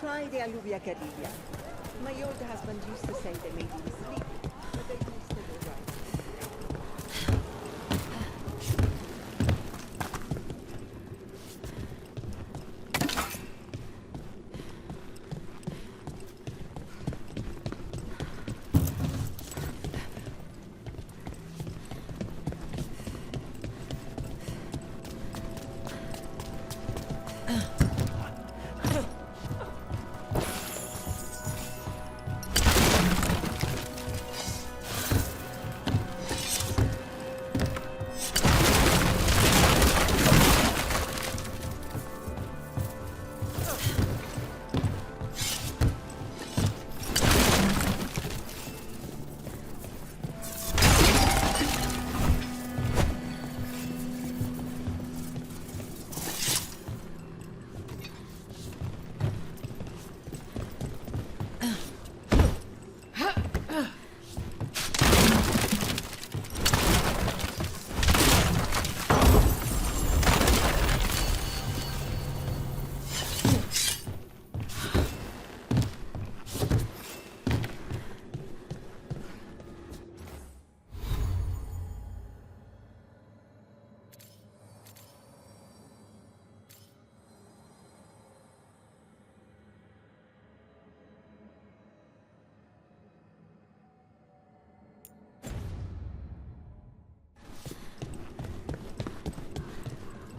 Try the alluvia caribia. My old husband used to say they made him sleep, but they tasted all right.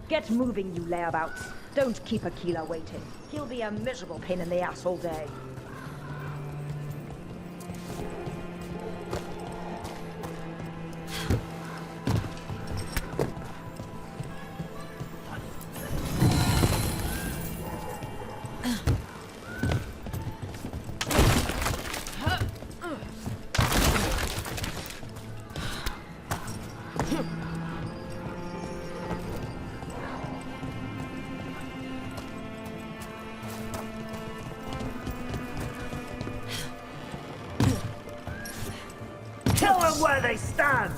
Get moving, you layabouts. Don't keep Aquila waiting. He'll be a miserable pain in the ass all day. Tell them where they stand!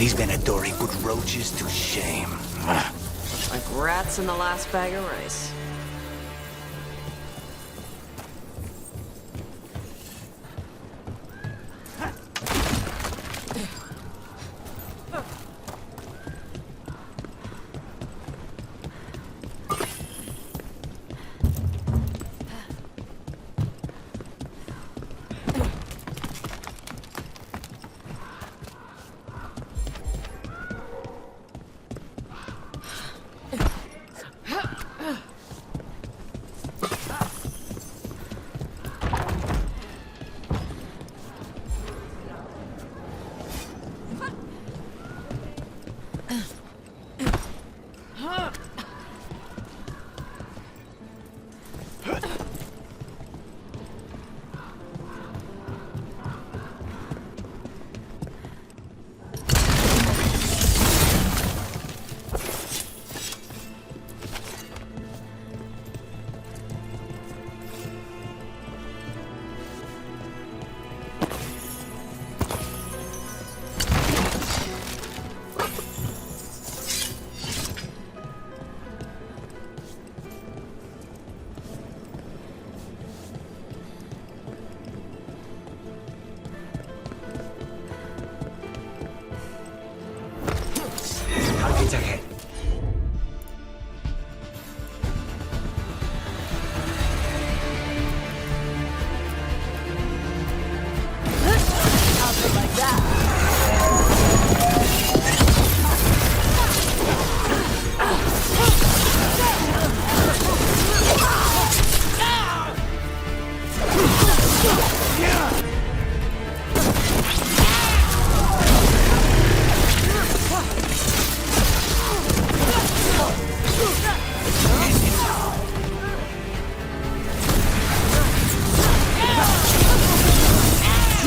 These Venedori put roaches to shame. Like rats in the last bag of rice.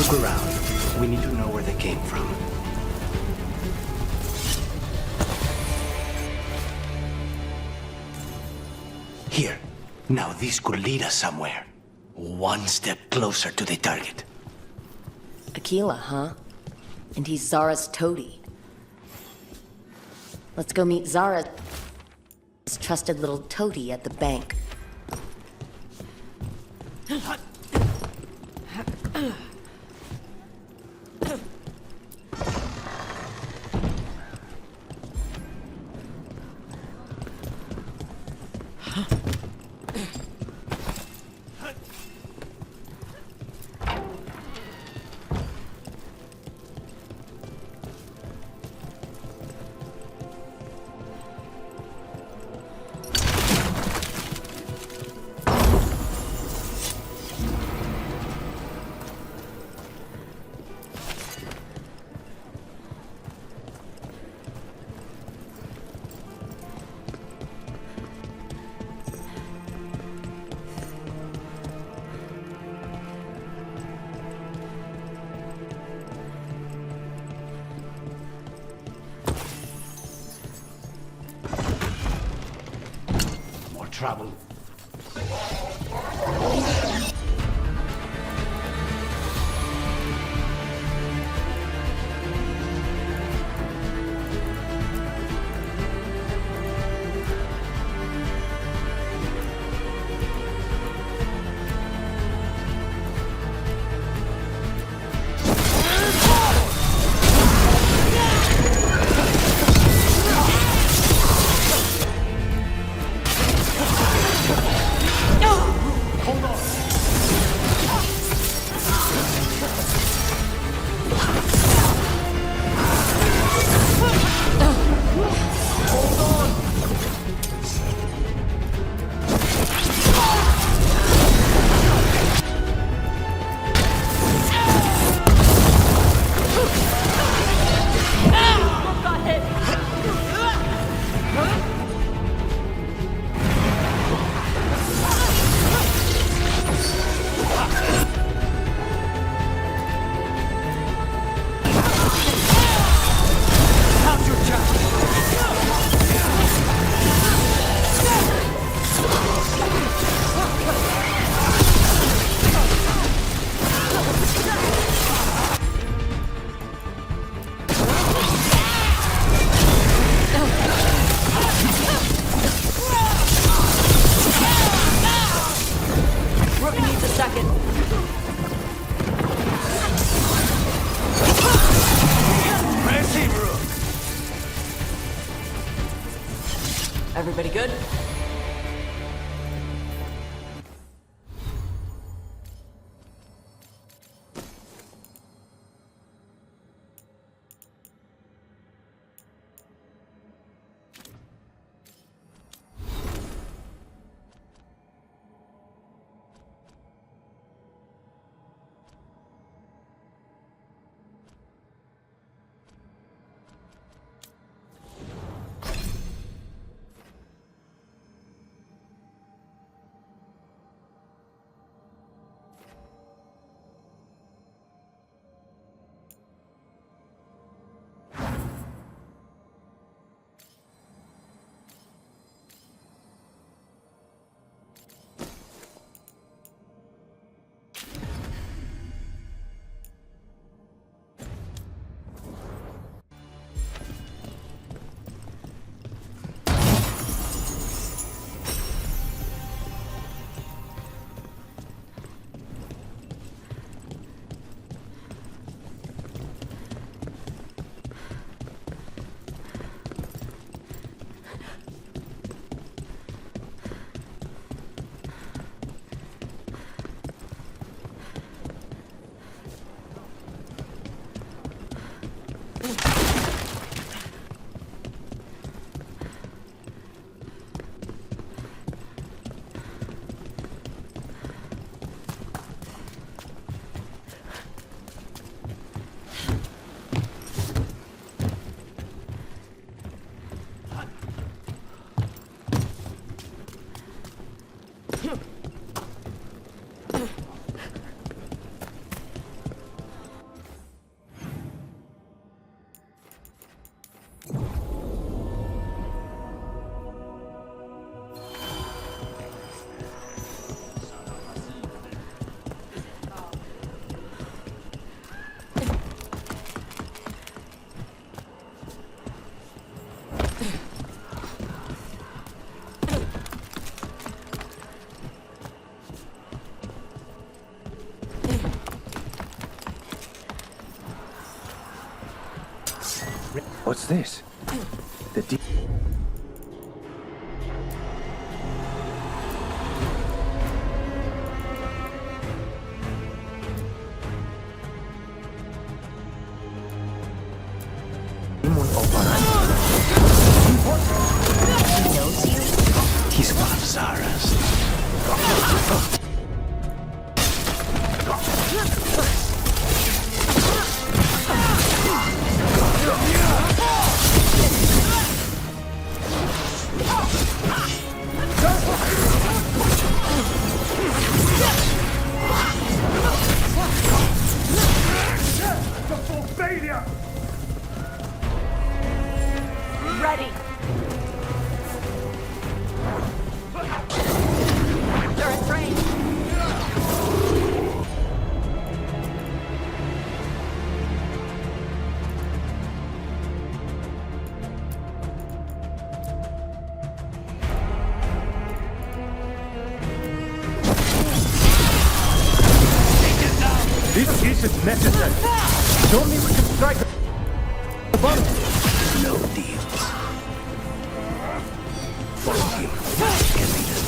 Look around. We need to know where they came from. Here. Now this could lead us somewhere. One step closer to the target. Aquila, huh? And he's Zara's toady. Let's go meet Zara's trusted little toady at the bank. Trouble. Everybody good? What's this? The deep. He knows you? He's one of Zara's. Ready. They're in range. This isn't necessary. Show me we can strike the bottom. No deals. Follow him. Can lead us.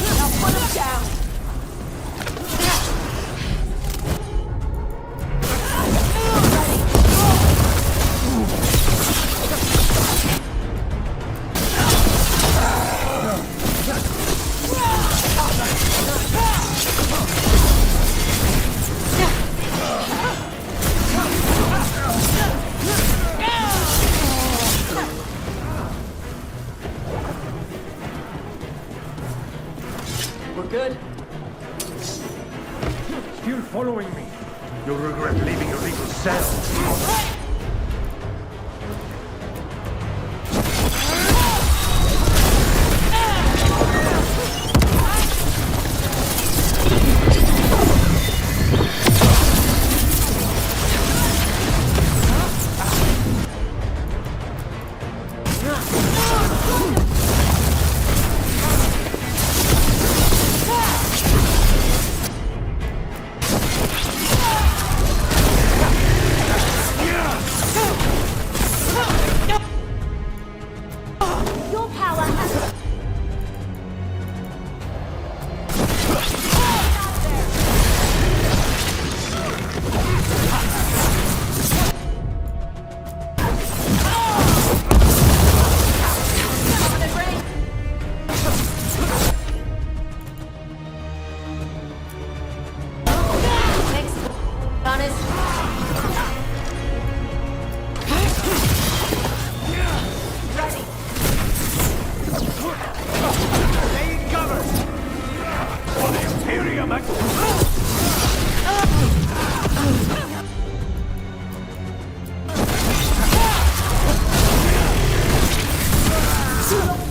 Now put him down. We're good. Still following me. You'll regret leaving your legal cell. Your power has...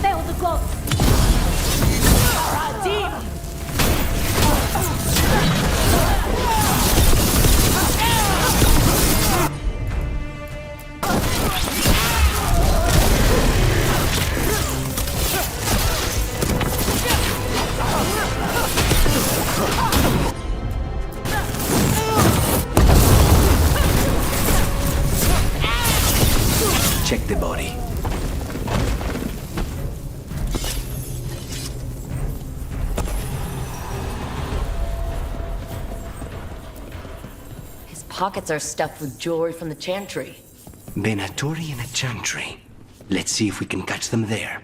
Fail the gods! Deep! Check the body. His pockets are stuffed with jewelry from the chantry. Benatori and a chantry. Let's see if we can catch them there.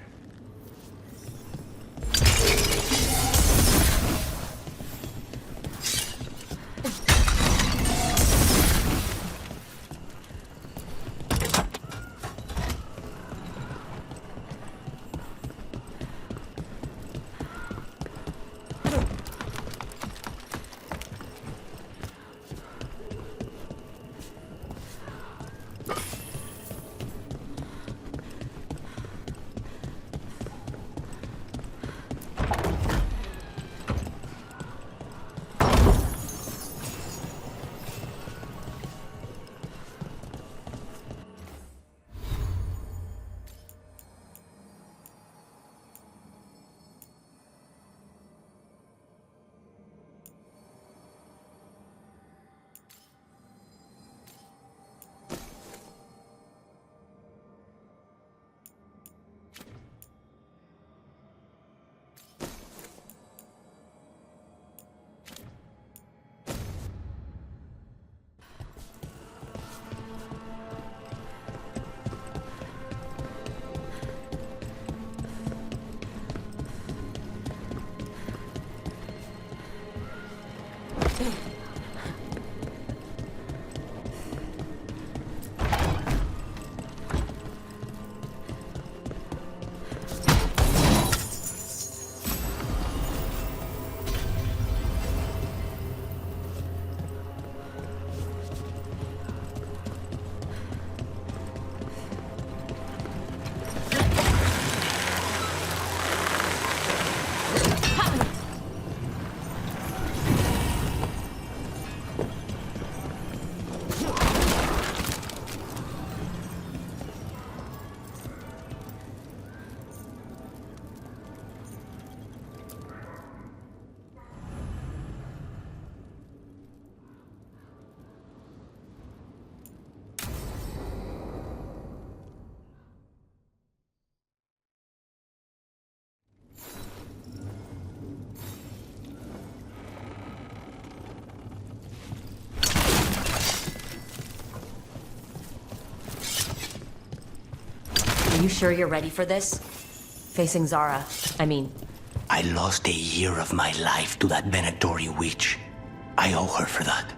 you sure you're ready for this? Facing Zara, I mean... I lost a year of my life to that Venatori witch. I owe her for that.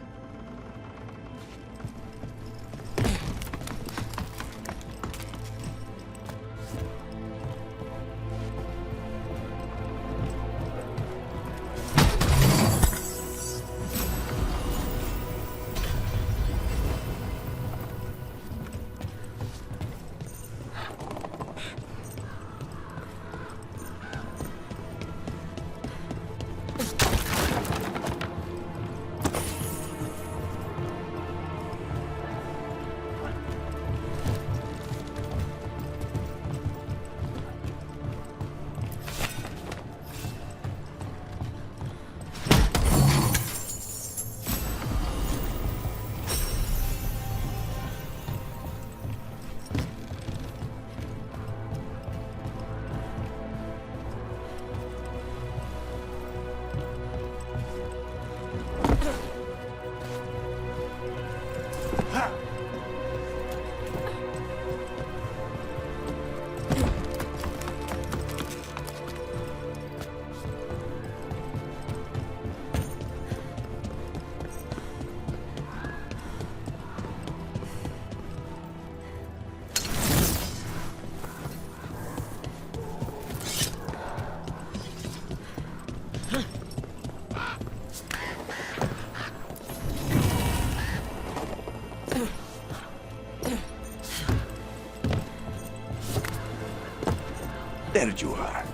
There you are.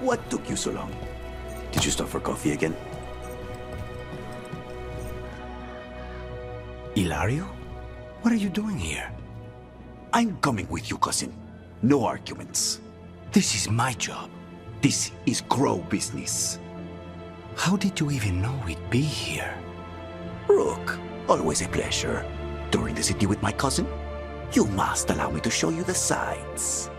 What took you so long? Did you stop for coffee again? Ilario? What are you doing here? I'm coming with you, cousin. No arguments. This is my job. This is Crow business. How did you even know we'd be here? Rook, always a pleasure. Touring the city with my cousin? You must allow me to show you the sights.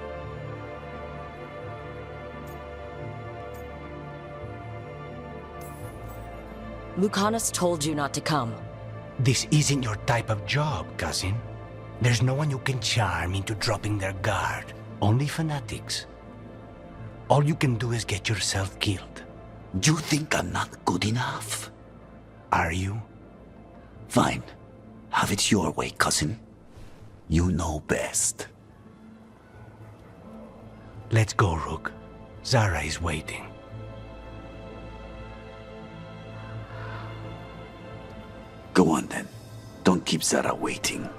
Lucanus told you not to come. This isn't your type of job, cousin. There's no one you can charm into dropping their guard. Only fanatics. All you can do is get yourself killed. You think I'm not good enough? Are you? Fine. Have it your way, cousin. You know best. Let's go, Rook. Zara is waiting. Go on then. Don't keep Zara waiting.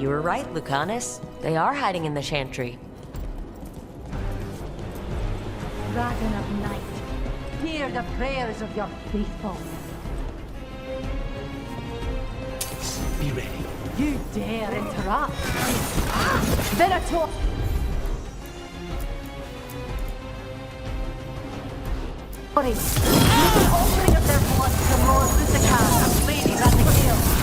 You were right, Lucanus. They are hiding in the Chantry. Dragon of Night, hear the prayers of your faithful. Be ready. You dare interrupt? Venator! Sorry. The offering of their blood to Lord Lucican and Lady Rathacale.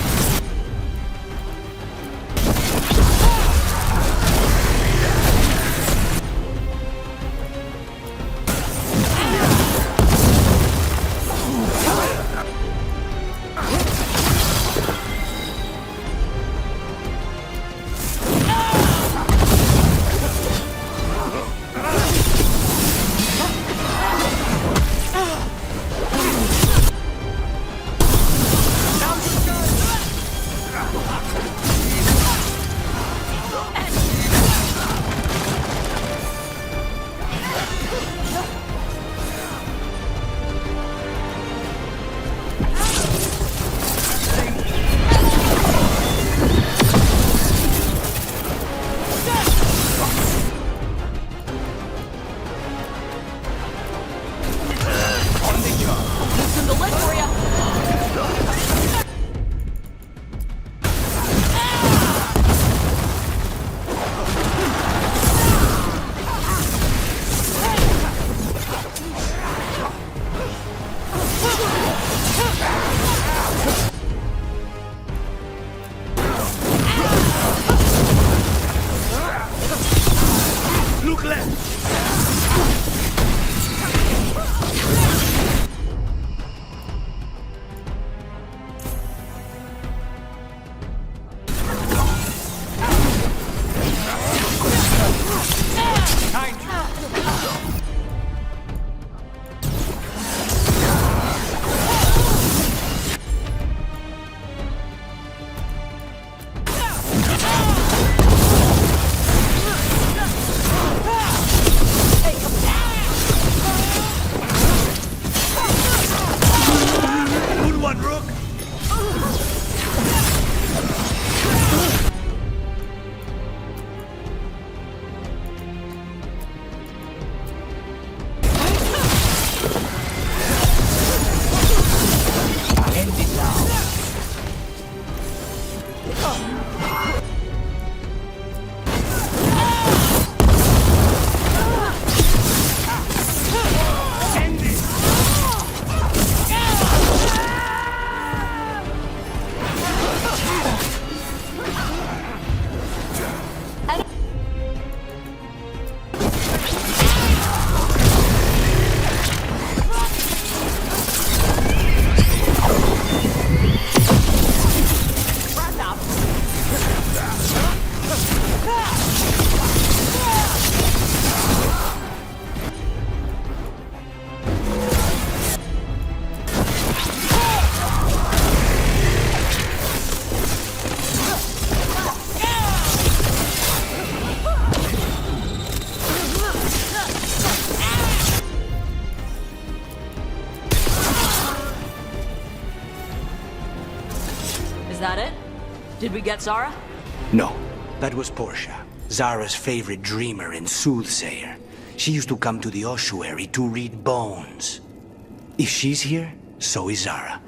Is that it? Did we get Zara? No, that was Portia, Zara's favorite dreamer and soothsayer. She used to come to the ossuary to read bones. If she's here, so is Zara.